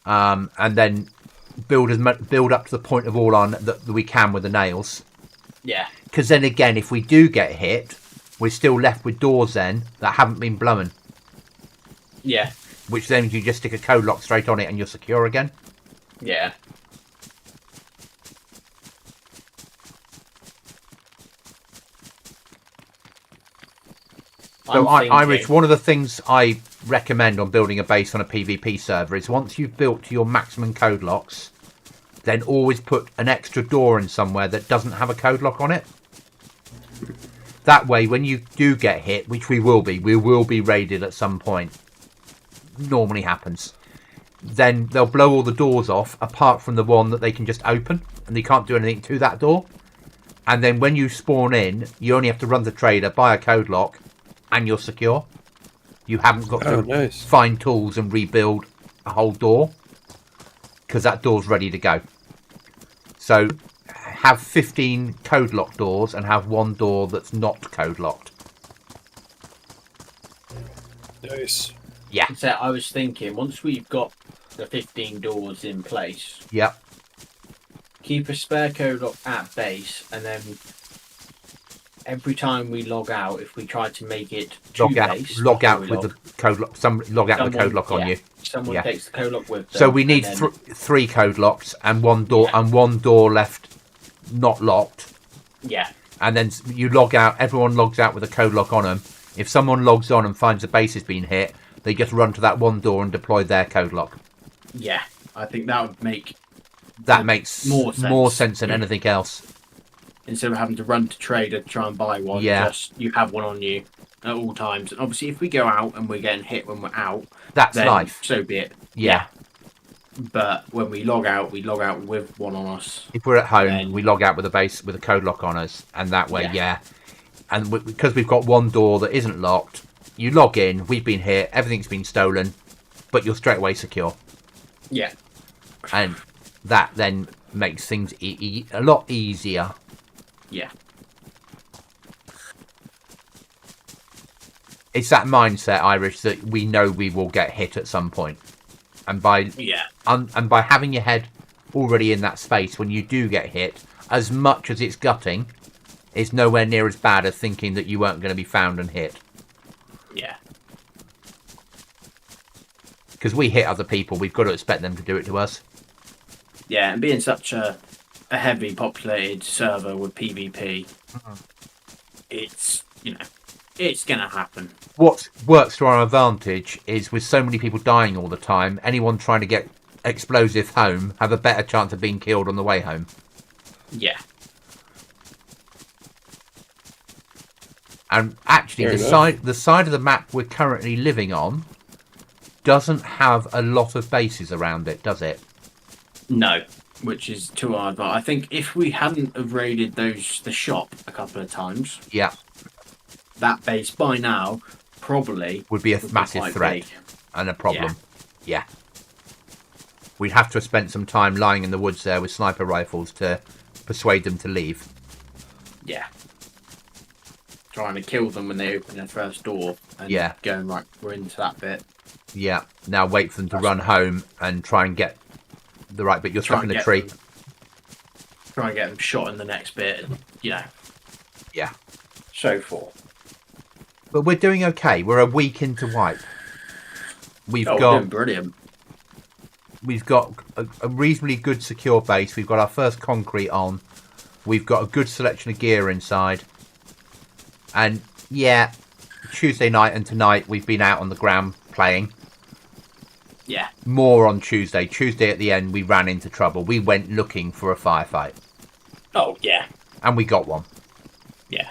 And then build up to the point of all on that we can with the nails. Yeah. Because then again, if we do get hit, we're still left with doors then that haven't been blown. Yeah. Which then you just stick a code lock straight on it and you're secure again. Yeah. So Irish, one of the things I recommend on building a base on a PvP server is once you've built to your maximum code locks, then always put an extra door in somewhere that doesn't have a code lock on it. That way, when you do get hit, which we will be raided at some point. Normally happens. Then they'll blow all the doors off, apart from the one that they can just open, and they can't do anything to that door. And then when you spawn in, you only have to run the trader, buy a code lock, and you're secure. You haven't got to find tools and rebuild a whole door, because that door's ready to go. So have 15 code lock doors and have one door that's not code locked. Nice. Yeah. So I was thinking, once we've got the 15 doors in place, Yep. keep a spare code lock at base, and then every time we log out, if we try to make it to base, log out with the code lock. Log out with the code lock on you. Someone takes the code lock with them. So we need then, 3 code locks and one door left not locked. Yeah. And then you log out. Everyone logs out with a code lock on them. If someone logs on and finds the base has been hit, they just run to that one door and deploy their code lock. Yeah, I think that would make more sense than anything else. Instead of having to run to trader to try and buy one, just you have one on you at all times. And obviously, if we go out and we're getting hit when we're out, that's then life. So be it. Yeah. But when we log out with one on us. If we're at home, we log out with a base with a code lock on us, and that way, And because we've got one door that isn't locked, you log in. We've been hit. Everything's been stolen, but you're straight away secure. Yeah. And that then makes things a lot easier. Yeah. It's that mindset, Irish, that we know we will get hit at some point. And by by having your head already in that space when you do get hit, as much as it's gutting, it's nowhere near as bad as thinking that you weren't going to be found and hit. Yeah. Because we hit other people, we've got to expect them to do it to us. Yeah, and being such a heavily populated server with PvP, it's, it's going to happen. What works to our advantage is with so many people dying all the time, anyone trying to get explosive home have a better chance of being killed on the way home. Yeah. And actually, the side of the map we're currently living on doesn't have a lot of bases around it, does it? No, which is to our advantage. I think if we hadn't have raided the shop a couple of times, that base by now probably would be a massive threat and a problem. Yeah. We'd have to have spent some time lying in the woods there with sniper rifles to persuade them to leave. Yeah. Trying to kill them when they open their first door and going, right, we're into that bit. Yeah. Now wait for them to run home and try and get the right bit. You're stuck in a tree. Try and get them shot in the next bit, and, Yeah. so forth. But we're doing okay. We're a week into wipe. We're doing brilliant. We've got a reasonably good secure base. We've got our first concrete on. We've got a good selection of gear inside. And Tuesday night and tonight we've been out on the ground playing. Yeah. More on Tuesday. Tuesday at the end we ran into trouble. We went looking for a firefight. Oh, yeah. And we got one. Yeah.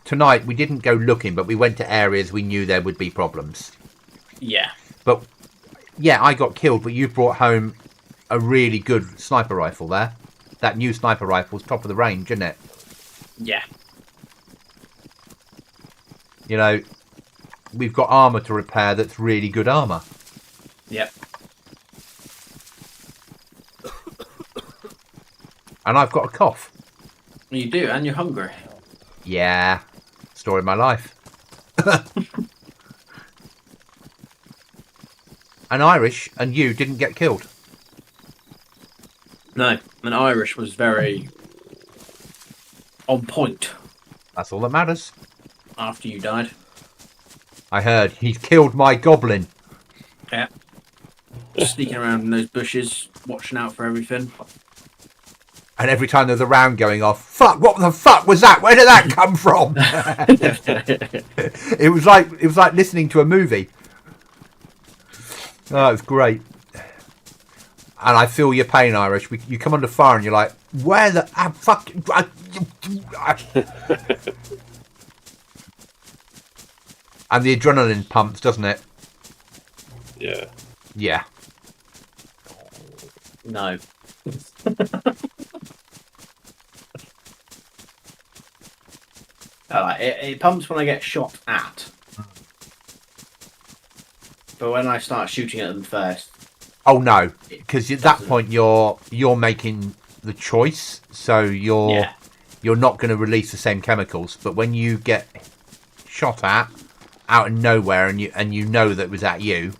Tonight we didn't go looking, but we went to areas we knew there would be problems. Yeah. But Yeah, I got killed, but you brought home a really good sniper rifle there. That new sniper rifle's top of the range, isn't it? Yeah. You know, we've got armour to repair that's really good armour. Yep. And I've got a cough. You do, and you're hungry. Yeah. Story of my life. And Irish and you didn't get killed. No, and Irish was very on point That's all that matters. after you died. I heard he's killed my goblin. Yeah. Sneaking around in those bushes, watching out for everything. And every time there's a round going off, fuck, what the fuck was that? Where did that come from? It was like listening to a movie. Oh, it's great. And I feel your pain, Irish. You come under fire and you're like, where the fuck? And the adrenaline pumps, doesn't it? Yeah. Yeah. No. It pumps when I get shot at. But when I start shooting at them first... Oh no, because at that point you're making the choice, so you're not going to release the same chemicals. But when you get shot at out of nowhere and you know that it was at you,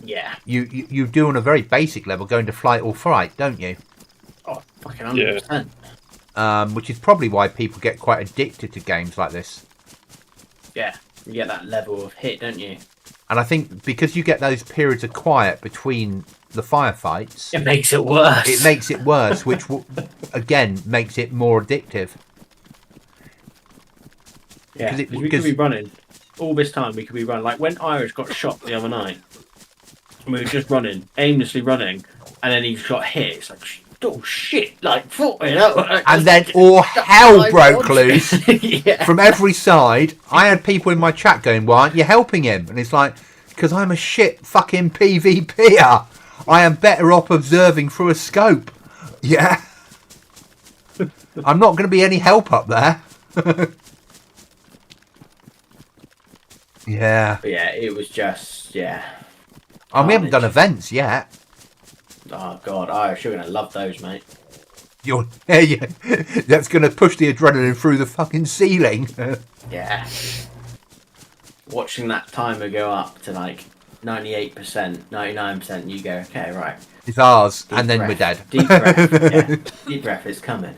you do on a very basic level go into flight or fright, don't you? Oh, fucking 100%. Which is probably why people get quite addicted to games like this. Yeah, you get that level of hit, don't you? And I think because you get those periods of quiet between the firefights, it makes it worse. It makes it worse, which again makes it more addictive. Yeah, because we could be running all this time. We could be running like when Irish got shot the other night. And we were just running, aimlessly running, and then he got hit. It's like, oh shit! Like, you know. And then all hell broke loose yeah. from every side. I had people in my chat going, "Why aren't you helping him?" And it's like, because I'm a shit fucking PvPer. I am better off observing through a scope. Yeah. I'm not going to be any help up there. Yeah. But yeah, it was just, yeah. We haven't done events yet. Oh god, Irish, you're gonna love those, mate. Yeah. That's going to push the adrenaline through the fucking ceiling. Yeah. Watching that timer go up to like 98%, 99%, you go, okay, right. It's ours, Deep and then breath. we're dead. Deep breath, yeah. Deep breath, it's coming.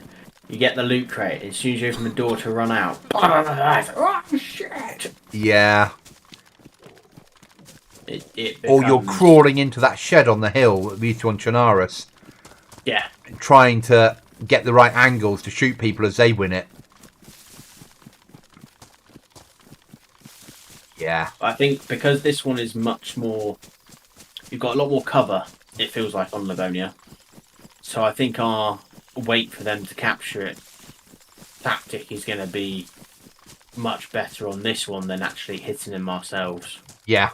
You get the loot crate, as soon as you open the door to run out. Oh, shit! Yeah. It Or you're becomes- crawling into that shed on the hill that we used to on Chernarus, Yeah. trying to get the right angles to shoot people as they win it. Yeah. I think because this one is much more... You've got a lot more cover, it feels like, on Livonia. So I think our wait for them to capture it tactic is going to be much better on this one than actually hitting them ourselves. Yeah.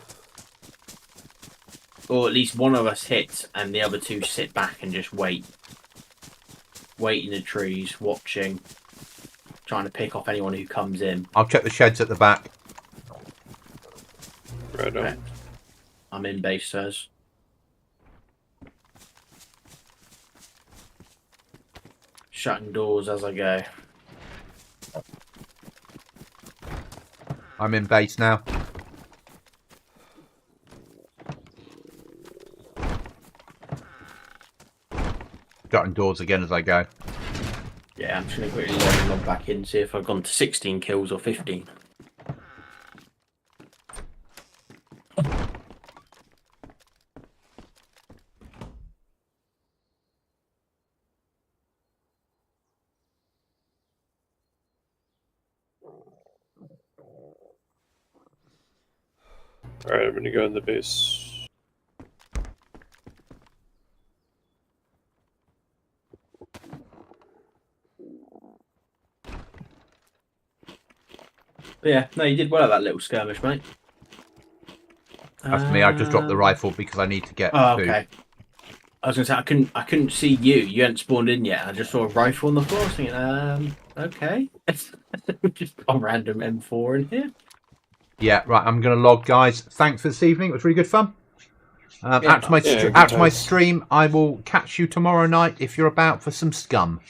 Or at least one of us hits and the other two sit back and just wait. Wait in the trees, watching, trying to pick off anyone who comes in. I'll check the sheds at the back. Right on. Okay. I'm in base, sirs. Shutting doors as I go. I'm in base now. Shutting doors again as I go. Yeah, I'm just going to quickly log back in, see if I've gone to 16 kills or 15. Alright, I'm gonna go in the base. But yeah, no, you did well at that little skirmish, mate. That's me. I just dropped the rifle because I need to get Oh, food. okay. I was gonna say I couldn't see you. You hadn't spawned in yet. I just saw a rifle on the floor. Thinking, okay, just a random M4 in here. Yeah, right. I'm going to log, guys. Thanks for this evening. It was really good fun. Yeah, Out to my good out to my times. stream. I will catch you tomorrow night if you're about for some scum.